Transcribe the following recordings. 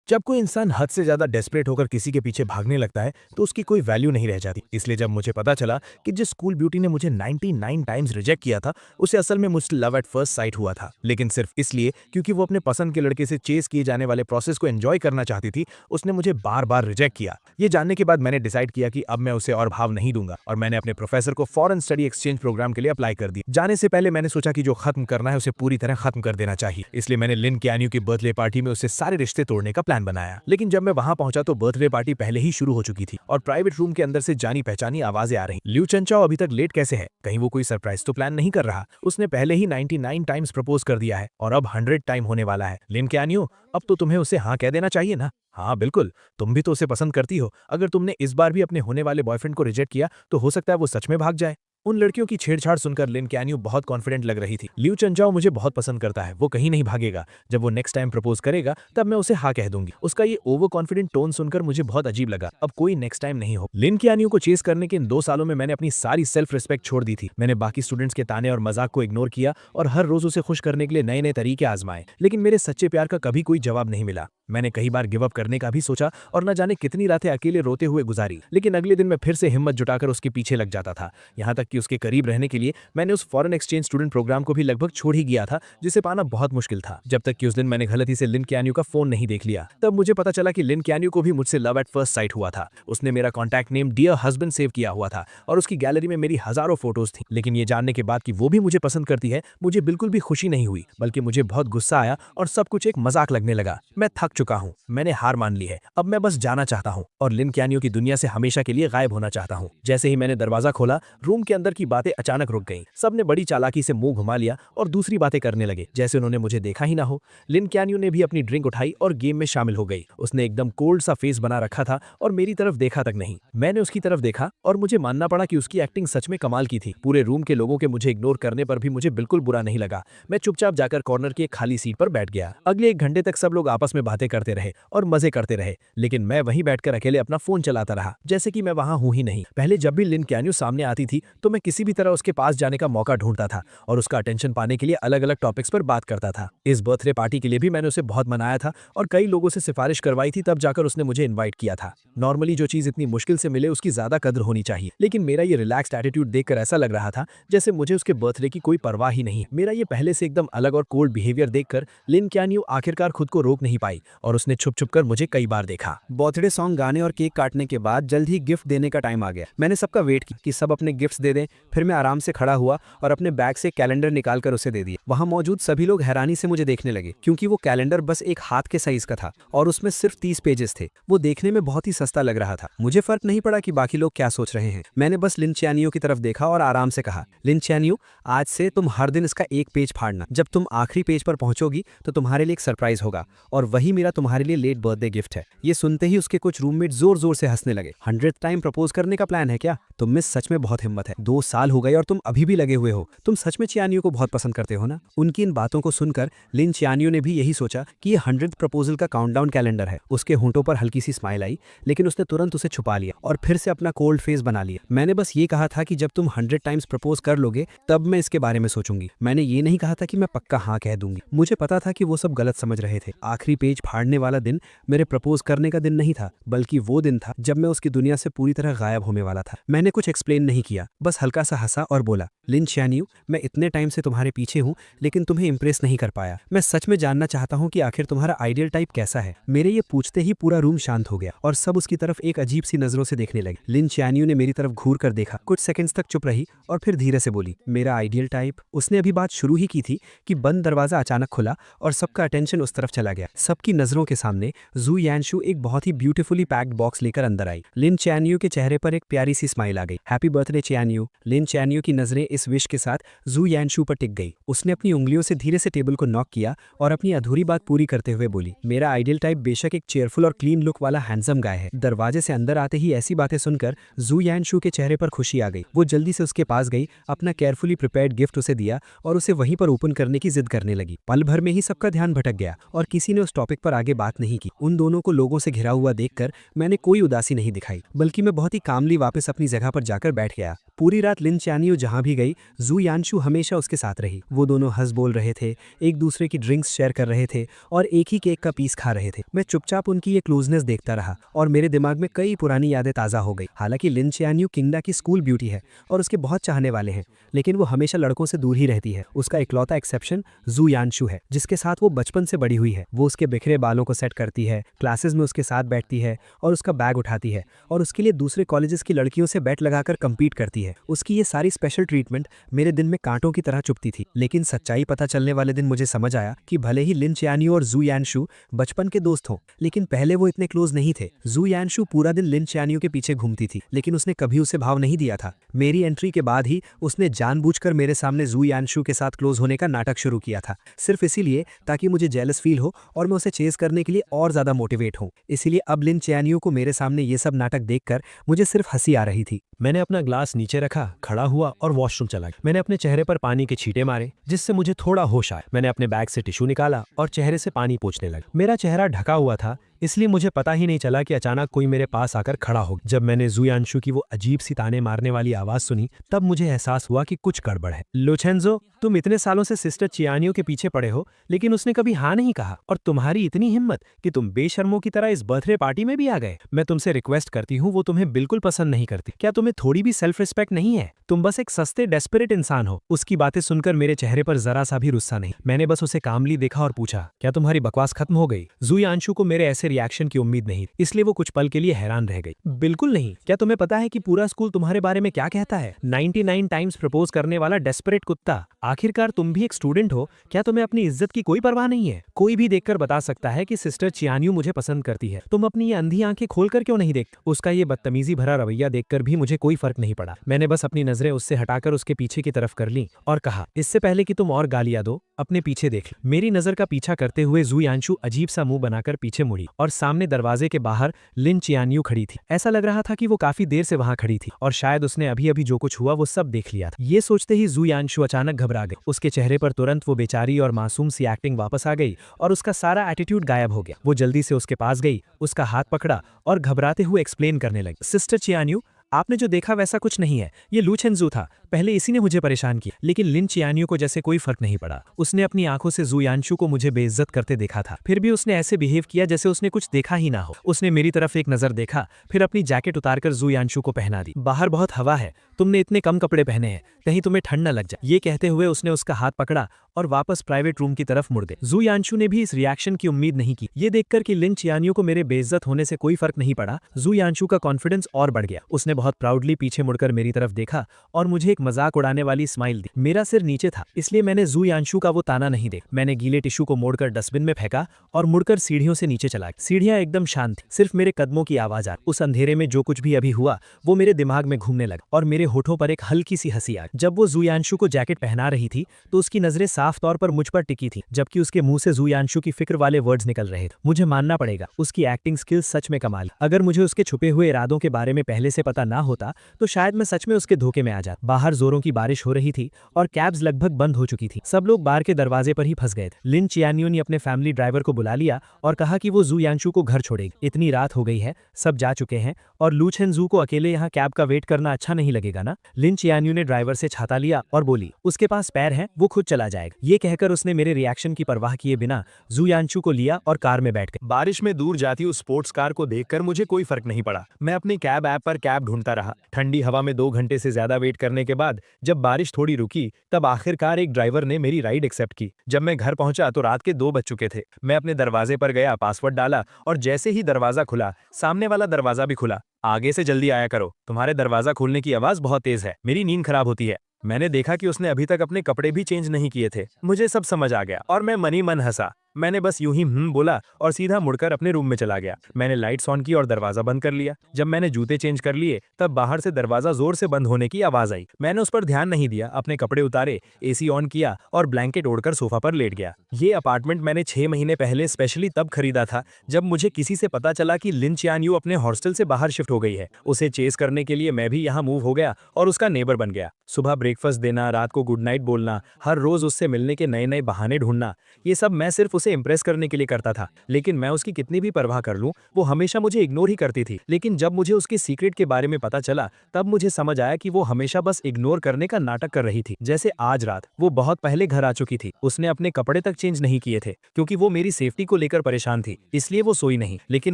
जब कोई इंसान हद से ज्यादा डेस्परेट होकर किसी के पीछे भागने लगता है तो उसकी कोई वैल्यू नहीं रह जाती। इसलिए जब मुझे पता चला कि जिस स्कूल ब्यूटी ने मुझे 99 टाइम्स रिजेक्ट किया था उसे असल में मुझसे लव एट फर्स्ट साइट हुआ था, लेकिन सिर्फ इसलिए क्योंकि वो अपने पसंद के लड़के से चेस किए जाने वाले प्रोसेस को एंजॉय करना चाहती थी, उसने मुझे बार बार रिजेक्ट किया। ये जानने के बाद मैंने डिसाइड किया कि अब मैं उसे और भाव नहीं दूंगा और मैंने अपने प्रोफेसर को फॉरेन स्टडी एक्सचेंज प्रोग्राम के लिए अप्लाई कर दिया। जाने से पहले मैंने सोचा कि जो खत्म करना है उसे पूरी तरह खत्म कर देना चाहिए, इसलिए मैंने लिन कैन्यू की बर्थडे पार्टी में उससे सारे रिश्ते तोड़ने का प्लान बनाया। लेकिन जब मैं वहां पहुंचा तो बर्थडे पार्टी पहले ही शुरू हो चुकी थी और प्राइवेट रूम के अंदर से जानी पहचानी आवाजें आ रही। लिu चंचाओ अभी तक लेट कैसे है? कहीं वो कोई सरप्राइज तो प्लान नहीं कर रहा? उसने पहले ही 99 टाइम्स प्रपोज कर दिया है और अब 100 टाइम होने वाला है। लिन कैन्यू, अब तो तुम्हें उसे हाँ कह देना चाहिए ना। हाँ बिल्कुल, तुम भी तो उसे पसंद करती हो। अगर तुमने इस बार भी अपने होने वाले बॉयफ्रेंड को रिजेक्ट किया तो हो सकता है वो सच में भाग जाए। उन लड़कियों की छेड़छाड़ सुनकर लिन कैन्यू बहुत कॉन्फिडेंट लग रही थी। लिu चंचाओ मुझे बहुत पसंद करता है, वो कहीं नहीं भागेगा। जब वो नेक्स्ट टाइम प्रपोज करेगा तब मैं उसे हाँ कह दूंगी। उसका ये ओवर कॉन्फिडेंट टोन सुनकर मुझे बहुत अजीब लगा। अब कोई नेक्स्ट टाइम नहीं हो। लिन कैन्यू को चेस करने के इन 2 सालों में मैंने अपनी सारी सेल्फ रिस्पेक्ट छोड़ दी थी। मैंने बाकी स्टूडेंट्स के ताने और मजाक को इग्नोर किया और हर रोज उसे खुश करने के लिए नए नए तरीके आजमाए, लेकिन मेरे सच्चे प्यार का कभी कोई जवाब नहीं मिला। मैंने कई बार गिव अप करने का भी सोचा और न जाने कितनी रातें अकेले रोते हुए गुजारी, लेकिन अगले दिन मैं फिर से हिम्मत जुटाकर उसके पीछे लग जाता था। यहाँ तक कि उसके करीब रहने के लिए मैंने उस फॉरेन एक्सचेंज स्टूडेंट प्रोग्राम को भी लगभग छोड़ ही गया था, जिसे पाना बहुत मुश्किल था। जब तक कि उस दिन मैंने गलती से लिन कैन्यू का फोन नहीं देख लिया। तब मुझे पता चला कि लिन कैन्यू को भी मुझसे लव एट फर्स्ट साइट हुआ था। उसने मेरा contact name dear husband save किया हुआ था और उसकी गैलरी में मेरी हजारों फोटोज थी। लेकिन ये जानने के बाद कि वो भी मुझे पसंद करती है, मुझे बिल्कुल भी खुशी नहीं हुई, बल्कि मुझे बहुत गुस्सा आया और सब कुछ एक मजाक लगने लगा। मैं थक चुका हूँ, मैंने हार मान ली है। अब मैं बस जाना चाहता हूँ और लिन कैन्यू की दुनिया से हमेशा के लिए गायब होना चाहता हूँ। जैसे ही मैंने दरवाजा खोला, रूम के अंदर की बातें अचानक रुक गईं। सबने बड़ी चालाकी से मुंह घुमा लिया और दूसरी बातें करने लगे, जैसे उन्होंने मुझे देखा ही ना हो। लिन कैन्यू ने भी अपनी ड्रिंक उठाई और गेम में शामिल हो गई। उसने एकदम कोल्ड सा फेस बना रखा था और मेरी तरफ देखा तक नहीं। मैंने उसकी तरफ देखा और मुझे मानना पड़ा कि उसकी एक्टिंग सच में कमाल की थी। पूरे रूम के लोगों के मुझे इग्नोर करने पर भी मुझे बिल्कुल बुरा नहीं लगा। मैं चुपचाप जाकर कॉर्नर की एक खाली सीट पर बैठ गया। अगले 1 घंटे तक सब लोग आपस में बातें करते रहे और मजे करते रहे, लेकिन मैं वहीं बैठकर अकेले अपना फोन चलाता रहा, जैसे कि मैं वहां हूं ही नहीं। पहले जब भी लिन कैन्यू सामने आती थी तो मैं किसी भी तरह उसके पास जाने का मौका ढूंढता था और उसका अटेंशन पाने के लिए अलग अलग टॉपिक्स पर बात करता था। इस बर्थडे पार्टी के लिए भी मैंने उसे बहुत मनाया था और कई लोगों से सिफारिश करवाई थी, तब जाकर उसने मुझे इन्वाइट किया था। नॉर्मली जो चीज इतनी मुश्किल से मिले उसकी ज्यादा कदर होनी चाहिए, लेकिन मेरा ये रिलैक्स्ड एटीट्यूड देखकर ऐसा लग रहा था जैसे मुझे उसके बर्थडे की कोई परवाह ही नहीं। मेरा ये पहले से एकदम अलग और कोल्ड बिहेवियर देखकर लिन कैन्यू आखिरकार खुद को रोक नहीं पाई और उसने छुप छुप कर मुझे कई बार देखा। बर्थडे सॉन्ग गाने और केक काटने के बाद जल्द ही गिफ्ट देने का टाइम आ गया। मैंने सबका वेट किया कि सब अपने गिफ्ट्स दे दें। फिर मैं आराम से खड़ा हुआ और अपने बैग से कैलेंडर निकालकर उसे दे दिया। वहां मौजूद सभी लोग हैरानी से मुझे देखने लगे, क्योंकि वो कैलेंडर बस एक हाथ के साइज का था और उसमें सिर्फ 30 पेजेस थे। वो देखने में बहुत ही सस्ता लग रहा था। मुझे फर्क नहीं पड़ा कि बाकी लोग क्या सोच रहे हैं। मैंने बस लिन चैनियो की तरफ देखा और आराम से कहा, लिन चैनियो, आज से तुम हर दिन इसका एक पेज फाड़ना। जब तुम आखिरी पेज पर पहुंचोगी तो तुम्हारे लिए एक सरप्राइज होगा और वही मेरा तुम्हारे लिए लेट बर्थडे गिफ्ट है। ये सुनते ही उसके कुछ रूममेट जोर जोर से हंसने लगे। 100th टाइम प्रपोज करने का प्लान है क्या? तुम में सच में बहुत हिम्मत है। 2 साल हो गए और तुम अभी भी लगे हुए हो। तुम सच में चियानियो को बहुत पसंद करते हो ना? उनकी इन बातों को सुनकर लिन चियानियो ने भी यही सोचा कि ये 100th प्रपोजल का काउंटडाउन कैलेंडर है। उसके होंठों पर हल्की सी स्माइल आई, लेकिन उसने तुरंत उसे छुपा लिया और फिर से अपना कोल्ड फेस बना लिया। मैंने बस ये कहा था कि जब तुम 100 टाइम्स प्रपोज कर लोगे तब मैं इसके बारे में सोचूंगी। मैंने ये नहीं कहा था कि मैं पक्का हाँ कह दूंगी। मुझे पता था कि वो सब गलत समझ रहे थे। आखिरी पेज फाड़ने वाला दिन मेरे प्रपोज करने का दिन नहीं था, बल्कि वो दिन था जब मैं उसकी दुनिया से पूरी तरह गायब होने वाला था। मैंने कुछ एक्सप्लेन नहीं किया, बस हल्का सा हंसा और बोला, लिन चियानियो, मैं इतने टाइम से तुम्हारे पीछे हूँ लेकिन तुम्हें इंप्रेस नहीं कर पाया। मैं सच में जानना चाहता हूँ कि आखिर तुम्हारा आइडियल टाइप कैसा है। मेरे ये पूछते ही पूरा रूम शांत हो गया और सब उसकी तरफ एक अजीब सी नजरों से देखने लगे। लिन चियानियो ने मेरी तरफ घूर कर देखा, कुछ सेकंड्स तक चुप रही और फिर धीरे से बोली, मेरा आइडियल टाइप। उसने अभी बात शुरू ही की थी कि बंद दरवाजा अचानक खुला और सबका अटेंशन उस तरफ चला गया। सबकी नजरों के सामने जू यानशु एक बहुत ही ब्यूटीफुली पैक्ड बॉक्स लेकर अंदर आई। लिन चियानियो के चेहरे पर एक प्यारी सी स्माइल आ गई। Happy birthday चियानियो। लिन चियानियो की नजरें इस विश के साथ जू यानशु पर टिक गई। उसने अपनी उंगलियों से धीरे से टेबल को नॉक किया और अपनी अधूरी बात पूरी करते हुए बोली, मेरा आइडियल टाइप बेशक एक चेयरफुल और क्लीन लुक वाला हैंडसम गाय है। दरवाजे से अंदर आते ही ऐसी बातें सुनकर जू यानशु के चेहरे पर खुशी आ गई। वो जल्दी से उसके पास गई, अपना केयरफुली प्रिपेयर्ड गिफ्ट उसे दिया और उसे वहीं पर ओपन करने की जिद करने लगी। पल भर में ही सबका ध्यान भटक गया और किसी ने उस टॉपिक पर पर आगे बात नहीं की। उन दोनों को लोगों से घिरा हुआ देखकर मैंने कोई उदासी नहीं दिखाई, बल्कि मैं बहुत ही कामली वापस अपनी जगह पर जाकर बैठ गया। पूरी रात लिन च्यानियो जहां भी गई, जू यानशु हमेशा उसके साथ रही। वो दोनों हंस बोल रहे थे, एक दूसरे की ड्रिंक्स शेयर कर रहे थे और एक ही केक का पीस खा रहे थे। मैं चुपचाप उनकी ये क्लोजनेस देखता रहा और मेरे दिमाग में कई पुरानी यादें ताज़ा हो गई। हालांकि लिन च्यानियो किंगडा की स्कूल ब्यूटी है और उसके बहुत चाहने वाले हैं, लेकिन वो हमेशा लड़कों से दूर ही रहती है। उसका इकलौता एक्सेप्शन जू यानशु है, जिसके साथ वो बचपन से बड़ी हुई है। वो उसके बिखरे बालों को सेट करती है, क्लासेस में उसके साथ बैठती है और उसका बैग उठाती है और उसके लिए दूसरे कॉलेजेस की लड़कियों से बैट लगाकर कम्पीट करती है। उसकी ये सारी स्पेशल ट्रीटमेंट मेरे दिन में कांटों की तरह चुभती थी। लेकिन सच्चाई पता चलने वाले दिन मुझे समझ आया कि भले ही लिन च्यानियो और जू यानशु बचपन के दोस्त हों, लेकिन पहले वो इतने क्लोज नहीं थे। जू यानशु पूरा दिन लिन च्यानियो के पीछे घूमती थी, लेकिन उसने कभी उसे भाव नहीं दिया था। मेरी एंट्री के बाद ही उसने जानबूझकर मेरे सामने जू यानशु के साथ क्लोज होने का नाटक शुरू किया था, सिर्फ इसीलिए ताकि मुझे जेलस फील हो और मैं उसे चेज करने के लिए और ज्यादा मोटिवेट हूं। इसीलिए अब लिन च्यानियो को मेरे सामने ये सब नाटक देखकर मुझे सिर्फ हंसी आ रही थी। मैंने अपना ग्लास नीचे रखा, खड़ा हुआ और वॉशरूम चला गया। मैंने अपने चेहरे पर पानी के छींटे मारे, जिससे मुझे थोड़ा होश आया। मैंने अपने बैग से टिश्यू निकाला और चेहरे से पानी पोंछने लगा। मेरा चेहरा ढका हुआ था, इसलिए मुझे पता ही नहीं चला कि अचानक कोई मेरे पास आकर खड़ा हो गया। जब मैंने जू यानशु की वो अजीब सी ताने मारने वाली आवाज सुनी, तब मुझे एहसास हुआ कि कुछ गड़बड़ है। लोचेंजो, तुम इतने सालों से सिस्टर चियानियो के पीछे पड़े हो, लेकिन उसने कभी हाँ नहीं कहा, और तुम्हारी इतनी हिम्मत कि तुम बेशर्मों की तरह इस बर्थडे पार्टी में भी आ गए। मैं तुमसे रिक्वेस्ट करती हूँ, वो तुम्हें बिल्कुल पसंद नहीं करती। क्या तुम्हें थोड़ी भी सेल्फ रिस्पेक्ट नहीं है? तुम बस एक सस्ते डेस्परेट इंसान हो। उसकी बातें सुनकर मेरे चेहरे पर जरा सा भी गुस्सा नहीं। मैंने बस उसे कामली देखा और पूछा, क्या तुम्हारी बकवास खत्म हो गई? जू यानशु को मेरे ऐसे रिएक्शन की उम्मीद नहीं, इसलिए वो कुछ पल के लिए हैरान रह गई। बिल्कुल नहीं। क्या तुम्हें पता है कि पूरा स्कूल तुम्हारे बारे में क्या कहता है? 99 टाइम्स प्रपोज करने वाला डेस्परेट कुत्ता। आखिरकार तुम भी एक स्टूडेंट हो, क्या तुम्हें अपनी इज्जत की कोई परवाह नहीं है? कोई भी देखकर बता सकता है कि सिस्टर चियानियो मुझे पसंद करती है। तुम अपनी ये अंधी आंखें खोलकर क्यों नहीं देखते? उसका ये बदतमीजी भरा रवैया देखकर भी मुझे कोई फर्क नहीं पड़ा। मैंने बस अपनी नजरें उससे हटाकर उसके पीछे की तरफ कर ली और कहा, इससे पहले कि तुम और गालियां दो, अपने पीछे देख लो। मेरी नजर का पीछा करते हुए जू यानशु अजीब सा मुंह बनाकर पीछे मुड़ी और सामने दरवाजे के बाहर लिन चियानियो खड़ी थी। ऐसा लग रहा था कि वो काफी देर से वहां खड़ी थी और शायद उसने अभी अभी जो कुछ हुआ वो सब देख लिया था। ये सोचते ही जू यानशु अचानक घबरा गई। उसके चेहरे पर तुरंत वो बेचारी और मासूम सी एक्टिंग वापस आ गई और उसका सारा एटीट्यूड गायब हो गया। वो जल्दी से उसके पास गई, उसका हाथ पकड़ा और घबराते हुए एक्सप्लेन करने लगी, सिस्टर चियानियो, आपने जो देखा वैसा कुछ नहीं है। ये लूचेंजू था। पहले इसी ने मुझे परेशान किया, लेकिन लिन चियानियो को जैसे कोई फर्क नहीं पड़ा। उसने अपनी आंखों से जू यानशु को मुझे बेइज्जत करते देखा था, फिर भी उसने ऐसे बिहेव किया जैसे उसने कुछ देखा ही ना हो। उसने मेरी तरफ एक नजर देखा, फिर अपनी जैकेट उतारकर जू यानशु को पहना दी। बाहर बहुत हवा है, तुमने इतने कम कपड़े पहने हैं, कहीं तुम्हें ठंड न लग जाए। ये कहते हुए उसने उसका हाथ पकड़ा और वापस प्राइवेट रूम की तरफ मुड़ गए। जू यानशु ने भी इस रिएक्शन की उम्मीद नहीं की। ये देखकर कि लिन चियानियो को मेरे बेइज्जत होने से कोई फर्क नहीं पड़ा, जू यानशु का कॉन्फिडेंस और बढ़ गया। उसने बहुत प्राउडली पीछे मुड़कर मेरी तरफ देखा और मुझे एक मजाक उड़ाने वाली स्माइल दी। मेरा सिर नीचे था, इसलिए मैंने जू यानशु का वो ताना नहीं देखा। मैंने गीले टिश्यू को मोड़कर डस्टबिन में फेंका और मुड़कर सीढ़ियों से नीचे चला गया। सीढ़ियां एकदम शांत थी, सिर्फ मेरे कदमों की आवाज आ रही। उस अंधेरे में जो कुछ भी अभी हुआ वो मेरे दिमाग में घूमने लगा और मेरे होठों पर एक हल्की सी हंसी आ गई। जब वो जू यानशु को जैकेट पहना रही थी तो उसकी नजरें साफ तौर पर मुझ पर टिकी थी, जबकि उसके मुंह से जू यानशु की फिक्र वाले वर्ड्स निकल रहे थे। मुझे मानना पड़ेगा, उसकी एक्टिंग स्किल्स सच में कमाल। अगर मुझे उसके छुपे हुए इरादों के बारे में पहले से पता ना होता तो शायद मैं सच में उसके धोखे में आ जाता। बाहर जोरों की बारिश हो रही थी और कैब्स लगभग बंद हो चुकी थी। सब लोग बार के दरवाजे पर ही फंस गए थे। लिन चियानियो ने अपने फैमिली ड्राइवर को बुला लिया और कहा कि वो जू यानशु को घर छोड़ेगी। इतनी रात हो गई है, सब जा चुके हैं और लूचेंजू को अकेले यहाँ कैब का वेट करना अच्छा नहीं लगेगा ना। लिन चियानियो ने ड्राइवर से छाता लिया और बोली, उसके पास पैर है, वो खुद चला जाएगा। ये कहकर उसने मेरे रिएक्शन की परवाह किए बिना जू यानशु को लिया और कार में बैठ गए। बारिश में दूर जाती उस स्पोर्ट्स कार को देखकर मुझे कोई फर्क नहीं पड़ा। मैं अपनी कैब ऐप पर कैब ढूंढता रहा। ठंडी हवा में 2 घंटे से ज्यादा वेट करने के बाद जब बारिश थोड़ी रुकी, तब आखिरकार एक ड्राइवर ने मेरी राइड एक्सेप्ट की। जब मैं घर पहुंचा तो रात के 2 बज चुके थे। मैं अपने दरवाजे पर गया, पासवर्ड डाला और जैसे ही दरवाजा खुला, सामने वाला दरवाजा भी खुला। आगे से जल्दी आया करो, तुम्हारे दरवाजा खोलने की आवाज बहुत तेज है, मेरी नींद खराब होती है। मैंने देखा कि उसने अभी तक अपने कपड़े भी चेंज नहीं किए थे। मुझे सब समझ आ गया और मैं मनी मन हंसा। मैंने बस यूं ही बोला और सीधा मुड़कर अपने रूम में चला गया। मैंने लाइट्स ऑन की और दरवाजा बंद कर लिया। जब मैंने जूते चेंज कर लिए तब बाहर से दरवाजा जोर से बंद होने की आवाज आई। मैंने उस पर ध्यान नहीं दिया, अपने कपड़े उतारे, एसी ऑन किया और ब्लैंकेट ओढ़कर सोफा पर लेट गया। ये अपार्टमेंट मैंने 6 महीने पहले स्पेशली तब खरीदा था जब मुझे किसी से पता चला कि लिन चियानियो अपने हॉस्टल से बाहर शिफ्ट हो गई है। उसे चेस करने के लिए मैं भी यहाँ मूव हो गया और उसका नेबर बन गया। सुबह ब्रेकफास्ट देना, रात को गुड नाइट बोलना, हर रोज उससे मिलने के नए नए बहाने ढूंढना, ये सब मैं सिर्फ उसे इंप्रेस करने के लिए करता था। लेकिन मैं उसकी कितनी भी परवाह कर लूं, वो हमेशा मुझे इग्नोर ही करती थी। लेकिन जब मुझे उसके सीक्रेट के बारे में पता चला, तब मुझे समझ आया कि वो हमेशा बस इग्नोर करने का नाटक कर रही थी। जैसे आज रात वो बहुत पहले घर आ चुकी थी, उसने अपने कपड़े तक चेंज नहीं किए थे क्योंकि वो मेरी सेफ्टी को लेकर परेशान थी, इसलिए वो सोई नहीं। लेकिन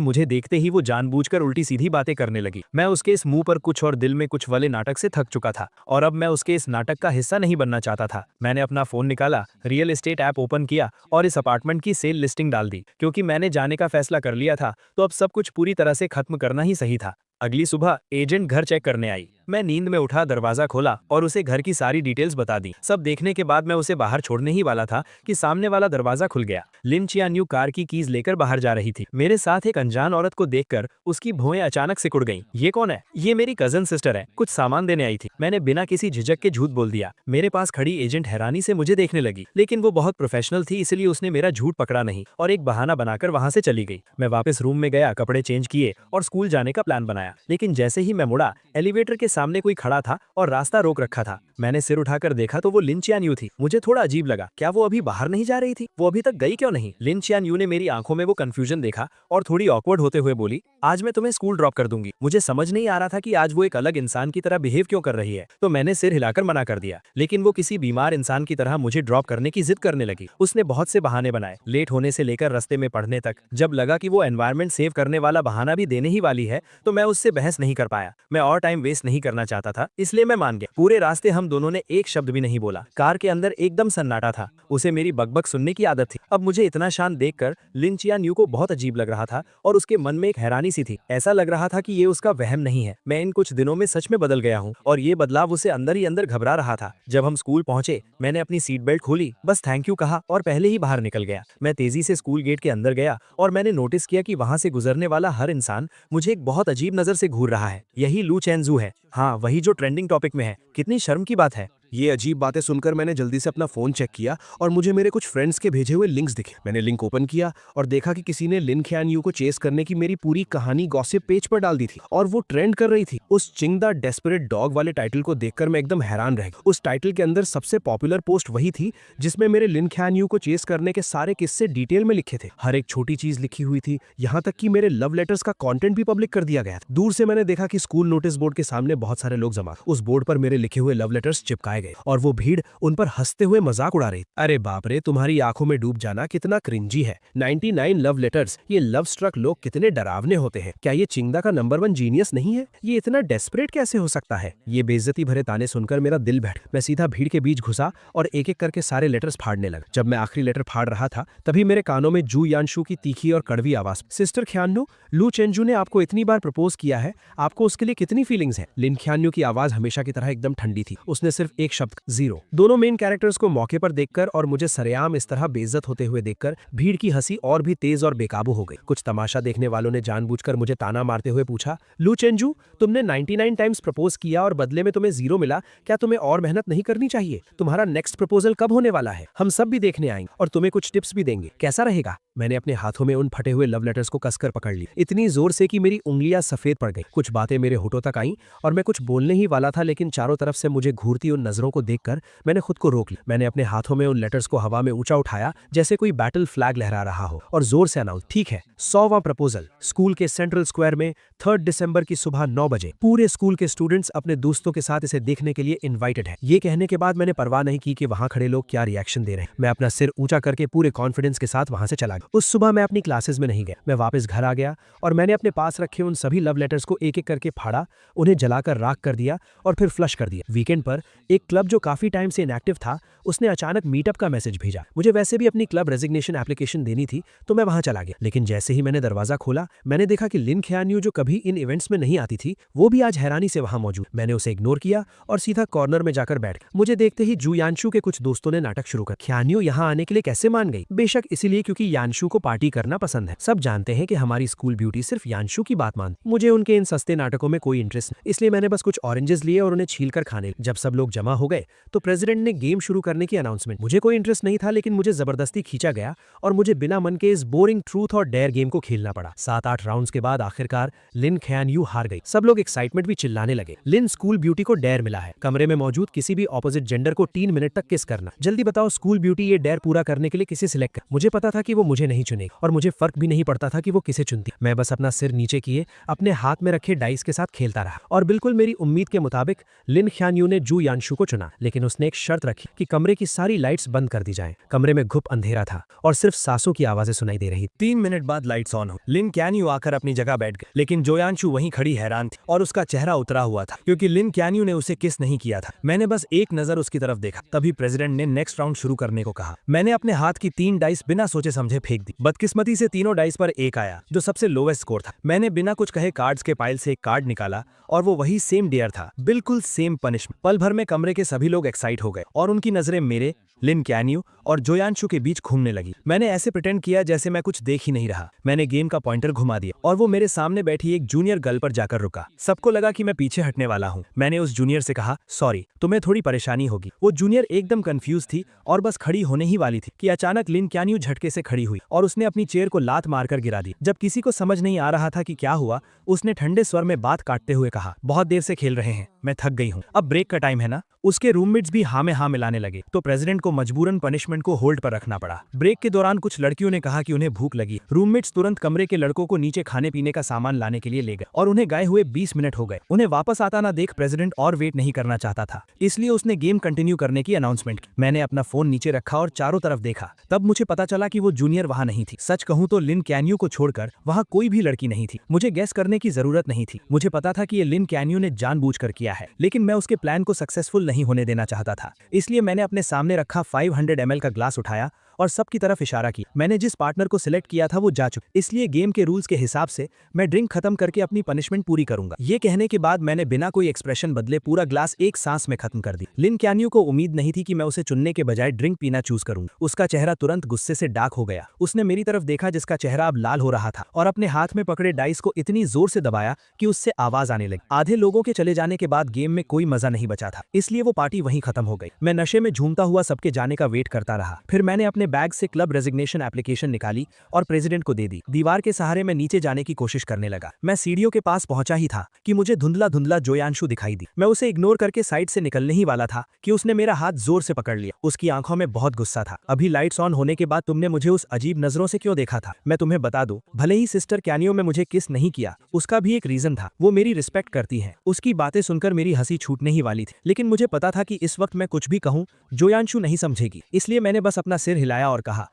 मुझे देखते ही वो जानबूझकर उल्टी सीधी बातें करने लगी। मैं उसके इस मुंह पर कुछ और दिल में कुछ वाले नाटक से थक चुका था और अब मैं उसके इस नाटक का हिस्सा नहीं बनना चाहता था। मैंने अपना फोन निकाला, रियल एस्टेट ऐप ओपन किया और इस अपार्टमेंट की सेल लिस्टिंग डाल दी। क्योंकि मैंने जाने का फैसला कर लिया था, तो अब सब कुछ पूरी तरह से खत्म करना ही सही था। अगली सुबह एजेंट घर चेक करने आई। मैं नींद में उठा, दरवाजा खोला और उसे घर की सारी डिटेल्स बता दी। सब देखने के बाद मैं उसे बाहर छोड़ने ही वाला था कि सामने वाला दरवाजा खुल गया। लिन चियान्यू कार की कीज लेकर बाहर जा रही थी। मेरे साथ एक अनजान औरत को देखकर उसकी भौएं अचानक सिकुड़ गईं। ये कौन है? ये मेरी कजन सिस्टर है, कुछ सामान देने आई थी। मैंने बिना किसी झिझक के झूठ बोल दिया। मेरे पास खड़ी एजेंट हैरानी से मुझे देखने लगी, लेकिन वो बहुत प्रोफेशनल थी, इसलिए उसने मेरा झूठ पकड़ा नहीं और एक बहाना बनाकर वहां से चली गई। मैं वापस रूम में गया, कपड़े चेंज किए और स्कूल जाने का प्लान बनाया। लेकिन जैसे ही मैं मुड़ा, एलिवेटर के सामने कोई खड़ा था और रास्ता रोक रखा था। मैंने सिर उठाकर देखा तो वो लिन चियान्यू थी। मुझे थोड़ा अजीब लगा, क्या वो अभी बाहर नहीं जा रही थी? वो अभी तक गई क्यों नहीं? लिन चियान्यू ने मेरी आंखों में वो कंफ्यूजन देखा और थोड़ी ऑकवर्ड होते हुए बोली, आज मैं तुम्हें स्कूल ड्रॉप कर दूंगी। मुझे समझ नहीं आ रहा था कि आज वो एक अलग इंसान की तरह बिहेव क्यों कर रही है, तो मैंने सिर हिलाकर मना कर दिया। लेकिन वो किसी बीमार इंसान की तरह मुझे ड्रॉप करने की जिद करने लगी। उसने बहुत से बहाने बनाए, लेट होने से लेकर रास्ते में पढ़ने तक। जब लगा कि वो एनवायरनमेंट सेव करने वाला बहाना भी देने ही वाली है, तो मैं उससे बहस नहीं कर पाया। मैं और टाइम वेस्ट नहीं करना चाहता था, इसलिए मैं मान गया। पूरे रास्ते हम दोनों ने एक शब्द भी नहीं बोला। कार के अंदर एकदम सन्नाटा था। उसे मेरी बकबक सुनने की आदत थी। अब मुझे इतना शांत देखकर लिन चियान्यू को बहुत अजीब लग रहा था और उसके मन में एक हैरानी सी थी। ऐसा लग रहा था कि ये उसका वहम नहीं है। मैं इन कुछ दिनों में सच में बदल गया हूँ और ये बदलाव उसे अंदर ही अंदर घबरा रहा था। जब हम स्कूल पहुंचे, मैंने अपनी सीट बेल्ट खोली, बस थैंक यू कहा और पहले ही बाहर निकल गया। मैं तेजी से स्कूल गेट के अंदर गया और मैंने नोटिस किया कि वहां से गुजरने वाला हर इंसान मुझे एक बहुत अजीब नजर से घूर रहा है। यही लू चेंजू है। हाँ, वही जो ट्रेंडिंग टॉपिक में है। कितनी शर्म की बात है। ये अजीब बातें सुनकर मैंने जल्दी से अपना फोन चेक किया और मुझे मेरे कुछ फ्रेंड्स के भेजे हुए लिंक्स दिखे। मैंने लिंक ओपन किया और देखा कि किसी ने लिन ख्यानयू को चेस करने की मेरी पूरी कहानी गॉसिप पेज पर डाल दी थी और वो ट्रेंड कर रही थी। उस चिंग द डेस्परेट डॉग वाले टाइटल को देखकर मैं एकदम हैरान रह गया। उस टाइटल के अंदर सबसे पॉपुलर पोस्ट वही थी जिसमें मेरे लिन ख्यानयू को चेस करने के सारे किस्से डिटेल में लिखे थे। हर एक छोटी चीज लिखी हुई थी, यहाँ तक कि मेरे लव लेटर्स का कॉन्टेंट भी पब्लिक कर दिया गया था। दूर से मैंने देखा कि स्कूल नोटिस बोर्ड के सामने बहुत सारे लोग जमा। उस बोर्ड पर मेरे लिखे हुए लव लेटर्स चिपकाए गए और वो भीड़ उन पर हंसते हुए मजाक उड़ा रही। अरे बाप रे, तुम्हारी आंखों में डूब जाना कितना क्रिंजी है। 99 लव लेटर्स। ये लव स्ट्रक लोग कितने डरावने होते हैं। क्या ये चिंगदा का नंबर 1 जीनियस नहीं है? ये इतना डेस्परेट कैसे हो सकता है? ये बेइज्जती भरे ताने सुनकर मेरा दिल बैठ। मैं सीधा भीड़ के बीच घुसा और एक एक करके सारे लेटर्स फाड़ने लगा। जब मैं आखिरी लेटर फाड़ रहा था, तभी मेरे कानों में जू यानशु की तीखी और कड़वी आवाज, सिस्टर ख्यान्यू, लू चेंजू ने आपको इतनी बार प्रपोज किया है, आपको उसके लिए कितनी फीलिंग्स है? लिन ख्यान्यू की आवाज हमेशा की तरह एकदम ठंडी थी। उसने सिर्फ एक शब्द, जीरो। दोनों मेन कैरेक्टर्स को मौके पर देखकर और मुझे सरेआम इस तरह बेइज्जत होते हुए देखकर भीड़ की हंसी और भी तेज और बेकाबू हो गई। कुछ तमाशा देखने वालों ने जानबूझकर मुझे ताना मारते हुए पूछा, लू चेंजू, तुमने 99 टाइम्स प्रपोज किया और बदले में तुम्हें जीरो मिला, क्या तुम्हें और मेहनत नहीं करनी चाहिए? तुम्हारा नेक्स्ट प्रपोजल कब होने वाला है? हम सब भी देखने आएंगे और तुम्हें कुछ टिप्स भी देंगे, कैसा रहेगा? मैंने अपने हाथों में उन फटे हुए लव लेटर्स को कसकर पकड़ ली, इतनी जोर से कि मेरी उंगलियां सफेद पड़ गई। कुछ बातें मेरे होठों तक आईं और मैं कुछ बोलने ही वाला था, लेकिन चारों तरफ से मुझे घूरती उन नजरों को देखकर मैंने खुद को रोक लिया। मैंने अपने हाथों में उन लेटर्स को हवा में ऊंचा उठाया जैसे कोई बैटल फ्लैग लहरा रहा हो और जोर से अनाउंस, ठीक है, 100वां प्रपोजल स्कूल के सेंट्रल स्क्वायर में 3 दिसंबर की सुबह 9 बजे। पूरे स्कूल के स्टूडेंट्स अपने दोस्तों के साथ इसे देखने के लिए इन्वाइटेड है। ये कहने के बाद मैंने परवाह नहीं की कि वहां खड़े लोग क्या रिएक्शन दे रहे हैं। मैं अपना सिर ऊंचा करके पूरे कॉन्फिडेंस के साथ वहां से चला गया। उस सुबह मैं अपनी क्लासेस में नहीं गया। मैं वापस घर आ गया और मैंने अपने पास रखे उन सभी लव लेटर्स को एक एक करके फाड़ा, उन्हें जलाकर राख कर दिया और फिर फ्लश कर दिया। वीकेंड पर एक क्लब जो काफी टाइम से इनएक्टिव था, उसने अचानक मीटअप का मैसेज भेजा। मुझे वैसे भी अपनी क्लब रेजिग्नेशन एप्लीकेशन देनी थी, तो मैं वहां चला गया। लेकिन जैसे ही मैंने दरवाजा खोला, मैंने देखा कि लिन ख्यान्यू, जो कभी इन इवेंट्स में नहीं आती थी, वो भी आज हैरानी से वहां मौजूद। मैंने उसे इग्नोर किया और सीधा कॉर्नर में जाकर बैठ गया। मुझे देखते ही जू यानशु के कुछ दोस्तों ने नाटक शुरू कर, ख्यान्यू यहाँ आने के लिए कैसे मान गई? बेशक इसीलिए क्योंकि यानशु को पार्टी करना पसंद है। सब जानते हैं कि हमारी स्कूल ब्यूटी सिर्फ यानशु की बात मानती। मुझे उनके इन सस्ते नाटकों में कोई इंटरेस्ट नहीं, इसलिए मैंने बस कुछ ऑरेंजेस लिए और उन्हें छीलकर खाने। जब सब लोग जमा जमा हो गए तो प्रेसिडेंट ने गेम शुरू करने की अनाउंसमेंट। मुझे कोई इंटरेस्ट नहीं था, लेकिन मुझे जबरदस्ती खींचा गया और मुझे बिना मन के इस बोरिंग ट्रूथ और डेयर गेम को खेलना पड़ा। 7-8 राउंड्स के बाद आखिरकार लिन ख्यान यू हार गई। सब लोग एक्साइटमेंट भी चिल्लाने लगे। लिन स्कूल ब्यूटी को डेयर मिला है, कमरे में मौजूद किसी भी ऑपोजिट जेंडर को 3 मिनट तक किस करना। जल्दी बताओ स्कूल ब्यूटी ये डेयर पूरा करने के लिए किसे सिलेक्ट कर। मुझे पता था कि वो मुझे नहीं चुनेगी और मुझे फर्क भी नहीं पड़ता था कि वो किसे चुनती। मैं बस अपना सिर नीचे किए अपने हाथ में रखे डाइस के साथ खेलता रहा और बिल्कुल मेरी उम्मीद के मुताबिक लिन ख्यान यू ने जू यानशु को चुना। लेकिन उसने एक शर्त रखी कि कमरे की सारी लाइट्स बंद कर दी जाएं। कमरे में घुप अंधेरा था और सिर्फ सांसों की आवाजें सुनाई दे रही। 3 मिनट बाद लाइट्स ऑन हो। लिन क्यान्यू आकर अपनी जगह बैठ गए, लेकिन जोयांशु वहीं खड़ी हैरान थी और उसका चेहरा उतरा हुआ था क्योंकि लिन क्यान्यू ने उसे किस नहीं किया था। मैंने बस एक नजर उसकी तरफ देखा, तभी प्रेसिडेंट ने नेक्स्ट राउंड शुरू करने को कहा। मैंने अपने हाथ की 3 डाइस बिना सोचे समझे फेंक दी। बदकिस्मती से तीनों डाइस पर 1 आया, जो सबसे लोवेस्ट स्कोर था। मैंने बिना कुछ कहे कार्ड्स के पाइल से एक कार्ड निकाला और वो वही सेम डेयर था, बिल्कुल सेम पनिशमेंट। पल भर में कमरे के सभी लोग एक्साइट हो गए और उनकी नजरें मेरे, लिन क्यान्यू और जोयांशु के बीच घूमने लगी। मैंने ऐसे प्रिटेंड किया जैसे मैं कुछ देख ही नहीं रहा। मैंने गेम का पॉइंटर घुमा दिया और वो मेरे सामने बैठी एक जूनियर गर्ल पर जाकर रुका। सबको लगा कि मैं पीछे हटने वाला हूँ। मैंने उस जूनियर से कहा, सॉरी, तुम्हें थोड़ी परेशानी होगी। वो जूनियर एकदम कंफ्यूज थी और बस खड़ी होने ही वाली थी कि अचानक लिन क्यान्यू झटके से खड़ी हुई और उसने अपनी चेयर को लात मारकर गिरा दी। जब किसी को समझ नहीं आ रहा था कि क्या हुआ, उसने ठंडे स्वर में बात काटते हुए कहा, बहुत देर से खेल रहे हैं, मैं थक गई हूँ, अब ब्रेक का टाइम है ना। उसके रूममेट्स भी हाँ में हाँ मिलाने लगे तो प्रेसिडेंट को मजबूरन पनिशमेंट को होल्ड पर रखना पड़ा। ब्रेक के दौरान कुछ लड़कियों ने कहा कि उन्हें भूख लगी। रूममेट्स तुरंत कमरे के लड़कों को नीचे खाने पीने का सामान लाने के लिए ले गए और उन्हें गए हुए 20 मिनट हो गए। उन्हें वापस आता ना देख प्रेसिडेंट और वेट नहीं करना चाहता था, इसलिए उसने गेम कंटिन्यू करने की अनाउंसमेंट की। मैंने अपना फोन नीचे रखा और चारों तरफ देखा। तब मुझे पता चला कि वो जूनियर वहां नहीं थी। सच कहूं तो लिन क्यान्यू को छोड़कर वहां कोई भी लड़की नहीं थी। मुझे गेस करने की जरूरत नहीं थी। मुझे पता था कि ये लिन क्यान्यू ने जानबूझकर किया है, लेकिन मैं उसके प्लान को सक्सेसफुल नहीं होने देना चाहता था। इसलिए मैंने अपने सामने रखा 500 ml का ग्लास उठाया और सबकी तरफ इशारा किया। मैंने जिस पार्टनर को सिलेक्ट किया था वो जा चुका, इसलिए गेम के रूल्स के हिसाब से मैं ड्रिंक खत्म करके अपनी पनिशमेंट पूरी करूंगा। ये कहने के बाद मैंने बिना कोई एक्सप्रेशन बदले पूरा ग्लास एक सांस में खत्म कर दी। लिन क्यान्यू को उम्मीद नहीं थी कि मैं उसे चुनने के बजाय ड्रिंक पीना चूज करूंगा। उसका चेहरा तुरंत गुस्से से डार्क हो गया। उसने मेरी तरफ देखा जिसका चेहरा अब लाल हो रहा था और अपने हाथ में पकड़े डाइस को इतनी जोर से दबाया कि उससे आवाज आने लगी। आधे लोगों के चले जाने के बाद गेम में कोई मजा नहीं बचा था, इसलिए वो पार्टी वहीं खत्म हो गई। मैं नशे में झूमता हुआ सबके जाने का वेट करता रहा। फिर मैंने अपने बैग से क्लब रेजिग्नेशन एप्लीकेशन निकाली और प्रेसिडेंट को दे दी। दीवार के सहारे मैं नीचे जाने की कोशिश करने लगा। मैं सीढ़ियों के पास पहुंचा ही था कि मुझे धुंधला धुंधला जोयांशु दिखाई दी। मैं उसे इग्नोर करके साइड से निकलने ही वाला था कि उसने मेरा हाथ जोर से पकड़ लिया। उसकी आंखों में बहुत गुस्सा था। अभी लाइट्स ऑन होने के बाद तुमने मुझे उस अजीब नजरों से क्यों देखा था? मैं तुम्हें बता दूं, भले ही सिस्टर क्यान्यू में मुझे किस नहीं किया, उसका भी एक रीजन था। वो मेरी रिस्पेक्ट करती है। उसकी बातें सुनकर मेरी हंसी छूटने ही वाली थी, लेकिन मुझे पता था कि इस वक्त मैं कुछ भी कहूं जोयांशु नहीं समझेगी, इसलिए मैंने बस अपना सिर हिलाया और कहा,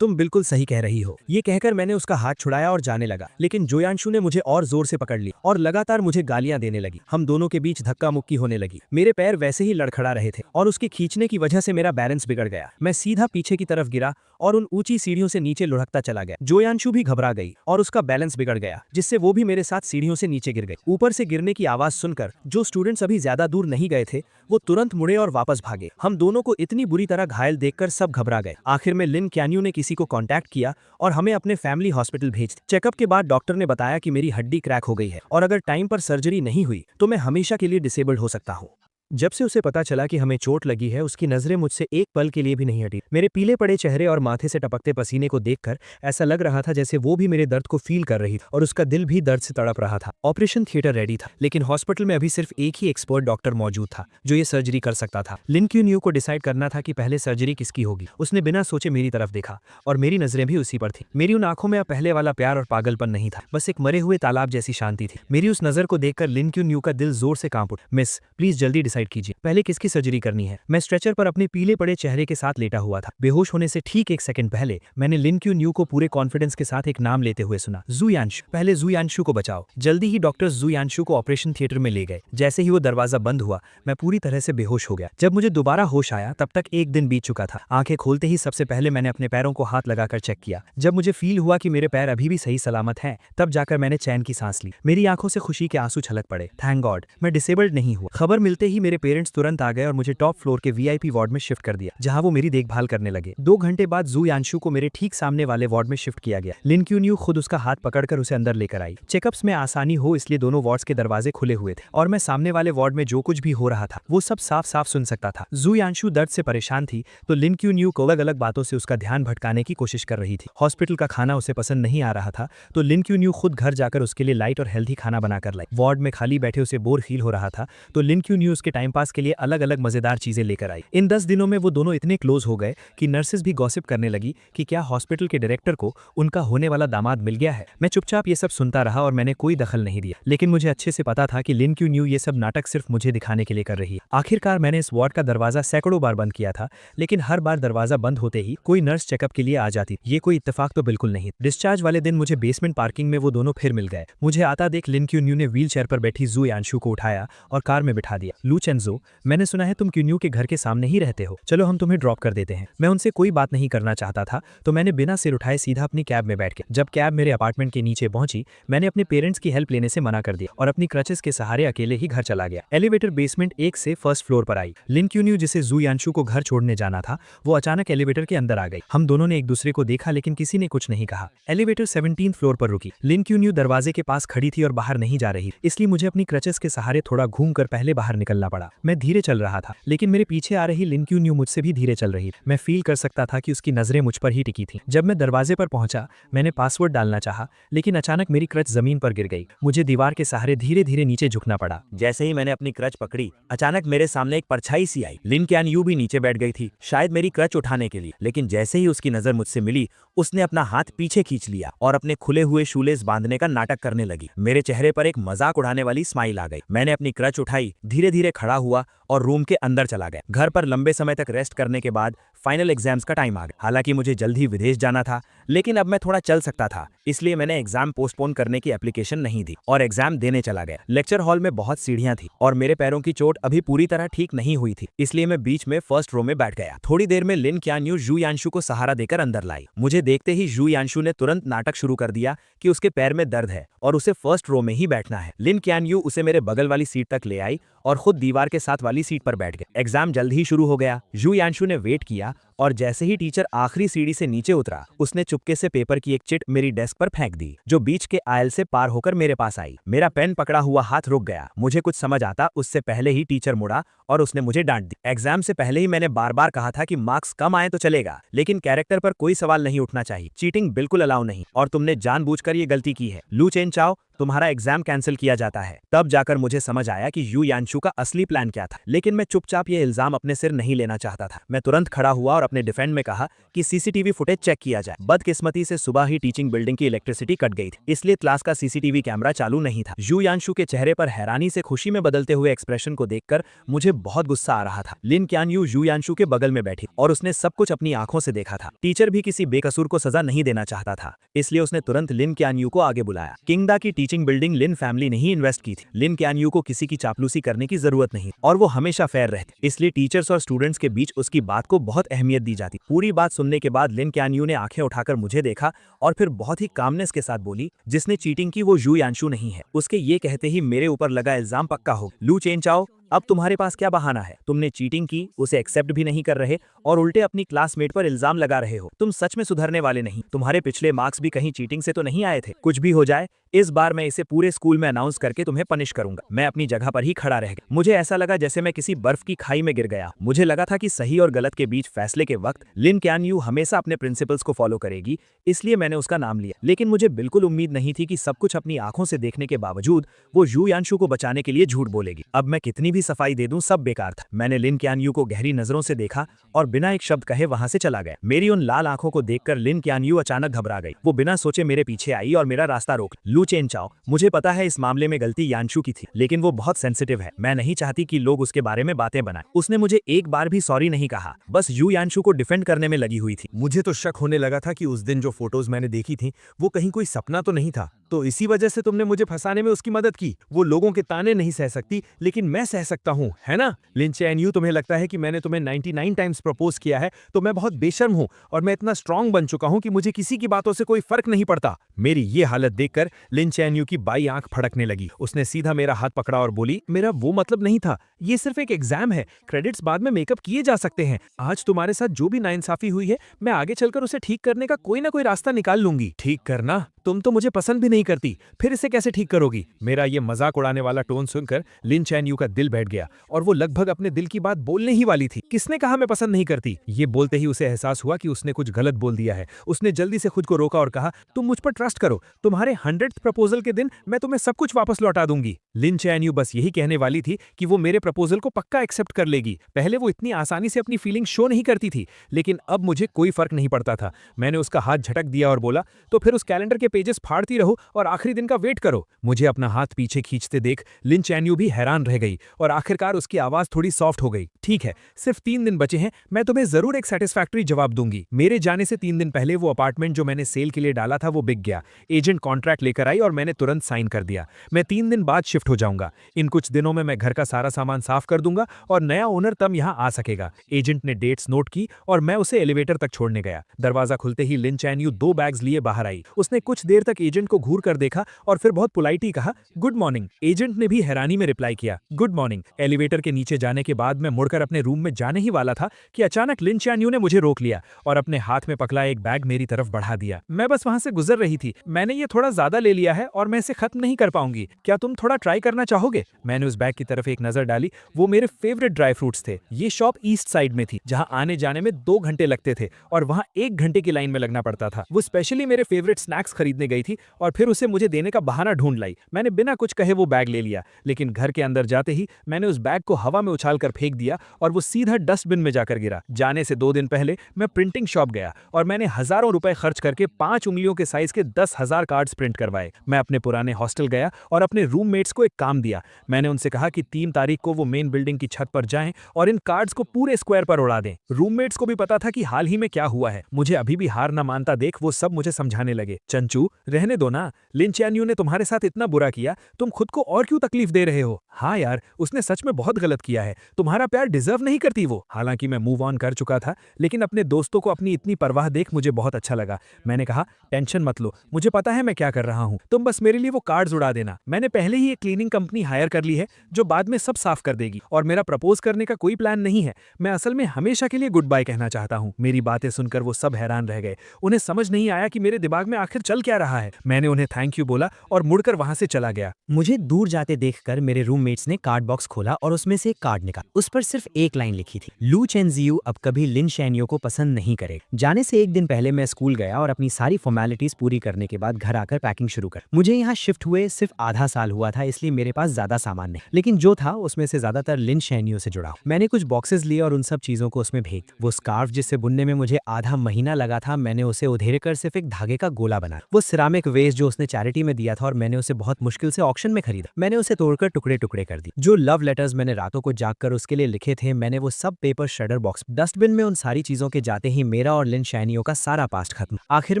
तुम बिल्कुल सही कह रही हो। ये कहकर मैंने उसका हाथ छुड़ाया और जाने लगा, लेकिन जोयांशु ने मुझे और जोर से पकड़ लिया और लगातार मुझे गालियां देने लगी। हम दोनों के बीच धक्का मुक्की होने लगी। मेरे पैर वैसे ही लड़खड़ा रहे थे और उसके खींचने की वजह से मेरा बैलेंस बिगड़ गया। मैं सीधा पीछे की तरफ गिरा और उन ऊंची सीढ़ियों से नीचे लुढ़कता चला गया। जोयांशु भी घबरा गई और उसका बैलेंस बिगड़ गया, जिससे वो भी मेरे साथ सीढ़ियों से नीचे गिर गई। ऊपर से गिरने की आवाज सुनकर जो स्टूडेंट्स अभी ज्यादा दूर नहीं गए थे वो तुरंत मुड़े और वापस भागे। हम दोनों को इतनी बुरी तरह घायल देखकर सब घबरा गए। आखिर में लिन क्यान्यू ने किसी को कांटेक्ट किया और हमें अपने फैमिली हॉस्पिटल भेज दिया। चेकअप के बाद डॉक्टर ने बताया कि मेरी हड्डी क्रैक हो गई है और अगर टाइम पर सर्जरी नहीं हुई तो मैं हमेशा के लिए डिसेबल्ड हो सकता हूँ। जब से उसे पता चला कि हमें चोट लगी है, उसकी नजरें मुझसे एक पल के लिए भी नहीं हटी। मेरे पीले पड़े चेहरे और माथे से टपकते पसीने को देखकर ऐसा लग रहा था जैसे वो भी मेरे दर्द को फील कर रही थी और उसका दिल भी दर्द से तड़प रहा था। ऑपरेशन थिएटर रेडी था, लेकिन हॉस्पिटल में अभी सिर्फ एक ही एक्सपर्ट डॉक्टर मौजूद था जो ये सर्जरी कर सकता था। लिन क्यान्यू को डिसाइड करना था कि पहले सर्जरी किसकी होगी। उसने बिना सोचे मेरी तरफ देखा और मेरी नजरें भी उसी पर थी। मेरी उन आंखों में अब पहले वाला प्यार और पागलपन नहीं था, बस एक मरे हुए तालाब जैसी शांति थी। मेरी उस नजर को देखकर लिन क्यान्यू का दिल जोर से कांप उठा। मिस, प्लीज जल्दी डिसाइड कीजिए, पहले की सर्जरी करनी है। मैं स्ट्रेचर पर अपने पीले पड़े चेहरे के साथ लेटा हुआ था। बेहोश होने से ठीक 1 सेकंड पहले मैंने लिन क्यान्यू को पूरे कॉन्फिडेंस के साथ एक नाम लेते हुए सुना, जोयांशु। पहले जोयांशु को बचाओ। जल्दी ही डॉक्टर्स जोयांशु को ऑपरेशन थिएटर में ले गए। जैसे ही वो दरवाजा बंद हुआ मैं पूरी तरह से बेहोश हो गया। जब मुझे दोबारा होश आया तब तक 1 दिन बीत चुका था। आंखें खोलते ही सबसे पहले मैंने अपने पैरों को हाथ लगाकर चेक किया। जब मुझे फील हुआ कि मेरे पैर अभी भी सही सलामत हैं, तब जाकर मैंने चैन की सांस ली। मेरी आंखों से खुशी के आंसू छलक पड़े। थैंक गॉड, मैं डिसेबल्ड नहीं हुआ। खबर मिलते ही मेरे मेरे पेरेंट्स तुरंत आ गए और मुझे टॉप फ्लोर के वीआईपी वार्ड में शिफ्ट कर दिया, जहां वो मेरी देखभाल करने लगे। 2 घंटे बाद जू यांशु को मेरे ठीक सामने वाले वार्ड में शिफ्ट किया गया। लिन क्यून्यू खुद उसका हाथ पकड़कर उसे अंदर लेकर आई। चेकअप्स में आसानी हो इसलिए दोनों वार्ड्स के दरवाजे खुले हुए थे और मैं सामने वाले वार्ड में जो कुछ भी हो रहा था वो सब साफ साफ सुन सकता था। जू यांशु दर्द से परेशान थी तो लिन क्यून्यू को अलग अलग बातों से उसका ध्यान भटकाने की कोशिश कर रही थी। हॉस्पिटल का खाना उसे पसंद नहीं आ रहा था तो लिन क्यून्यू खुद घर जाकर उसके लिए लाइट और हेल्थी खाना बनाकर लाई। वार्ड में खाली बैठे उसे बोर फील हो रहा था तो लिन क्यून्यू उसके टाइम पास के लिए अलग अलग मजेदार चीजें लेकर आई। इन 10 दिनों में वो दोनों इतने क्लोज हो गए कि नर्सेस भी गॉसिप करने लगी कि क्या हॉस्पिटल के डायरेक्टर को उनका होने वाला दामाद मिल गया है। मैं चुपचाप ये सब सुनता रहा और मैंने कोई दखल नहीं दिया, लेकिन मुझे अच्छे से पता था कि लिन क्यून्यू ये सब नाटक सिर्फ मुझे दिखाने के लिए कर रही है। आखिरकार मैंने इस वार्ड का दरवाजा सैकड़ों बार बंद किया था, लेकिन हर बार दरवाजा बंद होते ही कोई नर्स चेकअप के लिए आ जाती। ये कोई इत्तेफाक तो बिल्कुल नहीं। डिस्चार्ज वाले दिन मुझे बेसमेंट पार्किंग में वो दोनों फिर मिल गए। मुझे आता देख लिन क्यून्यू ने व्हील चेयर पर बैठी जू यांशु को उठाया और कार में बिठा दिया। लू चेंजो, मैंने सुना है तुम क्यून्यू के घर के सामने ही रहते हो, चलो हम तुम्हें ड्रॉप कर देते हैं। मैं उनसे कोई बात नहीं करना चाहता था तो मैंने बिना सिर उठाए सीधा अपनी कैब में बैठ गया। जब कैब मेरे अपार्टमेंट के नीचे पहुंची मैंने अपने पेरेंट्स की हेल्प लेने से मना कर दिया और अपनी क्रचेस के सहारे अकेले ही घर चला गया। एलिवेटर बेसमेंट 1 से फर्स्ट फ्लोर पर आई। लिन क्यून्यू जिसे जू यांशु को घर छोड़ने जाना था वो अचानक एलिवेटर के अंदर आ गई। हम दोनों ने एक दूसरे को देखा लेकिन किसी ने कुछ नहीं कहा। एलिवेटर 17th फ्लोर पर रुकी। लिन क्यून्यू दरवाजे के पास खड़ी थी और बाहर नहीं जा रही, इसलिए मुझे अपनी क्रचेस के सहारे थोड़ा घूमकर पहले बाहर निकलना पड़ा। मैं धीरे चल रहा था लेकिन मेरे पीछे आ रही लिन क्यून्यू मुझसे भी धीरे चल रही। मैं फील कर सकता था कि उसकी नजरें मुझ पर ही टिकी थी। जब मैं दरवाजे पर पहुंचा मैंने पासवर्ड डालना चाहा लेकिन अचानक मेरी क्रच जमीन पर गिर गई। मुझे दीवार के सहारे धीरे धीरे नीचे झुकना पड़ा। जैसे ही मैंने अपनी क्रच पकड़ी अचानक मेरे सामने एक परछाई सी आई। लिन क्यानयू भी नीचे बैठ गई थी, शायद मेरी क्रच उठाने के लिए, लेकिन जैसे ही उसकी नजर मुझसे मिली उसने अपना हाथ पीछे खींच लिया और अपने खुले हुए शूलेस बांधने का नाटक करने लगी। मेरे चेहरे पर एक मजाक उड़ाने वाली स्माइल आ गई। मैंने अपनी क्रच उठाई, धीरे धीरे खड़ा हुआ और रूम के अंदर चला गया। घर पर लंबे समय तक रेस्ट करने के बाद फाइनल एग्जाम्स का टाइम आ गया। हालांकि मुझे जल्द ही विदेश जाना था लेकिन अब मैं थोड़ा चल सकता था, इसलिए मैंने एग्जाम पोस्टपोन करने की एप्लीकेशन नहीं दी और एग्जाम देने चला गया। लेक्चर हॉल में बहुत सीढ़ियां थी और मेरे पैरों की चोट अभी पूरी तरह ठीक नहीं हुई थी, इसलिए मैं बीच में फर्स्ट रो में बैठ गया। थोड़ी देर में लिन क्यानयू जू यांशु को सहारा देकर अंदर लाई। मुझे देखते ही जू यांशु ने तुरंत नाटक शुरू कर दिया कि उसके पैर में दर्द है और उसे फर्स्ट रो में ही बैठना है। लिन क्यानयू उसे मेरे बगल वाली सीट तक ले आई और खुद दीवार के साथ वाली सीट पर बैठ गए। एग्जाम जल्द ही शुरू हो गया। जू यांशु ने वेट किया और जैसे ही टीचर आखिरी सीढ़ी से नीचे उतरा उसने चुपके से पेपर की एक चिट मेरी डेस्क पर फेंक दी जो बीच के आयल से पार होकर मेरे पास आई। मेरा पेन पकड़ा हुआ हाथ रुक गया। मुझे कुछ समझ आता उससे पहले ही टीचर मुड़ा और उसने मुझे डांट दी। एग्जाम से पहले ही मैंने बार बार कहा था कि मार्क्स कम आए तो चलेगा लेकिन कैरेक्टर पर कोई सवाल नहीं उठना चाहिए, चीटिंग बिल्कुल अलाउ नहीं और तुमने जानबूझकर ये गलती की है। लू चेनचाओ, तुम्हारा एग्जाम कैंसिल किया जाता है। तब जाकर मुझे समझ आया कि यू यांशु का असली प्लान क्या था, लेकिन मैं चुपचाप ये इल्जाम अपने सिर नहीं लेना चाहता था। मैं तुरंत खड़ा हुआ और अपने डिफेंड में कहा कि सीसीटीवी फुटेज चेक किया जाए। बदकिस्मती से सुबह ही टीचिंग बिल्डिंग की इलेक्ट्रिसिटी कट गई थी, इसलिए क्लास का सीसीटीवी कैमरा चालू नहीं था। यू यांशु के चेहरे पर हैरानी से खुशी में बदलते हुए एक्सप्रेशन को देखकर मुझे बहुत गुस्सा आ रहा था। लिन क्यानयू यू यांशु के बगल में बैठी और उसने सब कुछ अपनी आंखों से देखा था। टीचर भी किसी बेकसूर को सजा नहीं देना चाहता था, इसलिए उसने तुरंत लिन क्यानयू को आगे बुलाया। किंगडा की टीचिंग बिल्डिंग लिन फैमिली ने ही इन्वेस्ट की थी। लिन क्यानयू को किसी की चापलूसी करने की जरूरत नहीं और वो हमेशा फेयर रहती, इसलिए टीचर्स और स्टूडेंट्स के बीच उसकी बात को बहुत अहमियत दी जाती। पूरी बात सुनने के बाद लिन क्यानयू ने आंखें उठाकर मुझे देखा और फिर बहुत ही कामनेस के साथ बोली, जिसने चीटिंग की वो यू यांशु नहीं है। उसके ये कहते ही मेरे ऊपर लगा इल्जाम पक्का हो। लू चेनचाओ, अब तुम्हारे पास क्या बहाना है? तुमने चीटिंग की, उसे एक्सेप्ट भी नहीं कर रहे और उल्टे अपनी क्लासमेट पर इल्जाम लगा रहे हो। तुम सच में सुधरने वाले नहीं। तुम्हारे पिछले मार्क्स भी कहीं चीटिंग से तो नहीं आए थे? कुछ भी हो जाए इस बार मैं इसे पूरे स्कूल में अनाउंस करके तुम्हें पनिश करूंगा। मैं अपनी जगह पर ही खड़ा रह गया। मुझे ऐसा लगा जैसे मैं किसी बर्फ की खाई में गिर गया। मुझे लगा था कि सही और गलत के बीच फैसले के वक्त लिन क्यानयू हमेशा अपने प्रिंसिपल्स को फॉलो करेगी, इसलिए मैंने उसका नाम लिया। लेकिन मुझे बिल्कुल उम्मीद नहीं थी कि सब कुछ अपनी आंखों से देखने के बावजूद वो यू यांशु को बचाने के लिए झूठ बोलेगी। अब मैं कितनी भी सफाई दे दूं सब बेकार था। मैंने लिन क्यानयू को गहरी नजरों से देखा और बिना एक शब्द कहे वहां से चला गया। मेरी उन लाल आंखों को देखकर लिन क्यानयू अचानक घबरा गई। वो बिना सोचे मेरे पीछे आई और मेरा रास्ता रोक। लू चेनचाओ, मुझे पता है इस मामले में गलती यांशु की थी, लेकिन वो बहुत सेंसिटिव है। मैं नहीं चाहती कि लोग उसके बारे में बातें बनाएं। उसने मुझे एक बार भी सॉरी नहीं कहा, बस यू यांशु को डिफेंड करने में लगी हुई थी। मुझे तो शक होने लगा था कि उस दिन जो फोटोज मैंने देखी थी वो कहीं कोई सपना तो नहीं था, तो इसी वजह से तुमने मुझे फंसाने में उसकी मदद की। वो लोगों के ताने नहीं सह सकती लेकिन मैं सह सकता हूँ, है ना? लिन चैन-यू, तुम्हें लगता है कि मैंने तुम्हें 99 टाइम्स प्रपोज किया है तो मैं बहुत बेशर्म हूँ और मैं इतना स्ट्रांग बन चुका हूँ कि मुझे किसी की बातों से कोई फर्क नहीं पड़ता। मेरी ये हालत देखकर लिन चैन-यू की बाई आंख फड़कने लगी। उसने सीधा मेरा हाथ पकड़ा और बोली, मेरा वो मतलब नहीं था, ये सिर्फ एक एग्जाम है, क्रेडिट्स बाद में मेकअप किए जा सकते हैं। आज तुम्हारे साथ जो भी नाइंसाफी हुई है, मैं आगे चलकर उसे ठीक करने का कोई ना कोई रास्ता निकाल लूंगी। ठीक करना? तुम तो मुझे पसंद भी नहीं करती, फिर इसे कैसे ठीक करोगी? मेरा ये मजाक उड़ाने वाला टोन सुनकर लिन चैन-यू का दिल बैठ गया और वो लगभग अपने दिल की बात बोलने ही वाली थी। किसने कहा मैं पसंद नहीं करती? ये बोलते ही उसे एहसास हुआ कि उसने कुछ गलत बोल दिया है। उसने जल्दी से खुद को रोका और कहा, तुम मुझ पर ट्रस्ट करो, तुम्हारे 100th प्रपोजल के दिन मैं तुम्हें सब कुछ वापस लौटा दूंगी। लिन चैन-यू बस यही कहने वाली थी कि वो मेरे प्रपोजल को पक्का एक्सेप्ट कर लेगी। पहले वो इतनी आसानी से अपनी फीलिंग शो नहीं करती थी, लेकिन अब मुझे कोई फर्क नहीं पड़ता था। मैंने उसका हाथ झटक दिया और बोला, तो फिर उस कैलेंडर के पेजेस फाड़ती रहो और आखिरी दिन का वेट करो। मुझे अपना हाथ पीछे खींचते देख लिन चैन-यू भी हैरान रह गई और आखिरकार उसकी आवाज थोड़ी सॉफ्ट हो गई। ठीक है, सिर्फ 3 दिन बचे हैं, मैं तुम्हें जरूर एक सेटिस्फैक्टरी जवाब दूंगी। मेरे जाने से 3 दिन पहले वो अपार्टमेंट जो मैंने सेल के लिए डाला था वो बिक गया। एजेंट कॉन्ट्रैक्ट लेकर आई और मैंने तुरंत साइन कर दिया। मैं 3 दिन बाद शिफ्ट हो जाऊंगा। इन कुछ दिनों में मैं घर का सारा सामान साफ कर दूंगा और नया ओनर तब यहाँ आ सकेगा। एजेंट ने डेट्स नोट की और मैं उसे एलिवेटर तक छोड़ने गया। दरवाजा खुलते ही लिन चैन-यू 2 बैग्स लिए बाहर आई। उसने कुछ देर तक एजेंट को घूर कर देखा और फिर बहुत पोलाइटली कहा, गुड मॉर्निंग। एजेंट ने भी हैरानी में रिप्लाई किया, गुड मॉर्निंग। एलिवेटर के नीचे जाने के बाद मैं मुड़कर अपने रूम में जाने ही वाला था कि अचानक लिन चैन-यू ने मुझे रोक लिया और अपने हाथ में पकड़ा एक बैग मेरी तरफ बढ़ा दिया। मैं बस वहां से गुजर रही थी। मैंने ये थोड़ा ज्यादा ले लिया है और मैं इसे खत्म नहीं कर पाऊंगी। क्या तुम थोड़ा ट्राई करना चाहोगे? मैंने उस बैग की तरफ एक नजर डाली। वो मेरे फेवरेट ड्राई फ्रूट्स थे। ये शॉप ईस्ट साइड में थी, जहां आने जाने में 2 घंटे लगते थे और वहां 1 घंटे की लाइन में लगना पड़ता था। वो स्पेशली मेरे फेवरेट स्नैक्स खरीदने गई थी और फिर उसे मुझे देने का बहाना ढूंढ लाई। मैंने बिना कुछ कहे वो बैग ले लिया, लेकिन घर के अंदर जाते ही मैंने उस बैग को हवा में उछाल कर फेंक दिया और वो सीधा डस्टबिन में जाकर गिरा। जाने से 2 दिन पहले मैं प्रिंटिंग शॉप गया और मैंने हजारों रुपए खर्च करके 5 उंगलियों के साइज के 10,000 कार्ड्स प्रिंट करवाए। मैं अपने पुराने हॉस्टल गया और अपने रूममेट्स को एक काम दिया। मैंने उनसे कहा कि 3 तारीख को वो मेन बिल्डिंग की छत पर जाएं और इन कार्ड्स को पूरे स्क्वायर पर उड़ा दें। रूममेट्स को भी पता था कि हाल ही में क्या हुआ है। मुझे अभी भी हार न मानता देख वो सब मुझे समझाने लगे, चंचू रहने दो ना, लिन चैन-यू ने तुम्हारे साथ इतना बुरा किया, तुम खुद को और क्यों तकलीफ दे रहे हो? हाँ यार, उसने सच में बहुत गलत किया है। तुम्हारा प्यार डिजर्व नहीं करती वो। हालांकि मैं मूव ऑन कर चुका था, लेकिन अपने दोस्तों को अपनी इतनी परवाह देख मुझे बहुत अच्छा लगा। मैंने कहा, टेंशन मत लो, मुझे पता है मैं क्या कर रहा हूँ, तुम बस मेरे लिए वो कार्ड्स उड़ा देना। मैंने पहले ही एक क्लीनिंग कंपनी हायर कर ली है जो बाद में सब साफ कर देगी और मेरा प्रपोज करने का कोई प्लान नहीं है। मैं असल में हमेशा के लिए गुड बाय कहना चाहता हूँ। मेरी बातें सुनकर वो सब हैरान रह गए। उन्हें समझ नहीं आया कि मेरे दिमाग में आखिर चल क्या रहा है। मैंने उन्हें थैंक यू बोला और मुड़कर वहां से चला गया। मुझे दूर जाते देखकर मेरे रूममेट्स ने कार्ड बॉक्स खोला और उसमें से एक कार्ड निकाला। उस पर सिर्फ एक लाइन लिखी थी, लू चेन-जियू अब कभी लिन चैन-यू को पसंद नहीं करेगा। जाने से 1 दिन पहले मैं स्कूल गया और अपनी सारी फॉर्मेलिटीज पूरी करने के बाद घर आकर पैकिंग शुरू कर। मुझे यहाँ शिफ्ट हुए सिर्फ आधा साल हुआ था, इसलिए मेरे पास ज्यादा सामान नहीं, लेकिन जो था उसमें से ज्यादातर लिन चैन-यू से जुड़ा। मैंने कुछ बॉक्सेस लिए और उन सब चीजों को उसमें भेज। वो स्कार्फ जिससे बुनने में मुझे आधा महीना लगा था, मैंने उसे उधेड़ कर सिर्फ एक धागे का गोला बना। वो सिरामिक वेस्ट जो उसने चैरिटी में दिया था और मैंने उसे बहुत मुश्किल से ऑक्शन में खरीदा। मैंने उसे तोड़कर टुकड़े टुकड़े कर दिए। जो लव लेटर्स मैंने रातों को जागकर उसके लिए लिखे थे, मैंने वो सब पेपर श्रेडर बॉक्स डस्टबिन में। उन सारी चीजों के जाते ही मेरा और लिन चैन-यू का सारा पास्ट खत्म। आखिर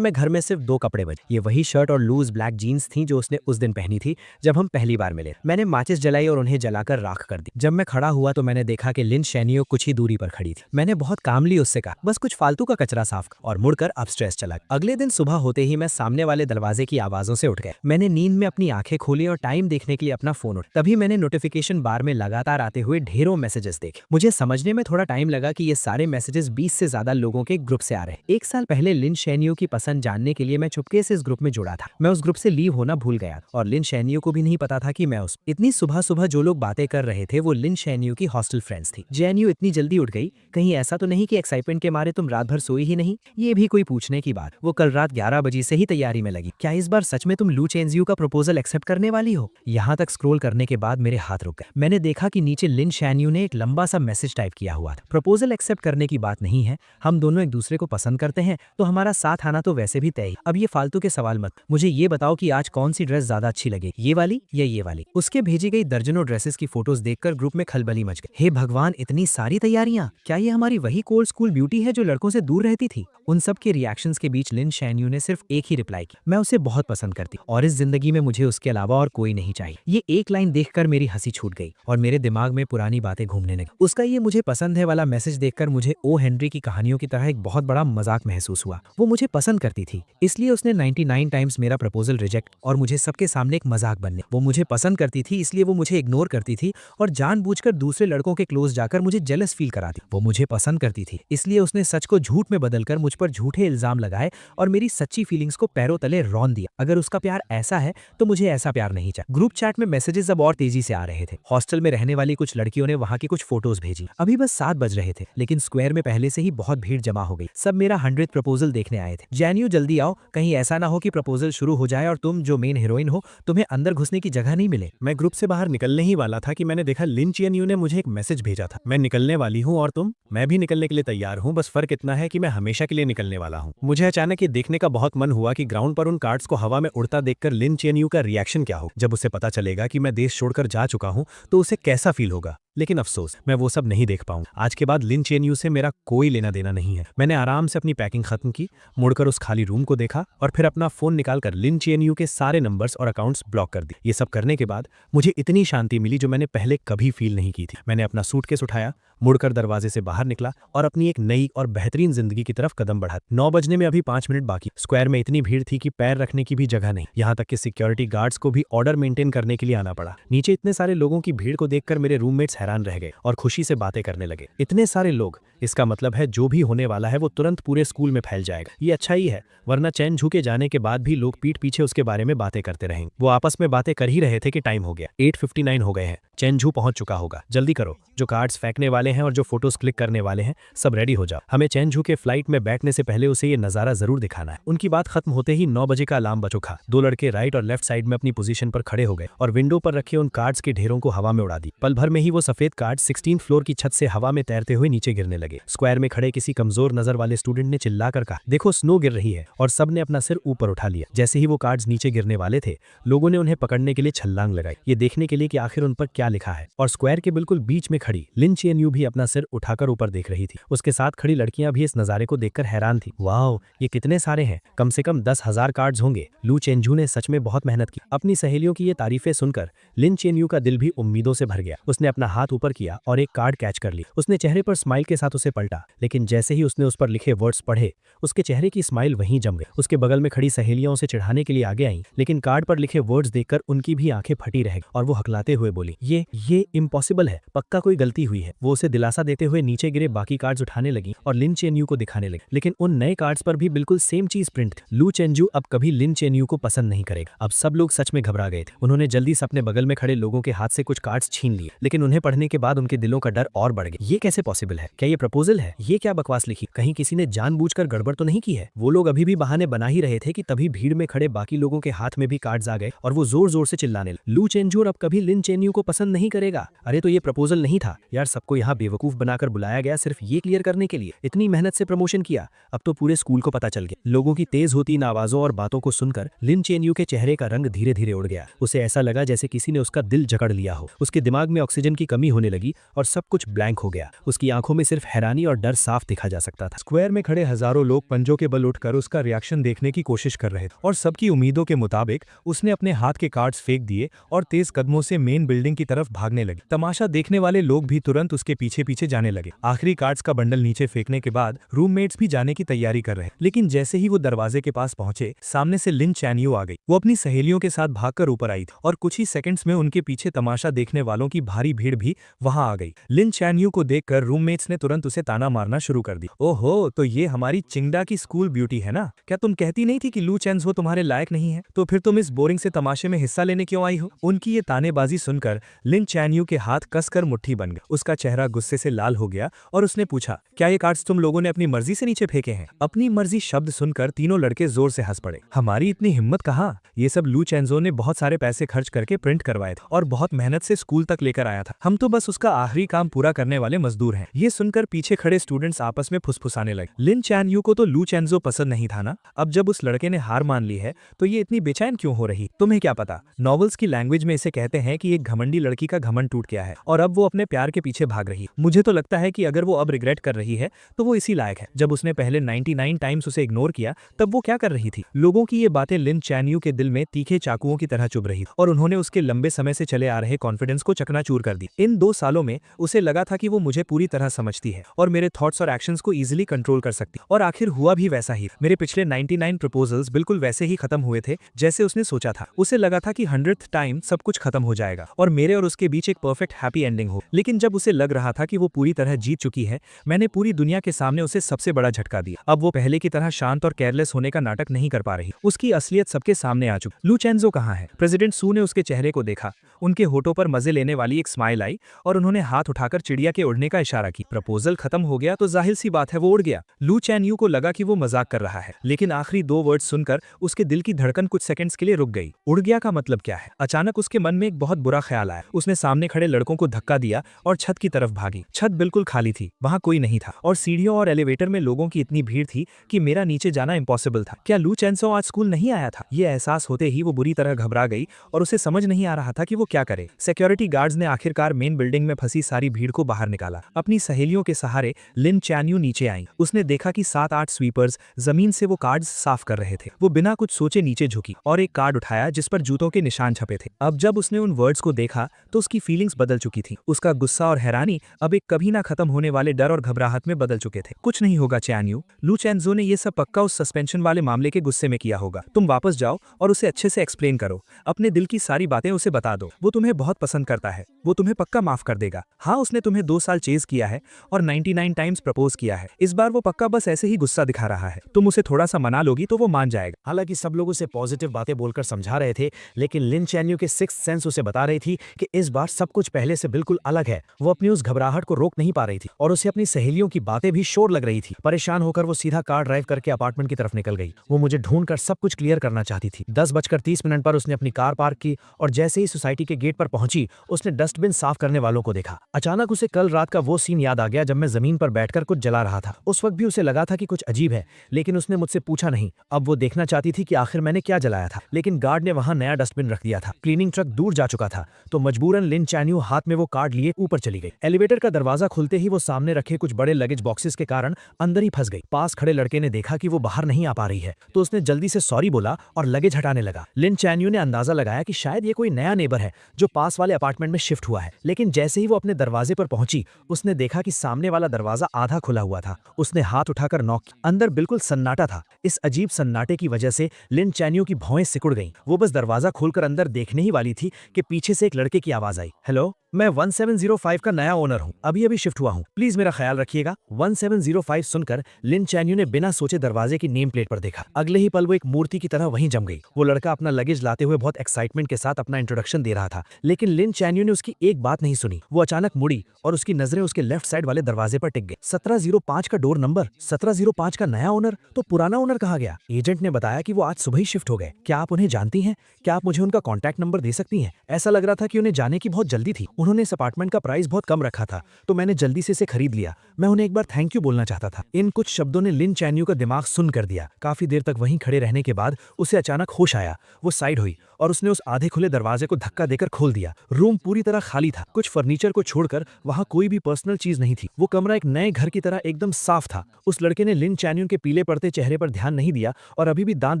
में घर में सिर्फ 2 कपड़े बचे। ये वही शर्ट और लूज ब्लैक जीन्स थी जो उसने उस दिन पहनी थी जब हम पहली बार मिले। मैंने माचिस जलाई और उन्हें जलाकर राख कर दी। जब मैं खड़ा हुआ तो मैंने देखा कि लिन चैन-यू कुछ ही दूरी पर खड़ी थी। मैंने बहुत कामली उससे कहा, बस कुछ फालतू का कचरा साफ कर, और मुड़कर अपस्टेयर्स चला। अगले दिन सुबह होते ही मैं सामने वाले दरवाजे की आवाजों से उठ गया। मैंने नींद में अपनी आंखें खोली और टाइम देखने के लिए अपना फोन उठाया। तभी मैंने नोटिफिकेशन बार में लगातार आते हुए ढेरों मैसेजेस देखे। मुझे समझने में थोड़ा टाइम लगा कि ये सारे मैसेजेस 20 से ज्यादा लोगों के ग्रुप से आ रहे हैं। 1 साल पहले लिन चैन-यू की पसंद जानने के लिए मैं चुपके से इस ग्रुप में जुड़ा था। मैं उस ग्रुप से लीव होना भूल गया और लिन चैन-यू को भी नहीं पता था कि मैं उस इतनी सुबह सुबह जो लोग बातें कर रहे थे वो लिन चैन-यू की हॉस्टल फ्रेंड्स थी। चैन-यू इतनी जल्दी उठ गई, कहीं ऐसा तो नहीं कि एक्साइटमेंट के मारे तुम रात भर सोई ही नहीं? ये भी कोई पूछने की बात। वो कल रात 11 बजे से ही तैयारी में लगी। क्या इस बार सच में तुम लू चेन-जियू का प्रपोजल एक्सेप्ट करने वाली हो? यहाँ तक स्क्रॉल करने के बाद मेरे हाथ रुक गए। मैंने देखा कि नीचे लिन चैन-यू ने एक लंबा सा मैसेज टाइप किया हुआ था। प्रपोजल एक्सेप्ट करने की बात नहीं है, हम दोनों एक दूसरे को पसंद करते हैं तो हमारा साथ आना तो वैसे भी तय। अब ये फालतू के सवाल मत, मुझे ये बताओ कि आज कौन सी ड्रेस ज्यादा अच्छी लगेगी, ये वाली या ये ये वाली। उसके भेजी गई दर्जनों ड्रेसेस की फोटोज देखकर ग्रुप में खलबली मच गई। हे भगवान, इतनी सारी तैयारियां! क्या ये हमारी वही कोल्ड स्कूल ब्यूटी है जो लड़कों से दूर रहती थी? उन सब के रिएक्शंस के बीच लिन शैनयू ने सिर्फ एक ही रिप्लाई की, मैं उसे बहुत पसंद करती और इस जिंदगी में मुझे उसके अलावा और कोई नहीं चाहिए। ये एक लाइन देखकर मेरी हंसी छूट गई और मेरे दिमाग में पुरानी बातें घूमने लगी। उसका ये मुझे पसंद है वाला मैसेज देखकर मुझे ओ हेनरी की कहानियों की तरह एक बहुत बड़ा मजाक महसूस हुआ। वो मुझे पसंद करती थी, इसलिए उसने 99 टाइम्स मेरा प्रपोजल रिजेक्ट और मुझे सबके सामने एक मजाक बनने। वो मुझे पसंद करती थी, इसलिए वो मुझे इग्नोर करती थी और जानबूझकर दूसरे लड़कों के क्लोज जाकर मुझे जेलस फील कराती। वो मुझे पसंद करती थी, इसलिए उसने सच को झूठ में बदलकर मुझ पर झूठे इल्जाम लगाए और मेरी सच्ची फीलिंग्स को पैरों तले रौंद दिया। अगर उसका प्यार ऐसा है तो मुझे ऐसा प्यार नहीं चाहिए। ग्रुप चैट में मैसेजेस अब और तेजी से आ रहे थे। हॉस्टल में रहने वाली कुछ लड़कियों ने वहां की कुछ फोटोज भेजी। अभी बस 7 बज रहे थे, लेकिन स्क्वायर में पहले से ही बहुत भीड़ जमा हो गई। सब मेरा 100th प्रपोजल देखने आए थे। जैनियो जल्दी आओ, कहीं ऐसा ना हो कि प्रपोजल शुरू हो जाए और तुम जो मेन हीरोइन हो तुम्हें अंदर घुसने की जगह नहीं मिले। मैं ग्रुप से बाहर निकलने ही वाला था कि मैंने देखा लिन चियनयू ने मुझे एक मैसेज भेजा था, मैं निकलने वाली हूँ और तुम? मैं भी निकलने के लिए तैयार हूँ, बस फर्क इतना है कि मैं हमेशा के लिए निकलने वाला हूँ। मुझे अचानक ये देखने का बहुत मन हुआ कि ग्राउंड पर उन कार्ड्स को हवा में उड़ता देखकर लिन चियनयू का रिएक्शन क्या हो। जब उसे पता चलेगा कि मैं देश छोड़कर जा चुका हूँ तो उसे कैसा फील होगा। लेकिन अफसोस, मैं वो सब नहीं देख पाऊंगा। आज के बाद लिन चियनयू से मेरा कोई लेना देना नहीं है। मैंने आराम से अपनी पैकिंग खत्म की, मुड़कर उस खाली रूम को देखा और फिर अपना फोन निकालकर लिन चियनयू के सारे नंबर्स और अकाउंट्स ब्लॉक कर दिए। ये सब करने के बाद मुझे इतनी शांति मिली जो मैंने पहले कभी फील नहीं की थी। मैंने अपना सूटकेस उठाया, मुड़कर दरवाजे से बाहर निकला और अपनी एक नई और बेहतरीन जिंदगी की तरफ कदम बढ़ा। 9 बजने में अभी 5 मिनट बाकी। स्क्वायर में इतनी भीड़ थी कि पैर रखने की भी जगह नहीं। यहाँ तक कि सिक्योरिटी गार्ड्स को भी ऑर्डर मेंटेन करने के लिए आना पड़ा। नीचे इतने सारे लोगों की भीड़ को देखकर मेरे रूममेट्स हैरान रह गए और खुशी से बातें करने लगे। इतने सारे लोग, इसका मतलब है जो भी होने वाला है वो तुरंत पूरे स्कूल में फैल जाएगा। ये अच्छा ही है, वरना चैन झू के जाने के बाद भी लोग पीठ पीछे उसके बारे में बातें करते रहेंगे। वो आपस में बातें कर ही रहे थे कि टाइम हो गया, 8:59 हो गए हैं, चैन झू पहुंच चुका होगा। जल्दी करो, जो कार्ड्स फेंकने वाले हैं और जो फोटोज क्लिक करने वाले हैं सब रेडी हो जाओ। हमें चैन झू के फ्लाइट में बैठने से पहले उसे ये नजारा जरूर दिखाना है। उनकी बात खत्म होते ही 9 बजे का अलार्म बज उठा। 2 लड़के राइट और लेफ्ट साइड में अपनी पोजीशन पर खड़े हो गए और विंडो पर रखे उन कार्ड्स के ढेरों को हवा में उड़ा दी। पल भर में ही वो सफेद कार्ड 16th फ्लोर की छत से हवा में तैरते हुए नीचे गिरने लगे। स्क्वायर में खड़े किसी कमजोर नजर वाले स्टूडेंट ने चिल्लाकर कहा, देखो स्नो गिर रही है, और सबने अपना सिर ऊपर उठा लिया। जैसे ही वो कार्ड्स नीचे गिरने वाले थे, लोगों ने उन्हें पकड़ने के लिए छलांग लगाई, ये देखने के लिए कि आखिर उन पर क्या लिखा है। और स्क्वायर के बिल्कुल बीच में खड़ी लिन चियनयू भी अपना सिर उठाकर ऊपर देख रही थी। उसके साथ खड़ी लड़कियां भी इस नजारे को देखकर हैरान थी। वाओ, ये कितने सारे हैं, कम से कम 10,000 कार्ड्स होंगे। लू चेनझू ने सच में बहुत मेहनत की। अपनी सहेलियों की ये तारीफें सुनकर लिन चियनयू का दिल भी उम्मीदों से भर गया। उसने अपना हाथ ऊपर किया और एक कार्ड कैच कर ली। उसने चेहरे पर स्माइल के साथ उसे पलटा, लेकिन जैसे ही उसने उस पर लिखे वर्ड्स पढ़े, उसके चेहरे की स्माइल वहीं जम गई। उसके बगल में खड़ी सहेलियां उसे चिढ़ाने के लिए आगे आईं, लेकिन कार्ड पर लिखे वर्ड्स देखकर उनकी भी आंखें फटी रह गई और वो हकलाते हुए बोली, ये इम्पॉसिबल है, पक्का कोई गलती हुई है। वो उसे दिलासा देते हुए नीचे गिरे बाकी कार्ड्स उठाने लगी और लिन चेनयू को दिखाने लगी, लेकिन उन नए कार्ड्स पर भी बिल्कुल सेम चीज प्रिंट थी। लू चेनजू अब कभी लिन चेनयू को पसंद नहीं करेगा। अब सब लोग सच में घबरा गए थे। उन्होंने जल्दी से अपने बगल में खड़े लोगों के हाथ से कुछ कार्ड्स छीन लिए, लेकिन उन्हें पढ़ने के बाद उनके दिलों का डर और बढ़ गया। ये कैसे पॉसिबल है? क्या ये प्रपोजल है? ये क्या बकवास लिखी? कहीं किसी ने जानबूझकर गड़बड़ तो नहीं की है? वो लोग अभी भी बहाने बना ही रहे थे कि तभी भीड़ में खड़े बाकी लोगों के हाथ में भी कार्ड्स आ गए और वो जोर जोर से चिल्लाने लगे, लू चेनजू अब कभी लिन चेनयू को पसंद नहीं करेगा। अरे तो ये प्रपोजल नहीं था यार, सबको यहाँ बेवकूफ बनाकर बुलाया गया सिर्फ ये क्लियर करने के लिए। इतनी मेहनत से प्रमोशन किया, अब तो पूरे स्कूल को पता चल गया। लोगों की तेज होती इन आवाजों और बातों को सुनकर लिन चेनयू के चेहरे का रंग धीरे धीरे उड़ गया। उसे ऐसा लगा जैसे किसी ने उसका दिल जकड़ लिया हो। उसके दिमाग में ऑक्सीजन की कमी होने लगी और सब कुछ ब्लैंक हो गया। उसकी आंखों में सिर्फ हैरानी और डर साफ दिखा जा सकता था। स्क्वायर में खड़े हजारों लोग पंजों के बल उठकर उसका रिएक्शन देखने की कोशिश कर रहे थे और सबकी उम्मीदों के मुताबिक उसने अपने हाथ के कार्ड्स फेंक दिए और तेज कदमों से मेन बिल्डिंग की तरफ भागने लगे। तमाशा देखने वाले लोग भी तुरंत उसके पीछे पीछे जाने लगे। आखिरी कार्ड्स का बंडल नीचे फेंकने के बाद रूममेट्स भी जाने की तैयारी कर रहे, लेकिन जैसे ही वो दरवाजे के पास पहुंचे, सामने से लिन चैनयू आ गई। वो अपनी सहेलियों के साथ भागकर ऊपर आई थी और कुछ ही सेकंड्स में उनके पीछे तमाशा देखने वालों की भारी भीड़ भी वहां आ गई। लिन चैनयू को देखकर रूममेट्स ने तुरंत उसे ताना मारना शुरू कर दी। ओहो, तो ये हमारी चिंगडा की स्कूल ब्यूटी है ना? क्या तुम कहती नहीं थी कि लू चेन्झू तुम्हारे लायक नहीं है? तो फिर तुम इस बोरिंग से तमाशे में हिस्सा लेने क्यों आई हो? उनकी ये तानेबाजी सुनकर लिन चैनयू के हाथ कसकर मुट्ठी बन गए। उसका चेहरा गुस्से से लाल हो गया और उसने पूछा, क्या ये कार्ड्स तुम लोगों ने अपनी मर्जी से नीचे फेंके हैं? अपनी मर्जी शब्द सुनकर तीनों लड़के जोर से हंस पड़े। हमारी इतनी हिम्मत कहाँ? ये सब लू चेंजो ने बहुत सारे पैसे खर्च करके प्रिंट करवाए थे और बहुत मेहनत से स्कूल तक लेकर आया था। हम तो बस उसका आखिरी काम पूरा करने वाले मजदूर हैं। ये सुनकर पीछे खड़े स्टूडेंट्स आपस में फुसफुसाने लगे। लिन चैन यू को तो लू चेंजो पसंद नहीं था ना। अब जब उस लड़के ने हार मान ली है तो ये इतनी बेचैन क्यों हो रही? तुम्हें क्या पता, नॉवेल्स की लैंग्वेज में इसे कहते हैं कि एक घमंडी लड़की का घमंड टूट गया है और अब वो अपने प्यार के पीछे भाग रही है। मुझे तो लगता है कि अगर वो अब रिग्रेट कर रही है तो वो इसी लायक है। जब उसने पहले 99 टाइम्स उसे इग्नोर किया तब वो क्या कर रही थी? लोगों की ये बातें लिन चैन यू के दिल में तीखे चाकुओं की तरह चुभ रही और उन्होंने उसके लंबे समय से चले आ रहे कॉन्फिडेंस को चकनाचूर कर दी। इन 2 सालों में उसे लगा था कि वो मुझे पूरी तरह समझती है और मेरे थॉट्स और एक्शंस को इजीली कंट्रोल कर सकती, और आखिर हुआ भी वैसा ही। मेरे पिछले 99 प्रपोजल्स बिल्कुल वैसे ही खत्म हुए थे जैसे उसने सोचा था। उसे लगा था कि 100th टाइम सब कुछ खत्म हो जाएगा और मेरे और उसके बीच एक परफेक्ट हैप्पी एंडिंग हो। लेकिन जब उसे लग रहा था कि वो पूरी तरह जीत चुकी है, मैंने पूरी दुनिया के सामने उसे सबसे बड़ा झटका दिया। अब वो पहले की तरह शांत और केयरलेस होने का नाटक नहीं कर पा रही। उसकी असलियत सबके सामने आ चुकी। लू चेंजो कहाँ है? प्रेसिडेंट सू ने उसके चेहरे को देखा। उनके होठों पर मजे लेने वाली एक स्माइल आई और उन्होंने हाथ उठाकर चिड़िया के उड़ने का इशारा की। प्रपोजल खत्म हो गया तो जाहिर सी बात है वो उड़ गया। लू चैन यू को लगा कि वो मजाक कर रहा है, लेकिन आखिरी 2 वर्ड सुनकर उसके दिल की धड़कन कुछ सेकंड्स के लिए रुक गई। उड़ गया का मतलब क्या है? अचानक उसके मन में एक बहुत बुरा ख्याल आया। उसने सामने खड़े लड़कों को धक्का दिया और छत की तरफ भागी। छत बिल्कुल खाली थी, वहां कोई नहीं था और सीढ़ियों और एलिवेटर में लोगों की इतनी भीड़ थी कि मेरा नीचे जाना इम्पॉसिबल था। क्या लू चेंजो आज स्कूल नहीं आया था? ये एहसास होते ही वो बुरी तरह घबरा गई और उसे समझ नहीं आ रहा था कि वो क्या करे। सिक्योरिटी गार्ड्स ने आखिरकार मेन बिल्डिंग में फंसी सारी भीड़ को बाहर निकाला। अपनी सहेलियों के सहारे लिन चैन यू नीचे आई। उसने देखा कि 7-8 स्वीपर्स जमीन से वो कार्ड्स साफ कर रहे थे। वो बिना कुछ सोचे नीचे झुकी और एक कार्ड उठाया जिस पर जूतों के निशान छपे थे। अब जब उसने उन वर्ड्स को देखा तो उसकी फीलिंग्स बदल चुकी थी। उसका गुस्सा और हैरानी अब एक कभी ना खत्म होने वाले डर और घबराहट में बदल चुके थे। कुछ नहीं होगा चैन यू, लू चेंजो ने ये सब पक्का उस सस्पेंशन वाले मामले के गुस्से में किया होगा। तुम वापस जाओ और उसे अच्छे से एक्सप्लेन करो। अपने दिल की सारी बातें उसे बता दो। वो तुम्हें बहुत पसंद करता है, वो तुम्हें पक्का माफ कर देगा। हाँ, उसने तुम्हें 2 साल चेज किया है और 99 टाइम्स प्रपोज किया है। इस बार वो पक्का बस ऐसे ही गुस्सा दिखा रहा है। तुम उसे थोड़ा सा मना लोगी तो वो मान जाएगा। हालांकि सब लोग उसे पॉजिटिव बातें बोलकर समझा रहे थे, लेकिन लिन चैन यू के सिक्स्थ सेंस उसे बता रही थी कि इस बार सब कुछ पहले से बिल्कुल अलग है। वो अपनी उस घबराहट को रोक नहीं पा रही थी और उसे अपनी सहेलियों की बातें भी शोर लग रही थी। परेशान होकर वो सीधा कार ड्राइव करके अपार्टमेंट की तरफ निकल गई। वो मुझे ढूंढकर सब कुछ क्लियर करना चाहती थी। 10:30 पर उसने अपनी कार पार्क की और जैसे ही सोसाइटी के गेट पर पहुंची उसने डस्टबिन साफ करने वालों को देखा। अचानक उसे कल रात का वो सीन याद आ गया जब मैं जमीन पर बैठकर कुछ जला रहा था। उस वक्त भी उसे लगा था कि कुछ अजीब है, लेकिन उसने मुझसे पूछा नहीं। अब वो देखना चाहती थी कि आखिर मैंने क्या जलाया था, लेकिन गार्ड ने वहां नया डस्टबिन रख दिया था। क्लीनिंग ट्रक दूर जा चुका था तो मजबूरन लिन चैन यू हाथ में वो कार्ड लिए ऊपर चली गई। एलिवेटर का दरवाजा खुलते ही वो सामने रखे कुछ बड़े लगेज बॉक्सेस के कारण अंदर ही फंस गई। पास खड़े लड़के ने देखा कि वो बाहर नहीं आ पा रही है तो उसने जल्दी से सॉरी बोला और लगेज हटाने लगा। लिन चैन यू ने अंदाजा लगाया कि शायद ये कोई नया नेबर है जो पास वाले अपार्टमेंट में शिफ्ट हुआ है, लेकिन जैसे ही वो अपने दरवाजे पर पहुंची उसने देखा कि सामने वाला दरवाजा आधा खुला हुआ था। उसने हाथ उठाकर नॉक किया। अंदर बिल्कुल सन्नाटा था। इस अजीब सन्नाटे की वजह से लिन चैन यू की भौएं सिकुड़ गईं। वो बस दरवाजा खोलकर अंदर देखने ही वाली थी कि पीछे से एक लड़के की आवाज आई, हेलो, मैं 1705 का नया ओनर हूँ, अभी शिफ्ट हुआ हूँ, प्लीज मेरा ख्याल रखिएगा। 1705 सुनकर लिन चैन यू ने बिना सोचे दरवाजे की नेम प्लेट पर देखा। अगले ही पल वो एक मूर्ति की तरह वहीं जम गई। वो लड़का अपना लगेज लाते हुए बहुत एक्साइटमेंट के साथ अपना इंट्रोडक्शन दे रहा था, लेकिन लिन चैन यू ने उसकी एक बात नहीं सुनी। वो अचानक मुड़ी और उसकी नजरें उसके लेफ्ट साइड वाले दरवाजे पर टिक गई। 1705 का डोर नंबर, 1705 का नया ओनर, तो पुराना ओनर कहाँ गया? एजेंट ने बताया कि वो आज सुबह ही शिफ्ट हो गए। क्या आप उन्हें जानती हैं? क्या आप मुझे उनका कॉन्टैक्ट नंबर दे सकती हैं? ऐसा लग रहा था कि उन्हें जाने की बहुत जल्दी थी। उन्होंने इस अपार्टमेंट का प्राइस बहुत कम रखा था तो मैंने जल्दी से इसे खरीद लिया। मैं उन्हें एक बार थैंक यू बोलना चाहता था। इन कुछ शब्दों ने लिन चैन यू का दिमाग सुन कर दिया। काफी देर तक वहीं खड़े रहने के बाद उसे अचानक होश आया। वो साइड हुई और उसने उस आधे खुले दरवाजे को धक्का देकर खोल दिया। रूम पूरी तरह खाली था। कुछ फर्नीचर को छोड़कर वहां कोई भी पर्सनल चीज नहीं थी। वो कमरा एक नए घर की तरह एकदम साफ था। उस लड़के ने लिन चैन यू के पीले पड़ते चेहरे पर ध्यान नहीं दिया और अभी भी दांत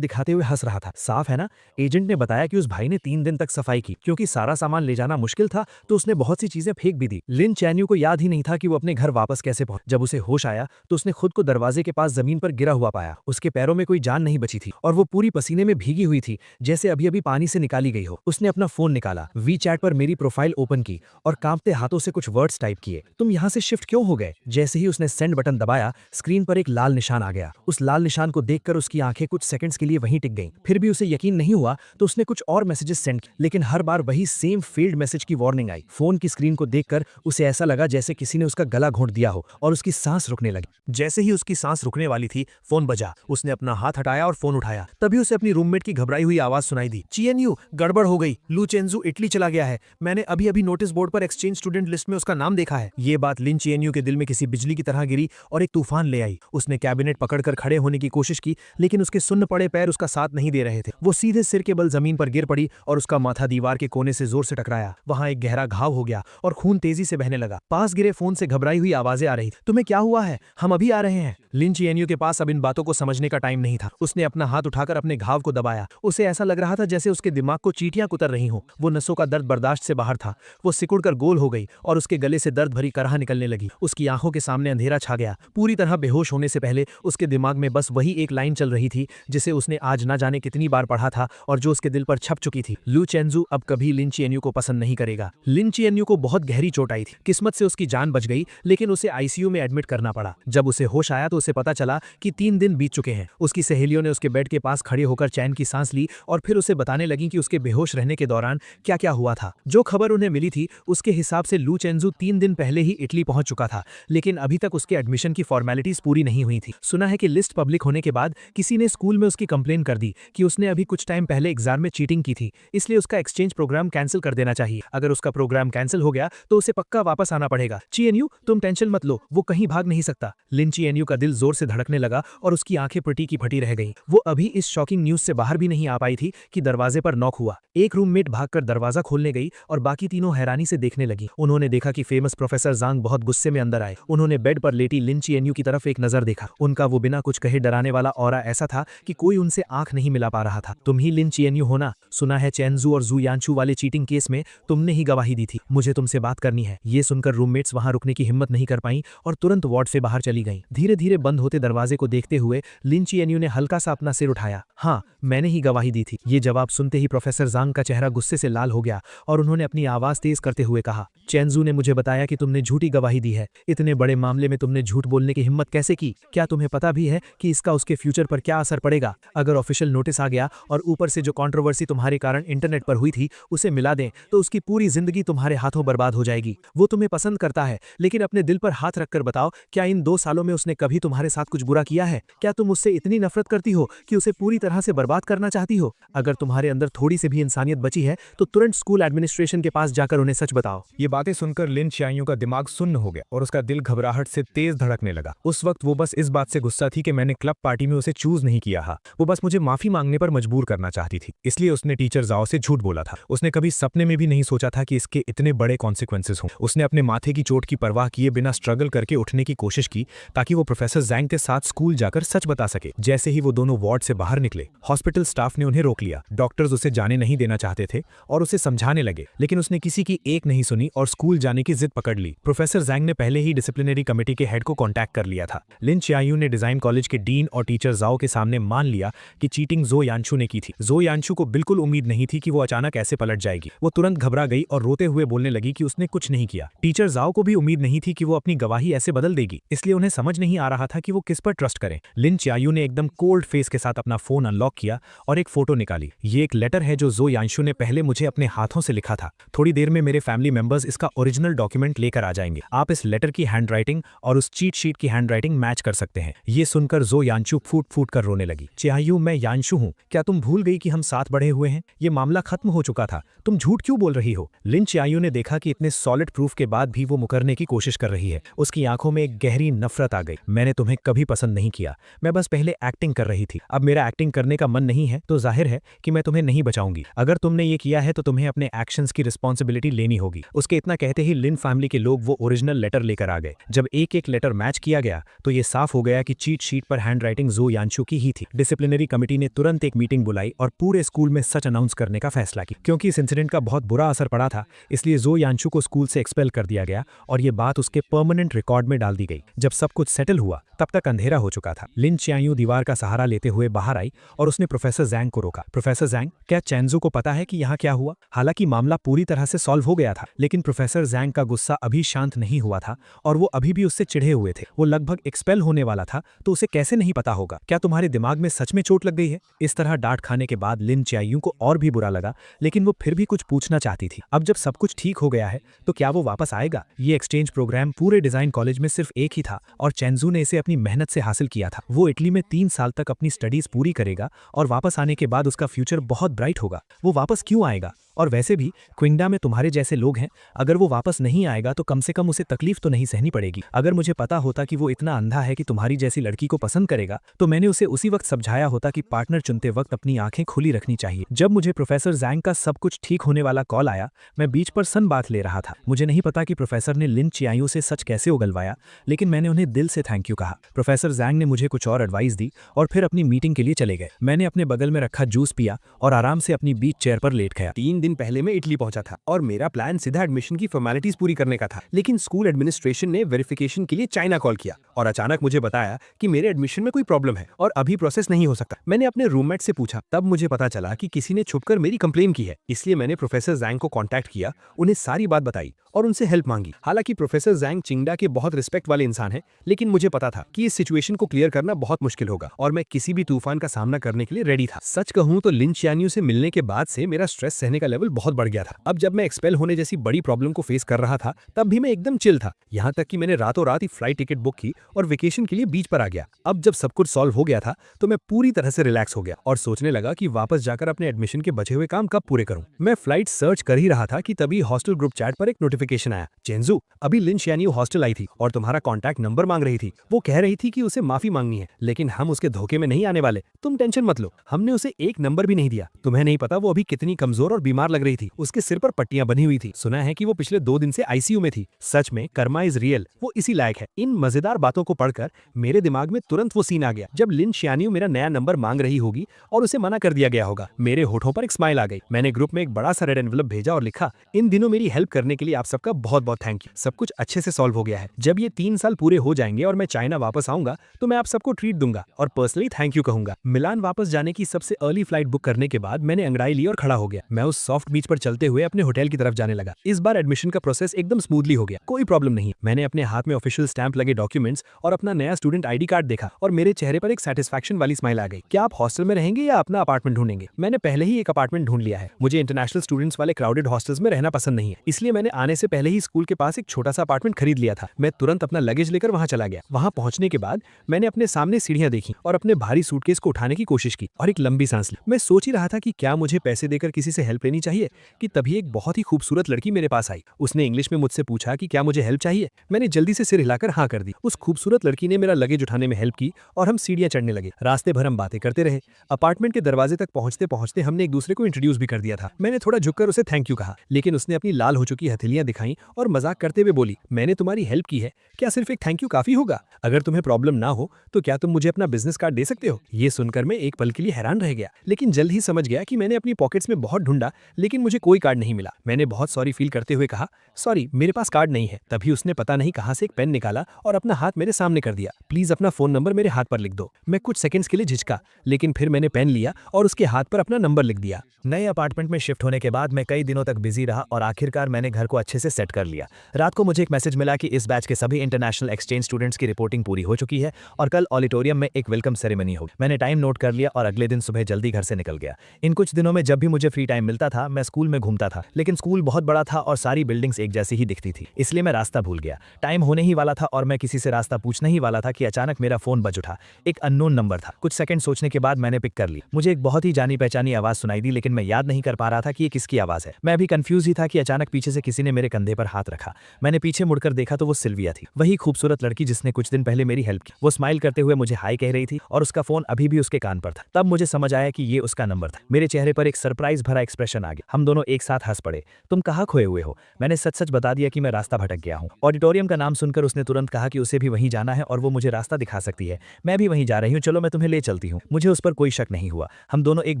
दिखाते हुए हंस रहा था। साफ है ना? एजेंट ने बताया कि उस भाई ने 3 दिन तक सफाई की क्योंकि सारा सामान ले जाना मुश्किल था तो उसने बहुत सी चीजें फेंक भी दी। लिन चैन यू को याद ही नहीं था कि वो अपने घर वापस कैसे पहुंचा। जब उसे होश आया तो उसने खुद को दरवाजे के पास जमीन पर गिरा हुआ पाया। उसके पैरों में कोई जान नहीं बची थी और वो पूरी पसीने में भीगी हुई थी, जैसे अभी अभी पानी से निकाली गई हो। उसने अपना फोन निकाला, वी चैट पर मेरी प्रोफाइल ओपन की और कांपते हाथों से कुछ वर्ड्स टाइप किए। तुम यहाँ से शिफ्ट क्यों हो गए? जैसे ही उसने सेंड बटन दबाया, स्क्रीन पर एक लाल निशान आ गया। उस लाल निशान को देखकर उसकी आंखें कुछ सेकंड्स के लिए वहीं टिक गईं। फिर भी उसे यकीन नहीं हुआ तो उसने कुछ और मैसेजेस सेंड किए, लेकिन हर बार वही सेम फेल्ड मैसेज की वार्निंग आई। फोन की स्क्रीन को देखकर उसे ऐसा लगा जैसे किसी ने उसका गला घोंट दिया हो और उसकी सांस रुकने लगी। जैसे ही उसकी सांस रुकने वाली थी, फोन बजा। उसने अपना हाथ हटाया और फोन उठाया। तभी उसे अपनी रूममेट की घबराई हुई आवाज सुनाई दी। चीएनयू, गड़बड़ हो गई। लू चेंजू इटली चला गया है। मैंने अभी अभी नोटिस बोर्ड पर एक्सचेंज स्टूडेंट लिस्ट में उसका नाम देखा है। ये बात लिन चीएनयू के दिल में किसी बिजली की तरह गिरी और एक तूफान ले आई। उसने कैबिनेट पकड़कर खड़े होने की कोशिश की, लेकिन उसके सुन्न पड़े पैर उसका साथ नहीं दे रहे थे। वो सीधे सिर के बल जमीन पर गिर पड़ी और उसका माथा दीवार के कोने से जोर से टकराया। वहां एक गहरा घाव हो गया और खून तेजी से बहने लगा। पास गिरे फोन से घबराई हुई आवाजें आ रही। तुम्हें क्या हुआ है? हम अभी आ रहे हैं। लिन चीएनयू के पास अब इन बातों को समझने का टाइम नहीं था। उसने अपना हाथ उठाकर अपने घाव को दबाया। उसे ऐसा लग रहा था जैसे उसके दिमाग को चींटियां कुतर रही हों। वो नसों का दर्द बर्दाश्त से बाहर था। वो सिकुड़कर गोल हो गई और उसके गले से दर्द भरी कराह निकलने लगी। उसकी आंखों के सामने अंधेरा छा गया। पूरी तरह बेहोश होने से पहले उसके दिमाग में बस वही एक लाइन चल रही थी जिसे उसने आज ना जाने कितनी बार पढ़ा था और जो उसके दिल पर छप चुकी थी। लू चेंजू अब कभी लिन चीएनयू को पसंद नहीं करेगा। लिन चीएनयू को बहुत गहरी चोट आई थी। किस्मत से उसकी जान बच गई, लेकिन उसे आईसीयू में एडमिट करना पड़ा। जब उसे होश आया तो उसे पता चला कि 3 दिन बीत चुके हैं। उसकी सहेलियों ने उसके बेड के पास खड़े होकर चैन की सांस ली और फिर उसे बताने लगी कि उसके बेहोश रहने के दौरान क्या क्या हुआ था। जो खबर उन्हें मिली थी उसके हिसाब से लू चेंजू 3 दिन पहले ही इटली पहुंच चुका था, लेकिन अभी तक उसके एडमिशन की फॉर्मेलिटीज पूरी नहीं हुई थी। सुना है कि लिस्ट पब्लिक होने के बाद किसी ने स्कूल में उसकी कंप्लेन कर दी कि उसने अभी कुछ टाइम पहले एग्जाम में चीटिंग की थी, इसलिए उसका एक्सचेंज प्रोग्राम कैंसिल कर देना चाहिए। अगर उसका प्रोग्राम कैंसिल हो गया तो उसे पक्का वापस आना पड़ेगा। चीएनयू, तुम टेंशन मत लो, वो कहीं भाग नहीं सकता। लिन चीएनयू का दिल जोर से धड़कने लगा और उसकी आंखें फटी की फटी रह गईं। वो अभी इस शॉकिंग न्यूज से बाहर भी नहीं आ पाई थी कि दरवाजे पर नॉक हुआ। एक रूममेट भागकर दरवाजा खोलने गई और बाकी तीनों हैरानी से देखने लगी। उन्होंने देखा कि फेमस प्रोफेसर जांग बहुत गुस्से में अंदर आए। उन्होंने बेड पर लेटी लिन चीएनयू की तरफ एक नजर देखा। उनका वो बिना कुछ कहे डराने वाला ऑरा ऐसा था कि कोई उनसे आंख नहीं मिला पा रहा था। तुम ही लिन चीएनयू हो ना? सुना है चेंजू और जू यानचू वाले चीटिंग केस में तुमने ही गवाही दी थी। मुझे तुमसे बात करनी है। ये सुनकर रूममेट्स वहां रुकने की हिम्मत नहीं कर पाई और तुरंत वार्ड से बाहर चली गईं। धीरे धीरे बंद होते दरवाजे को देखते हुए लिन चीएनयू ने हल्का सा अपना सिर उठाया। हाँ, मैंने ही गवाही दी थी। ये जवाब सुनते ही प्रोफेसर जांग का चेहरा गुस्से से लाल हो गया और उन्होंने अपनी आवाज तेज करते हुए कहा, चेंजू ने मुझे बताया कि तुमने झूठी गवाही दी है। इतने बड़े मामले में तुमने झूठ बोलने की हिम्मत कैसे की? क्या तुम्हें पता भी है कि इसका उसके फ्यूचर पर क्या असर पड़ेगा? अगर ऑफिशियल नोटिस आ गया और ऊपर से जो कंट्रोवर्सी तुम्हारे कारण इंटरनेट पर हुई थी उसे मिला दें तो उसकी पूरी जिंदगी तुम्हारे हाथों बर्बाद हो जाएगी। वो तुम्हें पसंद करता है, लेकिन अपने दिल पर हाथ रखकर बताओ, क्या इन 2 सालों में उसने कभी तुम्हारे साथ कुछ बुरा किया है? क्या तुम उससे इतनी नफरत करती हो कि उसे पूरी तरह से बर्बाद करना चाहती हो? अगर तुम्हारे अंदर थोड़ी सी भी इंसानियत बची है तो तुरंत स्कूल एडमिनिस्ट्रेशन के पास जाकर उन्हें सच बताओ। ये बातें सुनकर लिन चीएनयू का दिमाग सुन्न हो गया और उसका दिल घबराहट से तेज धड़कने लगा। उस वक्त वो बस इस बात से गुस्सा थी कि मैंने क्लब पार्टी में उसे चूज नहीं किया था। वो बस मुझे माफी मांगने पर मजबूर करना चाहती थी, इसलिए उसने टीचर जाओ से झूठ बोला था। उसने कभी सपने में भी नहीं सोचा था कि इसके इतने बड़े कॉन्सिक्वेंसेस हों। उसने अपने माथे की चोट की परवाह किए बिना स्ट्रगल करके उठने की कोशिश की ताकि वो प्रोफेसर जैंग के साथ स्कूल जाकर सच बता सके। जैसे ही वो दोनों वार्ड से बाहर निकले, हॉस्पिटल स्टाफ ने उन्हें रोक लिया। डॉक्टर्स उसे जाने नहीं देना चाहते थे और उसे समझाने लगे, लेकिन उसने किसी की एक नहीं सुनी और स्कूल जाने की जिद पकड़ ली। प्रोफेसर जैंग ने पहले ही डिसिप्लिनरी कमेटी के हेड को कांटेक्ट कर लिया था। लिन चीएनयू ने डिजाइन कॉलेज के डीन और टीचर जाओ के सामने मान लिया कि चीटिंग जो यानचू ने की थी। जो यानचू को बिल्कुल उम्मीद नहीं थी कि वो अचानक ऐसे पलट जाएगी। वो तुरंत घबरा गई और रोते हुए बोलने लगी कि उसने कुछ नहीं किया। टीचर जाओ को भी उम्मीद नहीं थी कि वो अपनी गवाही ऐसे बदल देगी, इसलिए उन्हें समझ नहीं आ रहा था कि वो किस पर ट्रस्ट करें। लिन चीएनयू ने एकदम कोल्ड फेस के साथ अपना फोन अनलॉक किया और एक फोटो निकाली। ये एक लेटर है जो यानचू ने पहले मुझे अपने हाथों से लिखा था। थोड़ी देर में मेरे फैमिली मेंबर्स इसका ओरिजिनल डॉक्यूमेंट लेकर आ जाएंगे। आप इस लेटर की हैंडराइटिंग और उस चीट शीट की हैंडराइटिंग मैच कर सकते हैं। ये सुनकर जो यानचू फूट फूट कर रोने लगी। चीएनयू, मैं यानचू हूँ। क्या तुम भूल गई कि हम साथ बढ़े हुए हैं? ये मामला खत्म हो चुका था। तुम झूठ क्यों बोल रही हो? लिन चीएनयू ने देखा कि इतने सॉलिड प्रूफ के बाद भी वो मुकरने की कोशिश कर रही है। उसकी आंखों में एक गहरी नफरत आ गई। मैंने तुम्हें कभी पसंद नहीं किया। मैं बस पहले एक्टिंग कर रही थी। अब मेरा एक्टिंग करने का मन नहीं है तो जाहिर है कि मैं तुम्हें नहीं बचाऊंगी। अगर तुमने ये किया है तो तुम्हें अपने एक्शंस की रिस्पॉन्सिबिलिटी लेनी होगी। उसके इतना कहते ही लिन फैमिली के लोग वो ओरिजिनल लेटर लेकर आ गए। जब एक एक लेटर मैच किया गया तो ये साफ हो गया कि चीट शीट पर हैंडराइटिंग जो यानचू की ही थी। डिसिप्लिनरी कमेटी ने तुरंत एक मीटिंग बुलाई और पूरे स्कूल में सच अनाउंस करने का फैसला किया। क्योंकि इस इंसिडेंट का बहुत बुरा असर पड़ा था, इसलिए जो यानचू को स्कूल से एक्सपेल कर दिया गया और ये बात उसके परमानेंट रिकॉर्ड में डाल दी गई। जब सब कुछ सेटल हुआ तब तक अंधेरा हो चुका था। लिन चीएनयू दीवार का सहारा लेते हुए बाहर आई और उसने प्रोफेसर जैंग को रोका। प्रोफेसर जैंग, क्या चैंजू को पता है कि यहाँ क्या हुआ? हालांकि मामला पूरी तरह से सॉल्व हो गया था, लेकिन प्रोफेसर जैंग का गुस्सा अभी शांत नहीं हुआ था और वो अभी भी उससे चिढ़े हुए थे। वो लगभग एक्सपेल होने वाला था, तो उसे कैसे नहीं पता होगा? क्या तुम्हारे दिमाग में सच में चोट लग गई है? इस तरह डांट खाने के बाद लिन च्यायू को और भी बुरा लगा, लेकिन वो फिर भी कुछ पूछना चाहती थी। अब जब सब कुछ ठीक हो गया है, तो क्या वो वापस आएगा? ये एक्सचेंज प्रोग्राम पूरे डिजाइन कॉलेज में सिर्फ एक ही था और चैंजू ने इसे अपनी मेहनत से हासिल किया था। वो इटली में 3 साल तक अपनी स्टडीज पूरी करेगा और वापस आने के बाद उसका फ्यूचर बहुत ब्राइट होगा। वो वापस क्यों आएगा? और वैसे भी क्विंगडा में तुम्हारे जैसे लोग हैं, अगर वो वापस नहीं आएगा तो कम से कम उसे तकलीफ तो नहीं सहनी पड़ेगी। अगर मुझे पता होता कि वो इतना अंधा है कि तुम्हारी जैसी लड़की को पसंद करेगा, तो मैंने उसे उसी वक्त समझाया होता कि पार्टनर चुनते वक्त अपनी आंखें खुली रखनी चाहिए। जब मुझे प्रोफेसर जैंग का सब कुछ ठीक होने वाला कॉल आया, मैं बीच पर सन बात ले रहा था। मुझे नहीं पता कि प्रोफेसर ने लिन च्यायू से सच कैसे उगलवाया, लेकिन मैंने उन्हें दिल से थैंक यू कहा। प्रोफेसर जैंग ने मुझे कुछ और एडवाइस दी और फिर अपनी मीटिंग के लिए चले गए। मैंने अपने बगल में रखा जूस पिया और आराम से अपनी बीच चेयर पर लेट गया। 3 दिन पहले मैं इटली पहुंचा था और मेरा प्लान सीधा एडमिशन की फॉर्मेलिटीज पूरी करने का था, लेकिन स्कूल एडमिनिस्ट्रेशन ने वेरिफिकेशन के लिए चाइना कॉल किया और अचानक मुझे बताया कि मेरे एडमिशन में कोई प्रॉब्लम है और अभी प्रोसेस नहीं हो सकता। मैंने अपने रूममेट से पूछा, तब मुझे पता चला कि किसी ने छुपकर मेरी कंप्लेन की है। इसलिए मैंने प्रोफेसर जैंग को कांटेक्ट किया, उन्हें सारी बात बताई और उनसे हेल्प मांगी। हालांकि प्रोफेसर जैंग चिंगडा के बहुत रिस्पेक्ट वाले इंसान हैं, लेकिन मुझे पता था कि इस सिचुएशन को क्लियर करना बहुत मुश्किल होगा और मैं किसी भी तूफान का सामना करने के लिए रेडी था। सच कहूं तो लिन च्यायू से मिलने के बाद से मेरा स्ट्रेस सहने का लेवल बहुत बढ़ गया था। अब जब मैं एक्सपेल होने जैसी बड़ी प्रॉब्लम को फेस कर रहा था, तब भी मैं एकदम चिल था। यहाँ तक कि मैंने रातों रात ही फ्लाइट टिकट बुक की और वेकेशन के लिए बीच पर आ गया। अब जब सब कुछ सॉल्व हो गया था, तो मैं पूरी तरह से रिलैक्स हो गया और सोचने लगा कि वापस जाकर अपने एडमिशन के बचे हुए काम कब पूरे करूं। मैं फ्लाइट सर्च कर ही रहा था कि तभी हॉस्टल ग्रुप चैट पर एक नोटिफिकेशन आया, चेंजू, अभी लिन च्यायू हॉस्टल आई थी और तुम्हारा कॉन्टैक्ट नंबर मांग रही थी। वो कह रही थी कि उसे माफी मांगनी है, लेकिन हम उसके धोखे में नहीं आने वाले। तुम टेंशन मत लो, हमने उसे एक नंबर भी नहीं दिया। तुम्हें नहीं पता वो अभी कितनी कमजोर और बीमार लग रही थी। उसके सिर पर पट्टियां बनी हुई थी। सुना है कि वो पिछले 2 दिन से आईसीयू में थी। सच में कर्मा इज रियल, वो इसी लायक है। इन मजेदार बातों को पढ़कर मेरे दिमाग में तुरंत वो सीन आ गया जब लिन च्यायू मेरा नया नंबर मांग रही होगी और उसे मना कर दिया गया होगा। मेरे होठों पर एक स्माइल आ गई। मैंने ग्रुप में एक बड़ा सा रेड एनवेलप भेजा और लिखा, इन दिनों मेरी हेल्प करने के लिए आप सबका बहुत बहुत थैंक यू। सब कुछ अच्छे से सॉल्व हो गया है। जब ये 3 साल पूरे हो जाएंगे और मैं चाइना वापस आऊंगा, तो मैं आप सबको ट्रीट दूंगा और पर्सनली थैंक यू कहूंगा। मिलान वापस जाने की सबसे अर्ली फ्लाइट बुक करने के बाद मैंने अंगड़ाई ली और खड़ा हो गया। मैं उस सॉफ्ट बीच पर चलते हुए अपने होटल की तरफ जाने लगा। इस बार एडमिशन का प्रोसेस एकदम स्मूथली हो गया, कोई प्रॉब्लम नहीं। मैंने अपने हाथ में ऑफिशियल स्टैंप लगे डॉक्यूमेंट्स और अपना नया स्टूडेंट आईडी कार्ड देखा और मेरे चेहरे पर एक सेटिस्फैक्शन वाली स्माइल आ गई। क्या आप हॉस्टल में रहेंगे या अपना अपार्टमेंट ढूंढेंगे? मैंने पहले ही एक अपार्टमेंट ढूंढ लिया है। मुझे इंटरनेशनल स्टूडेंट्स वाले क्राउडेड हॉस्टल्स में रहना पसंद नहीं है, इसलिए मैंने आने से पहले ही स्कूल के पास एक छोटा सा अपार्टमेंट खरीद लिया था। मैं तुरंत अपना लगेज लेकर वहां चला गया। वहां पहुंचने के बाद मैंने अपने सामने सीढ़ियां देखी और अपने भारी सूटकेस को उठाने की कोशिश की और एक लंबी सांस ली। मैं सोच ही रहा था कि क्या मुझे पैसे देकर किसी से हेल्प लेनी चाहिए कि तभी एक बहुत ही खूबसूरत लड़की मेरे पास आई। उसने इंग्लिश में मुझसे पूछा कि क्या मुझे हेल्प चाहिए। मैंने जल्दी से सिर हिलाकर हाँ कर दी। उस खूबसूरत लड़की ने मेरा लगेज उठाने में हेल्प की और हम सीढ़ियां चढ़ने लगे। रास्ते भर हम बातें करते रहे। अपार्टमेंट के दरवाजे तक पहुंचते पहुंचते हमने एक दूसरे को इंट्रोड्यूस भी कर दिया था। मैंने थोड़ा झुककर उसे थैंक यू कहा, लेकिन उसने अपनी लाल हो चुकी हथेलियां दिखाई और मजाक करते हुए बोली, मैंने तुम्हारी हेल्प की है, क्या सिर्फ एक थैंक यू काफी होगा? अगर तुम्हें प्रॉब्लम ना हो तो क्या तुम मुझे अपना बिजनेस कार्ड दे सकते हो? ये सुनकर मैं एक पल के लिए हैरान रह गया, लेकिन जल्द ही समझ गया कि मैंने अपनी पॉकेट्स में बहुत ढूंढा, लेकिन मुझे कोई कार्ड नहीं मिला। मैंने बहुत सॉरी फील करते हुए कहा, सॉरी मेरे पास कार्ड नहीं है। तभी उसने पता नहीं कहां से एक पेन निकाला और अपना हाथ मेरे सामने कर दिया। प्लीज अपना फोन नंबर मेरे हाथ पर लिख दो। मैं कुछ सेकंड्स के लिए झिझका, लेकिन फिर मैंने पेन लिया और उसके हाथ पर अपना नंबर लिख दिया। नए अपार्टमेंट में शिफ्ट होने के बाद मैं कई दिनों तक बिजी रहा और आखिरकार मैंने घर को अच्छे से सेट कर लिया। रात को मुझे एक मैसेज मिला कि इस बैच के सभी इंटरनेशनल एक्सचेंज स्टूडेंट्स की रिपोर्टिंग पूरी हो चुकी है और कल ऑडिटोरियम में एक वेलकम सेरेमनी होगी। मैंने टाइम नोट कर लिया और अगले दिन सुबह जल्दी घर से निकल गया। इन कुछ दिनों में जब भी मुझे फ्री टाइम मिलता था, मैं स्कूल में घूमता था, लेकिन स्कूल बहुत बड़ा था और सारी बिल्डिंग्स एक जैसी ही दिखती थी, इसलिए मैं रास्ता भूल गया। टाइम होने ही वाला था और मैं किसी से रास्ता पूछने ही वाला था कि अचानक मेरा फोन बज उठा। एक अननोन नंबर था। कुछ सेकंड सोचने के बाद मैंने पिक कर ली। मुझे एक बहुत ही जानी पहचानी आवाज सुनाई दी, लेकिन मैं याद नहीं कर पा रहा था कि ये किसकी आवाज है। मैं अभी कंफ्यूज ही था कि अचानक पीछे से किसी ने मेरे कंधे पर हाथ रखा। मैंने पीछे मुड़कर देखा तो वो सिल्विया थी, वही खूबसूरत लड़की जिसने कुछ दिन पहले मेरी हेल्प की। वो स्माइल करते हुए मुझे हाय कह रही थी और उसका फोन अभी भी उसके कान पर था। तब मुझे समझ आया कि ये उसका नंबर था। मेरे चेहरे पर एक सरप्राइज भरा एक्सप्रेशन रिएक्शन आ गया। हम दोनों एक साथ हंस पड़े। तुम कहाँ खोए हुए हो? मैंने सच सच बता दिया कि मैं रास्ता भटक गया हूँ। ऑडिटोरियम का नाम सुनकर उसने तुरंत कहा कि उसे भी वहीं जाना है और वो मुझे रास्ता दिखा सकती है। मैं भी वहीं जा रही हूँ, चलो मैं तुम्हें ले चलती हूँ। मुझे उस पर कोई शक नहीं हुआ। हम दोनों एक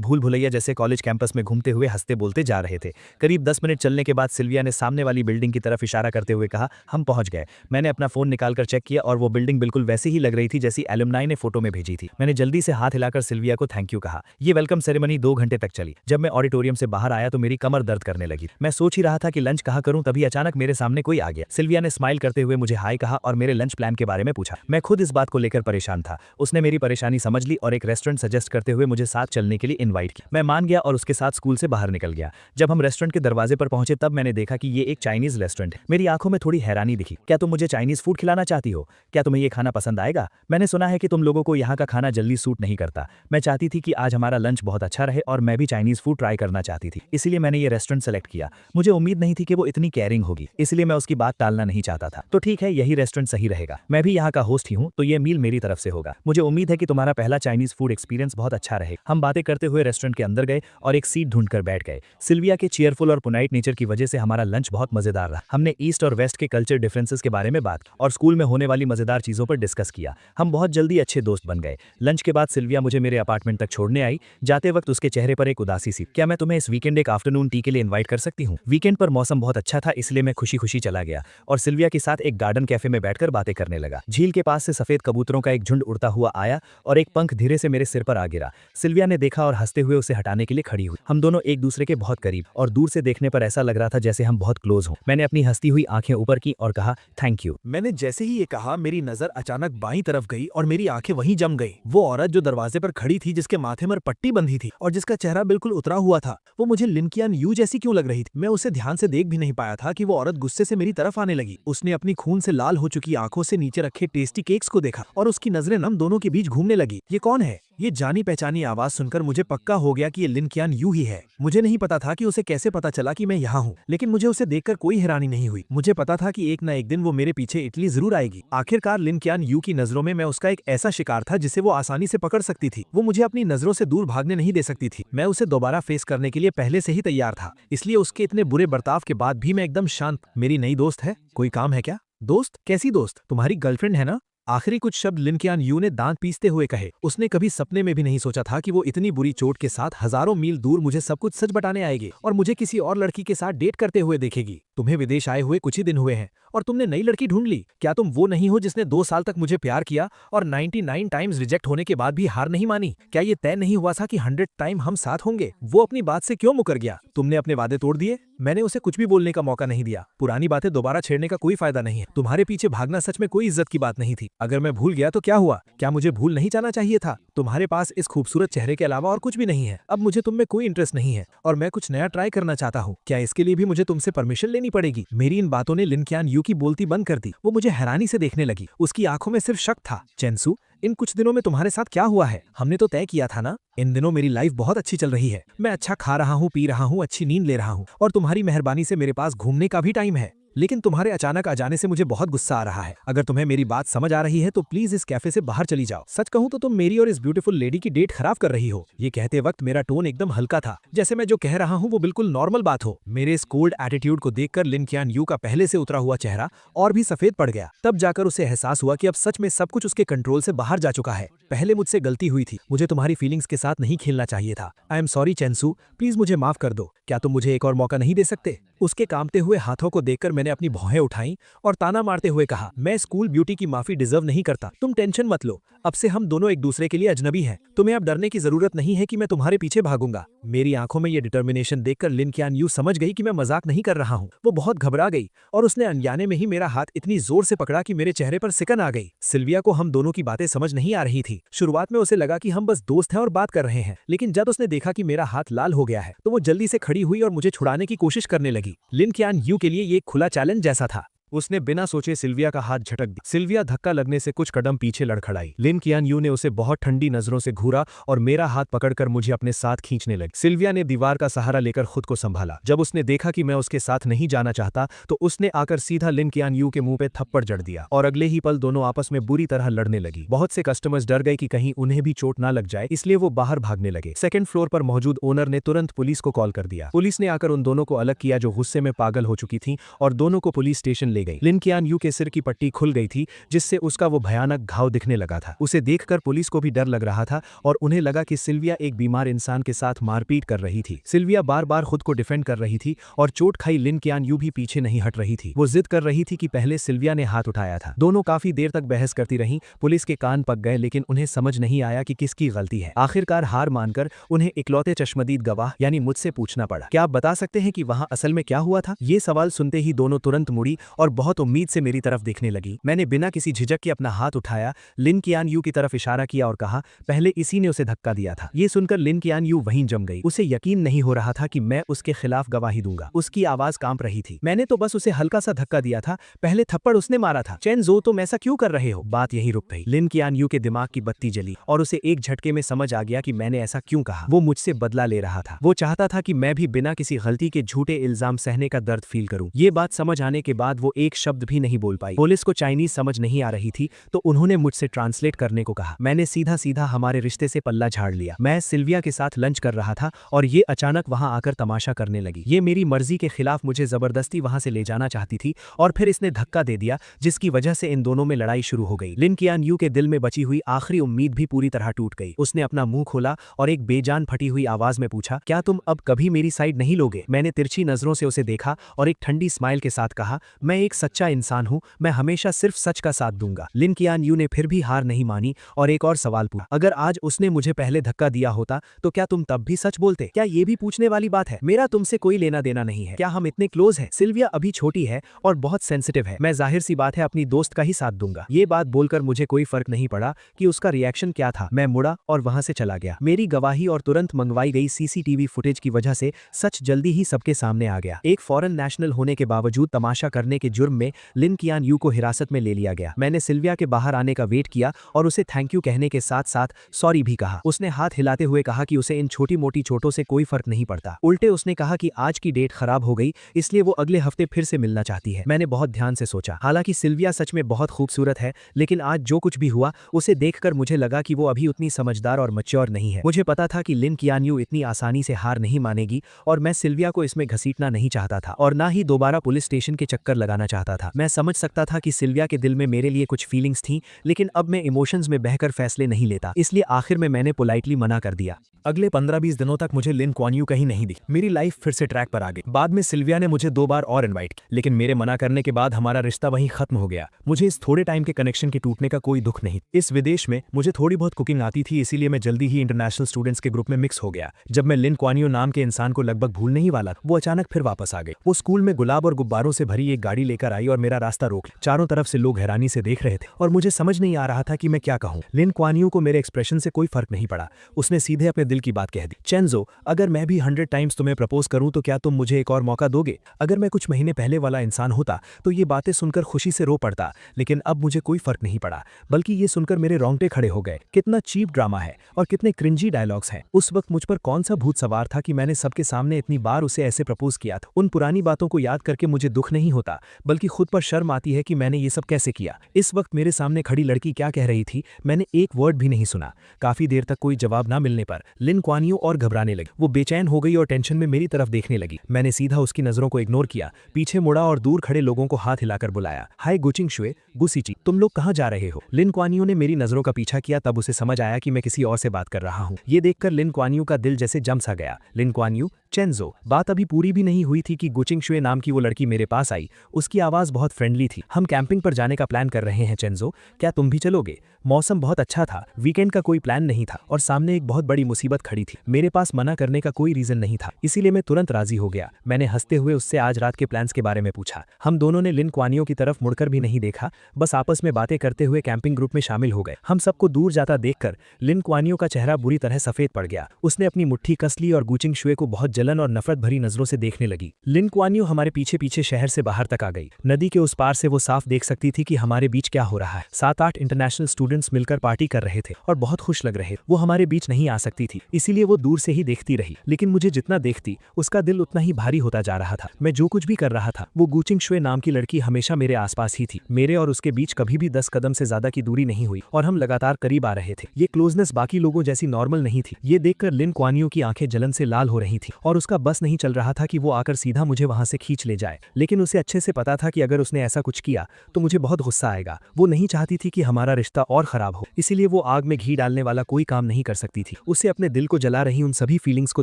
भूल भुलैया जैसे कॉलेज कैंपस में घूमते हुए हंसते बोलते जा रहे थे। करीब 10 मिनट चलने के बाद सिल्विया ने सामने वाली बिल्डिंग की तरफ इशारा करते हुए कहा, हम पहुंच गए। मैंने अपना फोन निकालकर चेक किया और वो बिल्डिंग बिल्कुल वैसी ही लग रही थी जैसी एलुमनाई ने फोटो में भेजी थी। मैंने जल्दी से हाथ हिलाकर सिल्विया को थैंक यू कहा। ये वेलकम सेरेमनी 2 घंटे तक चली। जब मैं ऑडिटोरियम से बाहर आया तो मेरी कमर दर्द करने लगी। मैं सोच ही रहा था कि लंच कहाँ करूं, तभी अचानक मेरे सामने कोई आ गया। सिल्विया ने स्माइल करते हुए मुझे हाय कहा और मेरे लंच प्लान के बारे में पूछा। मैं खुद इस बात को लेकर परेशान था। उसने मेरी परेशानी समझ ली और एक रेस्टोरेंट सजेस्ट करते हुए मुझे साथ चलने के लिए इनवाइट किया। मैं मान गया और उसके साथ स्कूल से बाहर निकल गया। जब हम रेस्टोरेंट के दरवाजे पर पहुंचे तब मैंने देखा कि ये एक चाइनीज रेस्टोरेंट है। मेरी आंखों में थोड़ी हैरानी दिखी। क्या तुम मुझे चाइनीज फूड खिलाना चाहती हो? क्या तुम्हें ये खाना पसंद आएगा? मैंने सुना है कि तुम लोगों को यहाँ का खाना जल्दी सूट नहीं करता। मैं चाहती थी कि आज हमारा लंच बहुत अच्छा रहे और मैं भी चाइनीज फूड ट्राई करना चाहती थी, इसलिए मैंने ये रेस्टोरेंट सेलेक्ट किया। मुझे उम्मीद नहीं थी कि वो इतनी केयरिंग होगी, इसलिए मैं उसकी बात टालना नहीं चाहता था। तो ठीक है, यही रेस्टोरेंट सही रहेगा। मैं भी यहाँ का होस्ट ही हूँ, तो ये मील मेरी तरफ से होगा। मुझे उम्मीद है कि तुम्हारा पहला चाइनीज फूड एक्सपीरियंस बहुत अच्छा रहे। हम बातें करते हुए रेस्टोरेंट के अंदर गए और एक सीट ढूंढकर बैठ गए। सिल्विया के चीयरफुल और पुनाइट नेचर की वजह से हमारा लंच बहुत मजेदार रहा। हमने ईस्ट और वेस्ट के कल्चर डिफरेंसेस के बारे में बात और स्कूल में होने वाली मजेदार चीजों पर डिस्कस किया। हम बहुत जल्दी अच्छे दोस्त बन गए। लंच के बाद सिल्विया मुझे मेरे अपार्टमेंट तक छोड़ने आई। जाते वक्त उसके चेहरे पर एक उदासी सी। क्या मैं तुम्हें इस वीकेंड एक आफ्टरनून टी के लिए इनवाइट कर सकती हूँ? वीकेंड पर मौसम बहुत अच्छा था, इसलिए मैं खुशी खुशी चला गया और सिल्विया के साथ एक गार्डन कैफे में बैठकर बातें करने लगा। झील के पास से सफेद कबूतरों का एक झुंड उड़ता हुआ आया और एक पंख धीरे से मेरे सिर पर आ गिरा। सिल्विया ने देखा और हंसते हुए उसे हटाने के लिए खड़ी हुई। हम दोनों एक दूसरे के बहुत करीब और दूर से देखने पर ऐसा लग रहा था जैसे हम बहुत क्लोज हों। मैंने अपनी हंसती हुई आंखें ऊपर की और कहा, थैंक यू। मैंने जैसे ही ये कहा मेरी नजर अचानक बाईं तरफ गई और मेरी आंखें वहीं जम गई। वो औरत जो दरवाजे पर खड़ी थी, जिसके माथे पर पट्टी बंधी थी और जिसका चेहरा बिल्कुल उतरा हुआ था, वो मुझे लिन कियान यू जैसी क्यों लग रही थी? मैं उसे ध्यान से देख भी नहीं पाया था कि वो औरत गुस्से से मेरी तरफ आने लगी। उसने अपनी खून से लाल हो चुकी आंखों से नीचे रखे टेस्टी केक्स को देखा और उसकी नजरें हम दोनों के बीच घूमने लगी। ये कौन है? ये जानी पहचानी आवाज सुनकर मुझे पक्का हो गया कि ये लिन कियान यू ही है। मुझे नहीं पता था कि उसे कैसे पता चला कि मैं यहाँ हूँ, लेकिन मुझे उसे देखकर कोई हैरानी नहीं हुई। मुझे पता था कि एक न एक दिन वो मेरे पीछे इटली जरूर आएगी। आखिरकार लिन कियान यू की नजरों में मैं उसका एक ऐसा शिकार था जिसे वो आसानी से पकड़ सकती थी। वो मुझे अपनी नजरों से दूर भागने नहीं दे सकती थी। मैं उसे दोबारा फेस करने के लिए पहले से ही तैयार था, इसलिए उसके इतने बुरे बर्ताव के बाद भी मैं एकदम शांत। मेरी नई दोस्त है, कोई काम है क्या? दोस्त? कैसी दोस्त? तुम्हारी गर्लफ्रेंड है ना? आखिरी कुछ शब्द लिन कियान यू ने दांत पीसते हुए कहे। उसने कभी सपने में भी नहीं सोचा था कि वो इतनी बुरी चोट के साथ हजारों मील दूर मुझे सब कुछ सच बताने आएगी और मुझे किसी और लड़की के साथ डेट करते हुए देखेगी। तुम्हें विदेश आए हुए कुछ ही दिन हुए हैं और तुमने नई लड़की ढूंढ ली। क्या तुम वो नहीं हो जिसने 2 साल तक मुझे प्यार किया और 99 टाइम्स रिजेक्ट होने के बाद भी हार नहीं मानी? क्या ये तय नहीं हुआ था कि 100 टाइम हम साथ होंगे? वो अपनी बात से क्यों मुकर गया? तुमने अपने वादे तोड़ दिए। मैंने उसे कुछ भी बोलने का मौका नहीं दिया। पुरानी बातें दोबारा छेड़ने का कोई फायदा नहीं है। तुम्हारे पीछे भागना सच में कोई इज्जत की बात नहीं थी। अगर मैं भूल गया तो क्या हुआ? क्या मुझे भूल नहीं जाना चाहिए था? तुम्हारे पास इस खूबसूरत चेहरे के अलावा और कुछ भी नहीं है। अब मुझे तुम में कोई इंटरेस्ट नहीं है और मैं कुछ नया ट्राई करना चाहता हूँ। क्या इसके लिए भी मुझे तुमसे परमिशन लेनी पड़ेगी? मेरी इन बातों ने लिन कियान यू की बोलती बंद कर दी। वो मुझे हैरानी से देखने लगी। उसकी आंखों में सिर्फ शक था। चेंसू, इन कुछ दिनों में तुम्हारे साथ क्या हुआ है? हमने तो तय किया था ना। इन दिनों मेरी लाइफ बहुत अच्छी चल रही है। मैं अच्छा खा रहा हूँ, पी रहा हूँ, अच्छी नींद ले रहा हूँ और तुम्हारी मेहरबानी से मेरे पास घूमने का भी टाइम है। लेकिन तुम्हारे अचानक आ जाने से मुझे बहुत गुस्सा आ रहा है। अगर तुम्हें मेरी बात समझ आ रही है तो प्लीज इस कैफे से बाहर चली जाओ। सच कहूं तो तुम मेरी और इस ब्यूटीफुल लेडी की डेट खराब कर रही हो। ये कहते वक्त मेरा टोन एकदम हल्का था, जैसे मैं जो कह रहा हूं वो बिल्कुल नॉर्मल बात हो। मेरे इस कोल्ड एटीट्यूड को देखकर लिन कियान यू का पहले से उतरा हुआ चेहरा और भी सफेद पड़ गया। तब जाकर उसे एहसास हुआ कि अब सच में सब कुछ उसके कंट्रोल से बाहर जा चुका है। पहले मुझसे गलती हुई थी। मुझे तुम्हारी फीलिंग्स के साथ नहीं खेलना चाहिए था। आई एम सॉरी चेंसू, प्लीज मुझे माफ कर दो। क्या तुम मुझे एक और मौका नहीं दे सकते? उसके कांपते हुए हाथों को देखकर मैंने अपनी भौहें उठाई और ताना मारते हुए कहा, मैं स्कूल ब्यूटी की माफी डिजर्व नहीं करता। तुम टेंशन मत लो, अब से हम दोनों एक दूसरे के लिए अजनबी हैं। तुम्हें अब डरने की जरूरत नहीं है कि मैं तुम्हारे पीछे भागूंगा। मेरी आंखों में ये डिटर्मिनेशन देखकर लिन कियान यू समझ गई कि मैं मजाक नहीं कर रहा हूँ। वो बहुत घबरा गई और उसने अनजाने में ही मेरा हाथ इतनी जोर से पकड़ा कि मेरे चेहरे पर सिकन आ गई। सिल्विया को हम दोनों की बातें समझ नहीं आ रही थी। शुरुआत में उसे लगा कि हम बस दोस्त हैं और बात कर रहे हैं, लेकिन जब उसने देखा कि मेरा हाथ लाल हो गया है तो वो जल्दी से खड़ी हुई और मुझे छुड़ाने की कोशिश करने लगी। लिन कियान यू के लिए ये एक खुला चैलेंज जैसा था। उसने बिना सोचे सिल्विया का हाथ झटक दिया। सिल्विया धक्का लगने से कुछ कदम पीछे लड़खड़ाई। लिन कियान यू ने उसे बहुत ठंडी नजरों से घूरा और मेरा हाथ पकड़कर मुझे अपने साथ खींचने लगी। सिल्विया ने दीवार का सहारा लेकर खुद को संभाला। जब उसने देखा कि मैं उसके साथ नहीं जाना चाहता तो उसने आकर सीधा लिन कियान यू के मुंह पे थप्पड़ जड़ दिया और अगले ही पल दोनों आपस में बुरी तरह लड़ने लगी। बहुत से कस्टमर्स डर गए कि कहीं उन्हें भी चोट ना लग जाए, इसलिए वो बाहर भागने लगे। सेकंड फ्लोर पर मौजूद ओनर ने तुरंत पुलिस को कॉल कर दिया। पुलिस ने आकर उन दोनों को अलग किया जो गुस्से में पागल हो चुकी थी और दोनों को पुलिस स्टेशन ले गई। लिन कियान यू के सिर की पट्टी खुल गई थी जिससे उसका वो भयानक घाव दिखने लगा था। उसे देखकर पुलिस को भी डर लग रहा था और उन्हें लगा कि सिल्विया एक बीमार इंसान के साथ मारपीट कर रही थी। सिल्विया बार बार खुद को डिफेंड कर रही थी और चोट खाई लिन कियान यू भी पीछे नहीं हट रही थी। वो जिद कर रही थी कि पहले सिल्विया ने हाथ उठाया था। दोनों काफी देर तक बहस करती रहीं। पुलिस के कान पक गए लेकिन उन्हें समझ नहीं आया कि किसकी गलती है। आखिरकार हार मानकर उन्हें इकलौते चश्मदीद गवाह यानी मुझसे पूछना पड़ा, क्या आप बता सकते हैं कि वहां असल में क्या हुआ था? ये सवाल सुनते ही दोनों तुरंत मुड़ी और बहुत उम्मीद से मेरी तरफ देखने लगी। मैंने बिना किसी झिझक के अपना हाथ उठाया, लिन कियान यू की तरफ इशारा किया और कहा, पहले इसी ने उसे धक्का दिया था। ये सुनकर लिन कियान यू वहीं जम गई। उसे यकीन नहीं हो रहा था कि मैं उसके खिलाफ गवाही दूंगा। उसकी आवाज कांप रही थी। मैंने तो बस उसे हल्का सा धक्का दिया था, पहले थप्पड़ उसने मारा था। चेन जो, तुम ऐसा क्यों कर रहे हो? बात यहीं रुक गई। लिन कियान यू के दिमाग की बत्ती जली और उसे एक झटके में समझ आ गया कि मैंने ऐसा क्यों कहा। वो मुझसे बदला ले रहा था। वो चाहता था कि मैं भी बिना किसी गलती के झूठे इल्जाम सहने का दर्द फील करूं। ये बात समझ आने के बाद वो एक शब्द भी नहीं बोल पाई। पुलिस को चाइनीज समझ नहीं आ रही थी तो उन्होंने मुझसे ट्रांसलेट करने को कहा। मैंने सीधा सीधा हमारे रिश्ते से पल्ला झाड़ लिया। मैं सिल्विया के साथ लंच कर रहा था और ये अचानक वहां आकर तमाशा करने लगी। ये मेरी मर्जी के खिलाफ मुझे जबरदस्ती वहां से ले जाना चाहती थी और फिर इसने धक्का दे दिया जिसकी वजह से इन दोनों में लड़ाई शुरू हो गई। लिन कियान यू के दिल में बची हुई आखिरी उम्मीद भी पूरी तरह टूट गई। उसने अपना मुंह खोला और एक बेजान फटी हुई आवाज में पूछा, क्या तुम अब कभी मेरी साइड नहीं लोगे? मैंने तिरछी नजरों से उसे देखा और एक ठंडी स्माइल के साथ कहा, मैं एक सच्चा इंसान हूं, मैं हमेशा सिर्फ सच का साथ दूंगा। लिन कियान यू ने फिर भी हार नहीं मानी और एक और सवाल पूछा, अगर आज उसने मुझे पहले धक्का दिया होता तो क्या तुम तब भी सच बोलते? क्या ये भी पूछने वाली बात है? मेरा तुमसे कोई लेना देना नहीं है। क्या हम इतने क्लोज हैं? सिल्विया अभी छोटी है और बहुत सेंसिटिव है। मैं जाहिर सी बात है अपनी दोस्त का ही साथ दूंगा। ये बात बोलकर मुझे कोई फर्क नहीं पड़ा कि उसका रिएक्शन क्या था। मैं मुड़ा और वहां से चला गया। मेरी गवाही और तुरंत मंगवाई गई सीसीटीवी फुटेज की वजह से सच जल्दी ही सबके सामने आ गया। एक फॉरेन नेशनल होने के बावजूद तमाशा करने के जुर्म में लिन कियान यू को हिरासत में ले लिया गया। मैंने सिल्विया के बाहर आने का वेट किया और उसे थैंक यू कहने के साथ साथ सॉरी भी कहा। उसने हाथ हिलाते हुए कहा कि उसे इन छोटी मोटी चोटों से कोई फर्क नहीं पड़ता। उल्टे उसने कहा कि आज की डेट खराब हो गई इसलिए वो अगले हफ्ते फिर से मिलना चाहती है। मैंने बहुत ध्यान से सोचा। हालांकि सिल्विया सच में बहुत खूबसूरत है लेकिन आज जो कुछ भी हुआ उसे देखकर मुझे लगा कि वो अभी उतनी समझदार और मैच्योर नहीं है। मुझे पता था कि लिन कियान यू इतनी आसानी से हार नहीं मानेगी और मैं सिल्विया को इसमें घसीटना नहीं चाहता था और ना ही दोबारा पुलिस स्टेशन के चक्कर लगाना चाहता था। मैं समझ सकता था कि सिल्विया के दिल में मेरे लिए कुछ फीलिंग्स थी लेकिन अब मैं इमोशंस में बहकर फैसले नहीं लेता, इसलिए आखिर में मैंने पोलाइटली मना कर दिया। अगले 15-20 दिनों तक मुझे लिन क्वान यू कहीं नहीं दिखी। मेरी लाइफ फिर से ट्रैक पर आ गई। बाद में सिल्विया ने मुझे 2 बार और इनवाइट किया लेकिन मेरे मना करने के बाद हमारा रिश्ता वहीं खत्म हो गया। मुझे इस थोड़े टाइम के कनेक्शन के टूटने का कोई दुख नहीं। इस विदेश में मुझे थोड़ी बहुत कुकिंग आती थी इसीलिए मैं जल्दी ही इंटरनेशनल स्टूडेंट्स के ग्रुप में मिक्स हो गया। जब मैं लिन क्वान यू नाम के इंसान को लगभग भूलने ही वाला वो अचानक फिर वापस आ गई। वो स्कूल में गुलाब और गुब्बारों से भरी एक गाड़ी लेकर आई और मेरा रास्ता रोक लिया। चारों तरफ से लोग हैरानी से देख रहे थे और मुझे समझ नहीं आ रहा था कि मैं क्या कहूं। लिन क्वान यू को मेरे एक्सप्रेशन से कोई फर्क नहीं पड़ा। उसने सीधे अपने दिल की बात कह दी, चेंजो, अगर मैं भी 100 टाइम्स तुम्हें प्रपोज करूं तो क्या तुम मुझे एक और मौका दोगे? अगर मैं कुछ महीने पहले वाला इंसान होता तो ये बातें सुनकर खुशी से रो पड़ता लेकिन अब मुझे कोई फर्क नहीं पड़ा बल्कि ये सुनकर मेरे रोंगटे खड़े हो गए। कितना चीप ड्रामा है और कितने क्रिंजी डायलॉग्स हैं। उस वक्त मुझ पर कौन सा भूत सवार था कि मैंने सबके सामने इतनी बार उसे ऐसे प्रपोज किया था। उन पुरानी बातों को याद करके मुझे दुख नहीं होता बल्कि खुद पर शर्म आती है कि मैंने ये सब कैसे किया। इस वक्त मेरे सामने खड़ी लड़की क्या कह रही थी मैंने एक वर्ड भी नहीं सुना। काफी देर तक कोई जवाब ना मिलने पर लिन क्वान यू और घबराने लगी। वो बेचैन हो गई और टेंशन में मेरी तरफ देखने लगी। मैंने सीधा उसकी नजरों को इग्नोर किया, पीछे मुड़ा और दूर खड़े लोगों को हाथ हिलाकर बुलाया, हाय गुचिंग शुए, गुसीची, तुम लोग कहाँ जा रहे हो? लिन क्वान यू ने मेरी नजरों का पीछा किया तब उसे समझ आया कि मैं किसी और से बात कर रहा हूँ। ये देखकर लिन क्वान यू का दिल जैसे जम सा गया। लिन क्वान यू, चेंजो, बात अभी पूरी भी नहीं हुई थी कि गुचिंग शुए नाम की वो लड़की मेरे पास आई। उसकी आवाज बहुत फ्रेंडली थी। हम कैंपिंग पर जाने का प्लान कर रहे हैं चेंजो, क्या तुम भी चलोगे? मौसम बहुत अच्छा था, वीकेंड का कोई प्लान नहीं था और सामने एक बहुत बड़ी मुसीबत मुसीबत खड़ी थी। मेरे पास मना करने का कोई रीजन नहीं था, इसीलिए मैं तुरंत राजी हो गया। मैंने हंसते हुए उससे आज रात के प्लान्स के बारे में पूछा। हम दोनों ने लिन क्वानियो की तरफ मुड़कर भी नहीं देखा, बस आपस में बातें करते हुए कैंपिंग ग्रुप में शामिल हो गए। हम सबको दूर जाता देखकर लिन क्वानियो का चेहरा बुरी तरह सफेद पड़ गया। उसने अपनी मुट्ठी कस ली और गुचिंग शुए को बहुत जलन और नफरत भरी नजरों से देखने लगी। लिन क्वानियो हमारे पीछे पीछे शहर से बाहर तक आ गई। नदी के उस पार से वो साफ देख सकती थी कि हमारे बीच क्या हो रहा है। 7-8 इंटरनेशनल स्टूडेंट्स मिलकर पार्टी कर रहे थे और बहुत खुश लग रहे। वो हमारे बीच नहीं आ सकती थी, इसीलिए वो दूर से ही देखती रही, लेकिन मुझे जितना देखती उसका दिल उतना ही भारी होता जा रहा था। मैं जो कुछ भी कर रहा था, वो गुचिंग शुए नाम की लड़की हमेशा मेरे आसपास ही थी। मेरे और उसके बीच कभी भी 10 कदम से ज्यादा की दूरी नहीं हुई और हम लगातार करीब आ रहे थे। ये क्लोजनेस बाकी लोगों जैसी नॉर्मल नहीं थी। ये देखकर लिन क्वानियो की आंखें जलन से लाल हो रही थी और उसका बस नहीं चल रहा था कि वो आकर सीधा मुझे वहां से खींच ले जाए, लेकिन उसे अच्छे से पता था कि अगर उसने ऐसा कुछ किया तो मुझे बहुत गुस्सा आएगा। वो नहीं चाहती थी कि हमारा रिश्ता और खराब हो, इसीलिए वो आग में घी डालने वाला कोई काम नहीं कर सकती थी। उसे अपने दिल को जला रही उन सभी फीलिंग्स को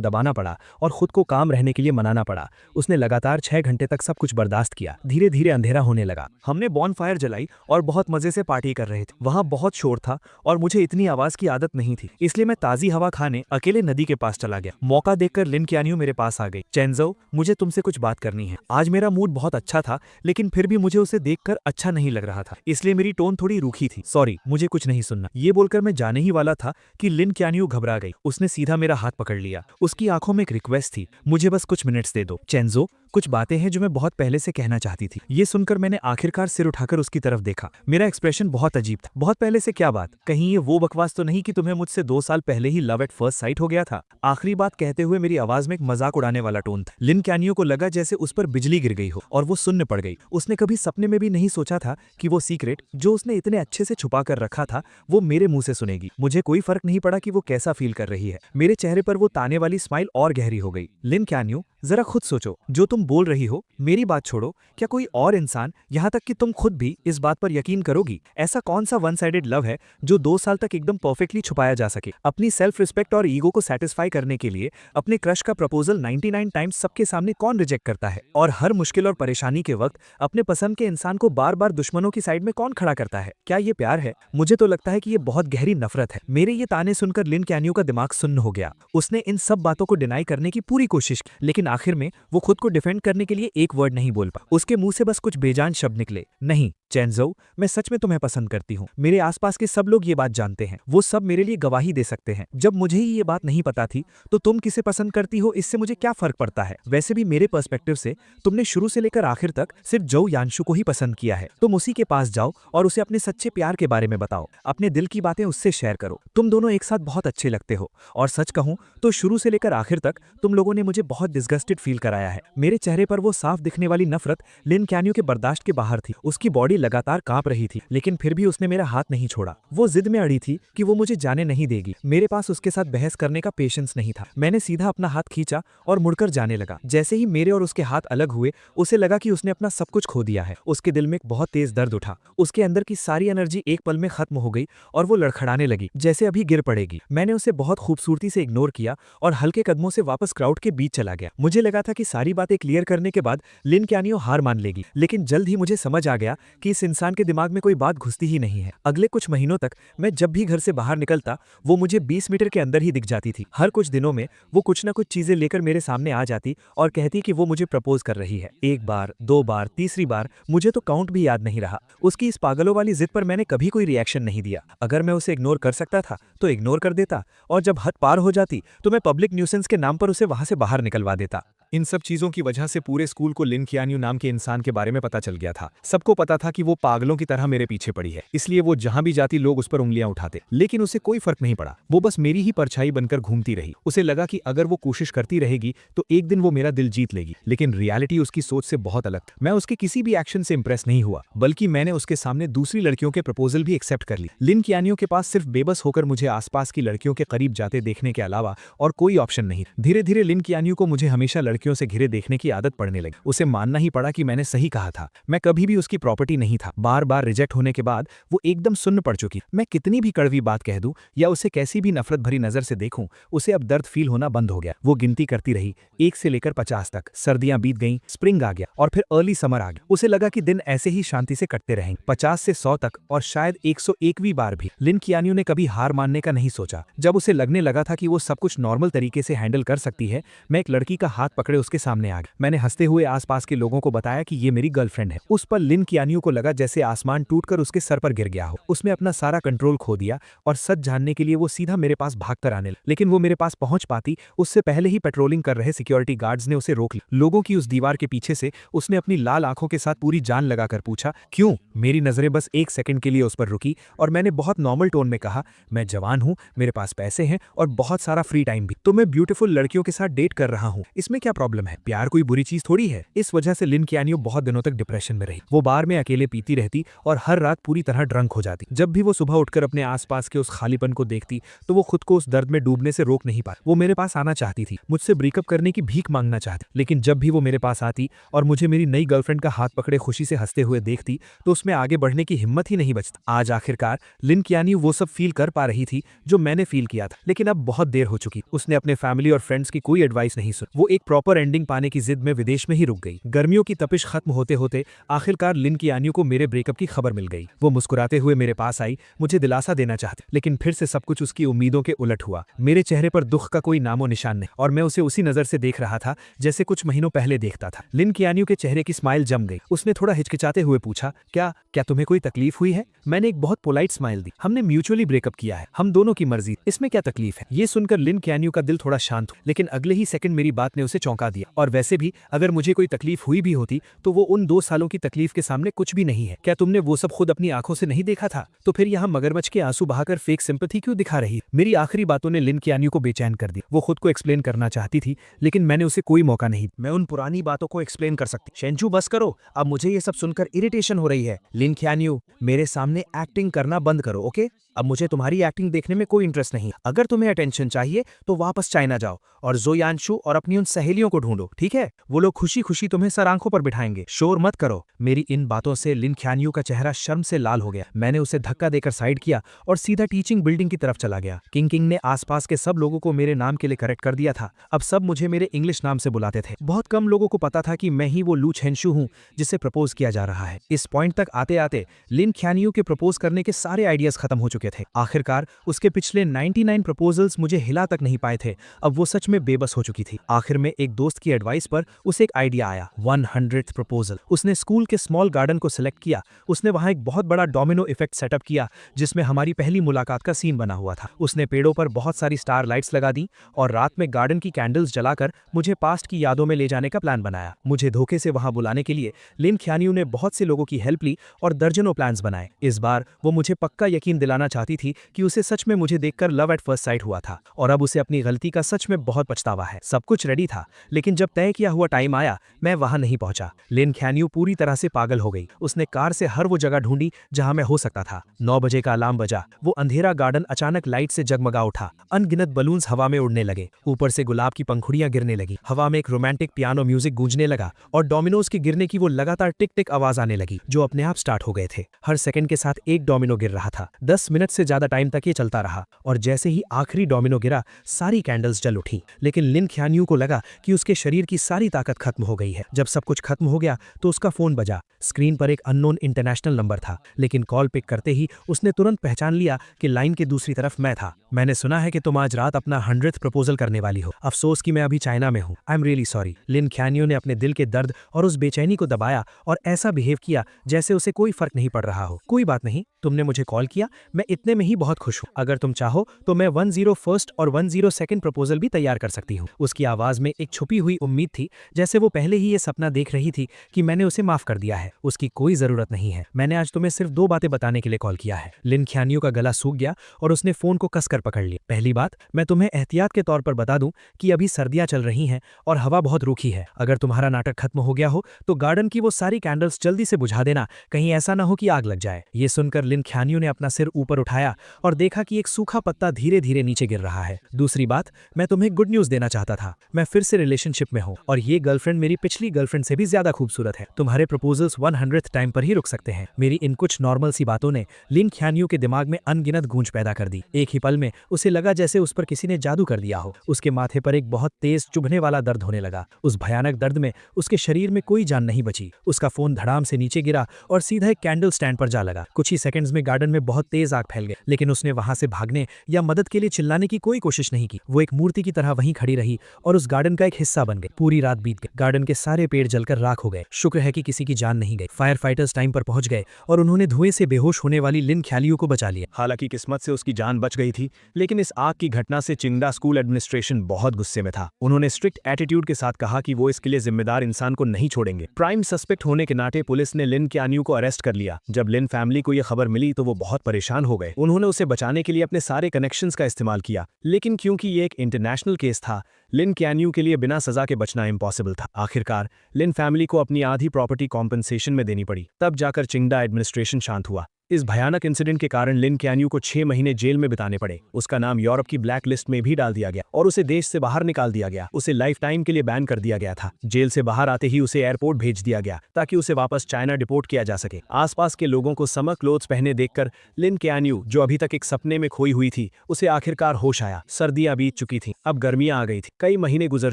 दबाना पड़ा और खुद को काम रहने के लिए मनाना पड़ा। उसने लगातार 6 घंटे तक सब कुछ बर्दाश्त किया। धीरे धीरे अंधेरा होने लगा। हमने बॉनफायर जलाई और बहुत मजे से पार्टी कर रहे थे। वहां बहुत शोर था और मुझे इतनी आवाज की आदत नहीं थी, इसलिए मैं ताजी हवा खाने अकेले नदी के पास चला गया। मौका देखकर लिन क्यानियो मेरे पास आ गई। चेंजो, मुझे तुमसे कुछ बात करनी है। आज मेरा मूड बहुत अच्छा था, लेकिन फिर भी मुझे उसे देखकर अच्छा नहीं लग रहा था, इसलिए मेरी टोन थोड़ी रूखी थी। सॉरी, मुझे कुछ नहीं सुनना। ये बोलकर मैं जाने ही वाला था कि लिन क्यानियो घबरा गई। उसने सीधा मेरा हाथ पकड़ लिया। उसकी आंखों में एक रिक्वेस्ट थी, मुझे बस कुछ मिनट्स दे दो। चेंजो, कुछ बातें हैं जो मैं बहुत पहले से कहना चाहती थी। ये सुनकर मैंने आखिरकार सिर उठाकर उसकी तरफ देखा। मेरा एक्सप्रेशन बहुत अजीब था। बहुत पहले से क्या बात? कहीं ये वो बकवास तो नहीं कि तुम्हें मुझसे 2 साल पहले ही लव एट फर्स्ट साइट हो गया था? आखिरी बात कहते हुए मेरी आवाज में एक मजाक उड़ाने वाला टोन था। लिन क्यानियो को लगा जैसे उस पर बिजली गिर गई हो और वो सुन्न पड़ गई। उसने कभी सपने में भी नहीं सोचा था कि वो सीक्रेट जो उसने इतने अच्छे से छुपा कर रखा था वो मेरे मुंह से सुनेगी। मुझे कोई फर्क नहीं पड़ा कि वो कैसा फील कर रही है। मेरे चेहरे पर वो ताने वाली स्माइल और गहरी हो गई। लिन क्यानियो, जरा खुद सोचो, जो तुम बोल रही हो, मेरी बात छोड़ो, क्या कोई और इंसान, यहाँ तक कि तुम खुद भी इस बात पर यकीन करोगी? ऐसा कौन सा वन साइडेड लव है जो 2 साल तक एकदम परफेक्टली छुपाया जा सके? अपनी सेल्फ रिस्पेक्ट और ईगो को सेटिस्फाई करने के लिए अपने क्रश का प्रपोजल 99 टाइम्स सबके सामने कौन रिजेक्ट करता है? और हर मुश्किल और परेशानी के वक्त अपने पसंद के इंसान को बार बार दुश्मनों की साइड में कौन खड़ा करता है? क्या ये प्यार है? मुझे तो लगता है कि ये बहुत गहरी नफरत है। मेरे ये ताने सुनकर लिन क्यानियो का दिमाग सुन्न हो गया। उसने इन सब बातों को डिनाई करने की पूरी कोशिश की, लेकिन आखिर में वो खुद को डिफेंड करने के लिए एक वर्ड नहीं बोल पा। उसके मुंह से बस कुछ बेजान शब्द निकले, नहीं चेंजो, मैं सच में तुम्हें पसंद करती हूँ। मेरे आसपास के सब लोग ये बात जानते हैं, वो सब मेरे लिए गवाही दे सकते हैं। जब मुझे ही ये बात नहीं पता थी तो तुम किसे पसंद करती हो इससे मुझे क्या फर्क पड़ता है? वैसे भी मेरे पर्सपेक्टिव से तुमने शुरू से लेकर आखिर तक सिर्फ जो यानशु को ही पसंद किया है। तुम उसी के पास जाओ और उसे अपने सच्चे प्यार के बारे में बताओ, अपने दिल की बातें उससे शेयर करो। तुम दोनों एक साथ बहुत अच्छे लगते हो और सच कहूं तो शुरू से लेकर आखिर तक तुम लोगों ने मुझे बहुत डिस्गस्टेड फील कराया है। मेरे चेहरे पर वो साफ दिखने वाली नफरत लिन क्यानियो के बर्दाश्त के बाहर थी। उसकी बॉडी लगातार कांप रही थी, लेकिन फिर भी उसने मेरा हाथ नहीं छोड़ा। वो जिद में अड़ी थी कि वो मुझे जाने नहीं देगी। मेरे पास उसके साथ बहस करने का पेशेंस नहीं था। मैंने सीधा अपना हाथ खींचा और मुड़कर जाने लगा। जैसे ही मेरे और उसके हाथ अलग हुए, उसे लगा कि उसने अपना सब कुछ खो दिया है। उसके दिल में एक बहुत तेज दर्द उठा। उसके अंदर की सारी एनर्जी एक पल में खत्म हो गई और वो लड़खड़ाने लगी जैसे अभी गिर पड़ेगी। मैंने उसे बहुत खूबसूरती से इग्नोर किया और हल्के कदमों से वापस क्राउड के बीच चला गया। मुझे लगा था कि सारी बातें क्लियर करने के बाद लिन क्यानियो हार मान लेगी, लेकिन जल्द ही मुझे समझ आ गया कि इस इंसान के दिमाग में कोई बात घुसती ही नहीं है। अगले कुछ महीनों तक मैं जब भी घर से बाहर निकलता वो मुझे 20 मीटर के अंदर ही दिख जाती थी। हर कुछ दिनों में वो कुछ ना कुछ चीजें लेकर मेरे सामने आ जाती और कहती कि वो मुझे प्रपोज कर रही है। 1 बार, 2 बार, तीसरी बार, मुझे तो काउंट भी याद नहीं रहा। उसकी इस पागलों वाली जिद पर मैंने कभी कोई रिएक्शन नहीं दिया। अगर मैं उसे इग्नोर कर सकता था तो इग्नोर कर देता, और जब हद पार हो जाती तो मैं पब्लिक न्यूसेंस के नाम पर उसे वहां से बाहर निकलवा देता। इन सब चीजों की वजह से पूरे स्कूल को लिन क्यानियो नाम के इंसान के बारे में पता चल गया था। सबको पता था कि वो पागलों की तरह मेरे पीछे पड़ी है, इसलिए वो जहां भी जाती लोग उस पर उंगलियां उठाते, लेकिन उसे कोई फर्क नहीं पड़ा। वो बस मेरी ही परछाई बनकर घूमती रही। उसे लगा कि अगर वो कोशिश करती रहेगी तो एक दिन वो मेरा दिल जीत लेगी, लेकिन रियलिटी उसकी सोच से बहुत अलग था। मैं उसके किसी भी एक्शन से इंप्रेस नहीं हुआ, बल्कि मैंने उसके सामने दूसरी लड़कियों के प्रपोजल भी एक्सेप्ट कर ली। लिन क्यानियो के पास सिर्फ बेबस होकर मुझे आसपास की लड़कियों के करीब जाते देखने के अलावा और कोई ऑप्शन नहीं। धीरे धीरे लिन क्यानियो को मुझे हमेशा लड़की लड़कियों से घिरे देखने की आदत पड़ने लगी। उसे मानना ही पड़ा कि मैंने सही कहा था, मैं कभी भी उसकी प्रॉपर्टी नहीं था। बार बार रिजेक्ट होने के बाद वो एकदम सुन्न पड़ चुकी। मैं कितनी भी कड़वी बात कह दूं या उसे कैसी भी नफरत भरी नजर से देखूं, उसे अब दर्द फील होना बंद हो गया। वो गिनती करती रही 1 से लेकर 50 तक। सर्दियां बीत गईं, स्प्रिंग आ गया और फिर अर्ली समर आ गया। उसे लगा कि दिन ऐसे ही शांति से कटते रहेंगे, 50 से 100 तक और शायद 101वीं बार भी। लिन कियानियो ने कभी हार मानने का नहीं सोचा। जब उसे लगने लगा था कि वो सब कुछ नॉर्मल तरीके से हैंडल कर सकती है, मैं एक लड़की का हाथ पकड़े उसके सामने आ गया। मैंने हंसते हुए आसपास के लोगों को बताया कि ये मेरी गर्लफ्रेंड है। उस पर लिन कियानियो को लगा जैसे आसमान टूटकर उसके सर पर गिर गया हो। उसने अपना सारा कंट्रोल खो दिया और सच जानने के लिए वो सीधा मेरे पास भागकर आने लगी। लेकिन वो मेरे पास पहुंच पाती उससे पहले ही पेट्रोलिंग कर रहे सिक्योरिटी गार्ड्स ने उसे रोक लिया। लोगों की उस दीवार के पीछे से उसने अपनी लाल आंखों के साथ पूरी जान लगाकर पूछा, क्यों? मेरी नजरें बस 1 सेकंड के लिए उस पर रुकी और मैंने बहुत नॉर्मल टोन में कहा, मैं जवान हूं, मेरे पास पैसे हैं और बहुत सारा फ्री टाइम भी, तो मैं ब्यूटीफुल लड़कियों के साथ डेट कर रहा हूं। इसमें क्या प्रॉब्लम है? प्यार कोई बुरी चीज थोड़ी है। इस वजह से लिन कियानियो बहुत दिनों तक डिप्रेशन में रही। वो बार में अकेले पीती रहती और हर रात पूरी तरह ड्रंक हो जाती। जब भी वो सुबह उठकर अपने आसपास के उस खालीपन को देखती तो वो खुद को उस दर्द में डूबने से रोक नहीं पाती। वो मेरे पास आना चाहती थी, मुझसे ब्रेकअप करने की भीख मांगना चाहती, लेकिन जब भी वो मेरे पास आती और मुझे मेरी नई गर्लफ्रेंड का हाथ पकड़े खुशी से हंसते हुए देखती तो उसमें आगे बढ़ने की हिम्मत ही नहीं बचती। आज आखिरकार लिन कियानियो वो सब फील कर पा रही थी जो मैंने फील किया था, लेकिन अब बहुत देर हो चुकी। उसने अपने फैमिली और फ्रेंड्स की कोई एडवाइस नहीं सुनी। वो एक प्रॉपर एंडिंग पाने की जिद में विदेश में ही रुक गई। गर्मियों की तपिश खत्म होते होते आखिरकार लिन कियानियो को मेरे ब्रेकअप की खबर मिल गई। वो मुस्कुराते हुए मेरे पास आई, मुझे दिलासा देना चाहती, लेकिन फिर से सब कुछ उसकी उम्मीदों के उलट हुआ। मेरे चेहरे पर दुख का कोई नामो निशान नहीं और मैं उसे उसी नजर से देख रहा था जैसे कुछ महीनों पहले देखता था। लिन कियानियो के चेहरे की स्माइल जम गई। उसने थोड़ा हिचकिचाते हुए पूछा, क्या तुम्हें कोई तकलीफ हुई है? मैंने एक बहुत पोलाइट स्माइल दी। हमने म्यूचुअली ब्रेकअप किया है, हम दोनों की मर्जी, इसमें क्या तकलीफ है? ये सुनकर लिन कियानियो का दिल थोड़ा शांत हुआ, लेकिन अगले ही सेकंड मेरी बात ने उसे चौंका दिया। और वैसे भी अगर मुझे कोई तकलीफ हुई भी होती तो वो उन 2 सालों की तकलीफ के सामने कुछ भी नहीं है। क्या तुमने वो सब खुद अपनी आंखों से नहीं देखा था? तो फिर यहाँ मगरमच्छ के आंसू बहाकर फेक सिंपैथी क्यों दिखा रही? मेरी आखिरी बातों ने लिन कियानियो को बेचैन कर दी। वो खुद को एक्सप्लेन करना चाहती थी, लेकिन मैंने उसे कोई मौका नहीं। मैं उन पुरानी बातों को एक्सप्लेन कर सकती। शेंचू बस करो, अब मुझे ये सब सुनकर इरिटेशन हो रही है। लिन कियानियो, मेरे सामने एक्टिंग करना बंद करो, ओके? अब मुझे तुम्हारी एक्टिंग देखने में कोई इंटरेस्ट नहीं। अगर तुम्हें अटेंशन चाहिए तो वापस चाइना जाओ और ज़ो यानशु और अपनी उन सहेलियों को ढूंढो, ठीक है? वो लोग खुशी खुशी तुम्हें सर आंखों पर बिठाएंगे। शोर मत करो। मेरी इन बातों से लिन कियानियो का चेहरा शर्म से लाल हो गया। मैंने उसे धक्का देकर साइड किया और सीधा टीचिंग बिल्डिंग की तरफ चला गया। किंग ने आसपास के सब लोगों को मेरे नाम के लिए करेक्ट कर दिया था। अब सब मुझे मेरे इंग्लिश नाम से बुलाते थे। बहुत कम लोगों को पता था कि मैं ही वो लू चेंशु हूं जिसे प्रपोज किया जा रहा है। इस पॉइंट तक आते आते लिन कियानियो के प्रपोज करने के सारे आइडियाज खत्म हो चुके थे। आखिरकार उसके पिछले 99 प्रपोजल्स मुझे हिला तक नहीं पाए थे। अब वो सच में बेबस हो चुकी थी। आखिर में एक दोस्त की एडवाइस पर उसे एक आइडिया आया, 100th प्रपोजल। उसने स्कूल के स्मॉल गार्डन को सिलेक्ट किया। उसने वहां एक बहुत बड़ा डोमिनो इफेक्ट सेटअप किया जिसमें हमारी पहली मुलाकात का सीन बना हुआ था। उसने पेड़ों पर बहुत सारी स्टार लाइट्स लगा दी और रात में गार्डन की कैंडल्स जलाकर मुझे पास्ट की यादों में ले जाने का प्लान बनाया। मुझे धोखे से वहां बुलाने के लिए लिन कियानियो ने बहुत से लोगों की हेल्प ली और दर्जनों प्लान्स बनाए। इस बार वो मुझे पक्का यकीन दिलाना चाहती थी कि उसे सच में मुझे देखकर लव एट फर्स्ट साइट हुआ था और अब उसे अपनी गलती का सच में बहुत पछतावा है। सब कुछ रेडी था, लेकिन जब तय किया हुआ टाइम आया मैं वहां नहीं पहुंचा। लिन कियानियो पूरी तरह से पागल हो गई। उसने कार से हर वो जगह ढूंढी जहां मैं हो सकता था। 9 बजे का अलार्म बजा। वो अंधेरा गार्डन अचानक लाइट से जगमगा उठा। अनगिनत बलून्स हवा में उड़ने लगे। ऊपर से गुलाब की पंखुड़ियां गिरने लगी। हवा में एक रोमांटिक पियानो म्यूजिक गूंजने लगा और डोमिनोज के गिरने की वो लगातार टिक टिक आवाज आने लगी जो अपने आप स्टार्ट हो गए थे। हर सेकंड के साथ एक डोमिनो गिर रहा था। 10 मिनट से ज्यादा टाइम तक ये चलता रहा और जैसे ही आखिरी डोमिनो गिरा सारी कैंडल्स जल उठी। लेकिन लिन कियानियो को लगा कि उसके शरीर की सारी ताकत खत्म हो गई है। जब सब कुछ खत्म हो गया तो उसका फोन बजा। स्क्रीन पर एक अननोन इंटरनेशनल नंबर था, लेकिन कॉल पिक करते ही उसने तुरंत पहचान लिया कि लाइन के दूसरी तरफ मैं था। मैंने सुना है कि तुम आज रात अपना 100th प्रपोजल करने वाली हो। अफसोस कि मैं अभी चाइना में हूँ। I am really sorry. Lin कियानियो ने अपने दिल के दर्द और उस बेचैनी को दबाया और ऐसा बिहेव किया जैसे उसे कोई फर्क नहीं पड़ रहा हो। कोई बात नहीं, तुमने मुझे कॉल किया, मैं इतने में ही बहुत खुश हूँ। अगर तुम चाहो तो मैं 101st और 102nd प्रपोजल भी तैयार कर सकती हूँ। उसकी आवाज में एक छुपी हुई उम्मीद थी, जैसे वो पहले ही ये सपना देख रही थी कि मैंने उसे माफ कर दिया है। उसकी कोई जरूरत नहीं है। मैंने आज तुम्हें सिर्फ 2 बातें बताने के लिए कॉल किया है। लिन कियानियो का गला सूख गया और उसने फोन को कसकर कर पकड़ लिया। पहली बात, मैं तुम्हें एहतियात के तौर पर बता दूं कि अभी सर्दियां चल रही हैं और हवा बहुत रूखी है। अगर तुम्हारा नाटक खत्म हो गया हो तो गार्डन की वो सारी कैंडल्स जल्दी से बुझा देना, कहीं ऐसा ना हो कि आग लग जाए। ये सुनकर लिन ख्यानियो ने अपना सिर ऊपर उठाया और देखा कि एक सूखा पत्ता धीरे धीरे नीचे गिर रहा है। दूसरी बात, मैं तुम्हें गुड न्यूज देना चाहता था। मैं फिर से रिलेशनशिप में हूँ और ये गर्लफ्रेंड मेरी पिछली गर्लफ्रेंड से भी ज्यादा खूबसूरत है। तुम्हारे प्रपोजल्स 100th टाइम पर ही रुक सकते हैं। मेरी इन कुछ नॉर्मल सी बातों ने लिन ख्यानियो के दिमाग में अनगिनत गूंज पैदा कर दी। एक ही पल में उसे लगा जैसे उस पर किसी ने जादू कर दिया हो। उसके माथे पर एक बहुत तेज चुभने वाला दर्द होने लगा। उस भयानक दर्द में उसके शरीर में कोई जान नहीं बची। उसका फोन धड़ाम से नीचे गिरा और सीधा एक कैंडल स्टैंड पर जा लगा। कुछ ही सेकंड्स में गार्डन में बहुत तेज आग फैल गई, लेकिन उसने वहां से भागने या मदद के लिए चिल्लाने की कोई कोशिश नहीं की। वो एक मूर्ति की तरह वहीं खड़ी रही और उस गार्डन का एक हिस्सा बन गई। पूरी रात बीत गई। गार्डन के सारे पेड़ जलकर राख हो गए। शुक्र है कि किसी की जान नहीं गई। फायर फाइटर्स टाइम पर पहुंच गए और उन्होंने धुएं से बेहोश होने वाली लिन ख्यालियो को बचा लिया। हालांकि किस्मत से उसकी जान बच गई थी, लेकिन इस आग की घटना से चिंगडा स्कूल एडमिनिस्ट्रेशन बहुत गुस्से में था। उन्होंने स्ट्रिक्ट एटीट्यूड के साथ कहा कि वो इसके लिए जिम्मेदार इंसान को नहीं छोड़ेंगे। प्राइम सस्पेक्ट होने के नाते पुलिस ने लिन ख्यानियो को अरेस्ट कर लिया। जब लिन फैमिली को यह खबर मिली तो वो बहुत परेशान हो गए। उन्होंने उसे बचाने के लिए अपने सारे कनेक्शंस का इस्तेमाल किया, लेकिन क्योंकि ये एक इंटरनेशनल केस था, लिन ख्यानियो के लिए बिना सजा के बचना इम्पॉसिबल था। आखिरकार लिन फैमिली को अपनी आधी प्रॉपर्टी कॉम्पनसेशन में देनी पड़ी। तब जाकर चिंगडा एडमिनिस्ट्रेशन शांत हुआ। इस भयानक इंसिडेंट के कारण लिन ख्यानियो को 6 महीने जेल में बिताने पड़े। उसका नाम यूरोप की ब्लैक लिस्ट में भी डाल दिया गया और उसे देश से बाहर निकाल दिया गया। उसे लाइफ टाइम के लिए बैन कर दिया गया था। जेल से बाहर आते ही उसे एयरपोर्ट भेज दिया गया ताकि उसे वापस चाइना डिपोर्ट किया जा सके। आसपास के लोगों को समर क्लोथ्स पहने देखकर लिन ख्यानियो, जो अभी तक एक सपने में खोई हुई थी, उसे आखिरकार होश आया। सर्दियां बीत चुकी थीं, अब गर्मियां आ गई थी। कई महीने गुजर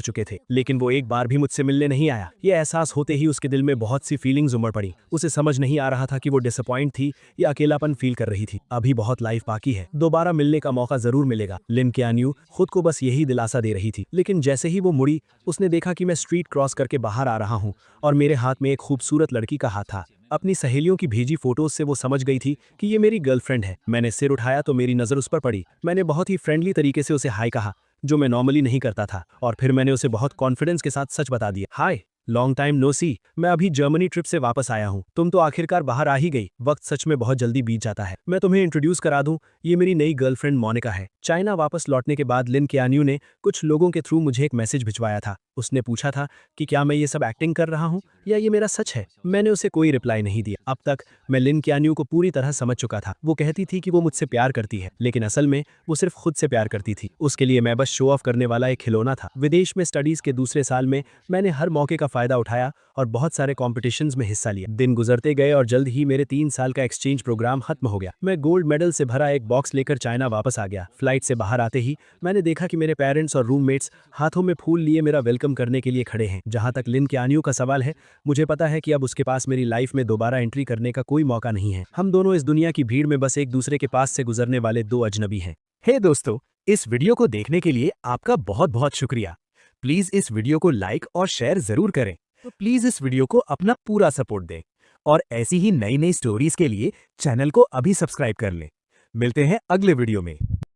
चुके थे, लेकिन वो एक बार भी मुझसे मिलने नहीं आया। ये एहसास होते ही उसके दिल में बहुत सी फीलिंग्स उमड़ पड़ी। उसे समझ नहीं आ रहा था कि वो डिसअपॉइंट थी या अकेलापन फील कर रही थी। अभी बहुत लाइफ बाकी है, दोबारा मिलने का मौका जरूर मिलेगा। लिन ख्यानियो खुद को बस यही दिलासा दे रही थी। लेकिन जैसे ही वो मुड़ी, उसने देखा कि मैं स्ट्रीट क्रॉस करके बाहर आ रहा हूँ और मेरे हाथ में एक खूबसूरत लड़की का हाथ था। अपनी सहेलियों की भेजी फोटोज से वो समझ गई थी कि ये मेरी गर्लफ्रेंड है। मैंने सिर उठाया तो मेरी नजर उस पर पड़ी। मैंने बहुत ही फ्रेंडली तरीके से उसे हाय कहा, जो मैं नॉर्मली नहीं करता था, और फिर मैंने उसे बहुत कॉन्फिडेंस के साथ सच बता दिया। हाय, लॉन्ग टाइम नो सी, मैं अभी जर्मनी ट्रिप से वापस आया हूँ। तुम तो आखिरकार बाहर आ ही गई। वक्त सच में बहुत जल्दी बीत जाता है। मैं तुम्हें इंट्रोड्यूस करा दूं, ये मेरी नई गर्लफ्रेंड मोनिका है। चाइना वापस लौटने के बाद लिन ख्यानियो ने कुछ लोगों के थ्रू मुझे एक मैसेज भिजवाया था। उसने पूछा था कि क्या मैं ये सब एक्टिंग कर रहा हूँ या ये मेरा सच है। मैंने उसे कोई रिप्लाई नहीं दिया। अब तक मैं लिन ख्यानियो को पूरी तरह समझ चुका था। वो कहती थी कि वो मुझसे प्यार करती है, लेकिन असल में वो सिर्फ खुद से प्यार करती थी। उसके लिए मैं बस शो ऑफ करने वाला एक खिलौना था। विदेश में स्टडीज के दूसरे साल में मैंने हर मौके का फायदा उठाया और बहुत सारे कॉम्पिटिशन्स में हिस्सा लिया। दिन गुजरते गए और जल्द ही मेरे 3 साल का एक्सचेंज प्रोग्राम खत्म हो गया। मैं गोल्ड मेडल से भरा एक बॉक्स लेकर चाइना वापस आ गया। फ्लाइट से बाहर आते ही मैंने देखा कि मेरे पेरेंट्स और रूममेट्स हाथों में फूल लिए मेरा वेलकम करने के लिए खड़े हैं। जहां तक लिन ख्यानियो का सवाल है, मुझे पता है कि अब उसके पास मेरी लाइफ में दोबारा एंट्री करने का कोई मौका नहीं है। हम दोनों इस दुनिया की भीड़ में बस एक दूसरे के पास से गुजरने वाले 2 अजनबी हैं। हे दोस्तों, इस वीडियो को देखने के लिए आपका बहुत बहुत शुक्रिया। प्लीज इस वीडियो को लाइक और शेयर जरूर करें। तो प्लीज इस वीडियो को अपना पूरा सपोर्ट दें और ऐसी ही नई नई स्टोरीज के लिए चैनल को अभी सब्सक्राइब कर लें। मिलते हैं अगले वीडियो में।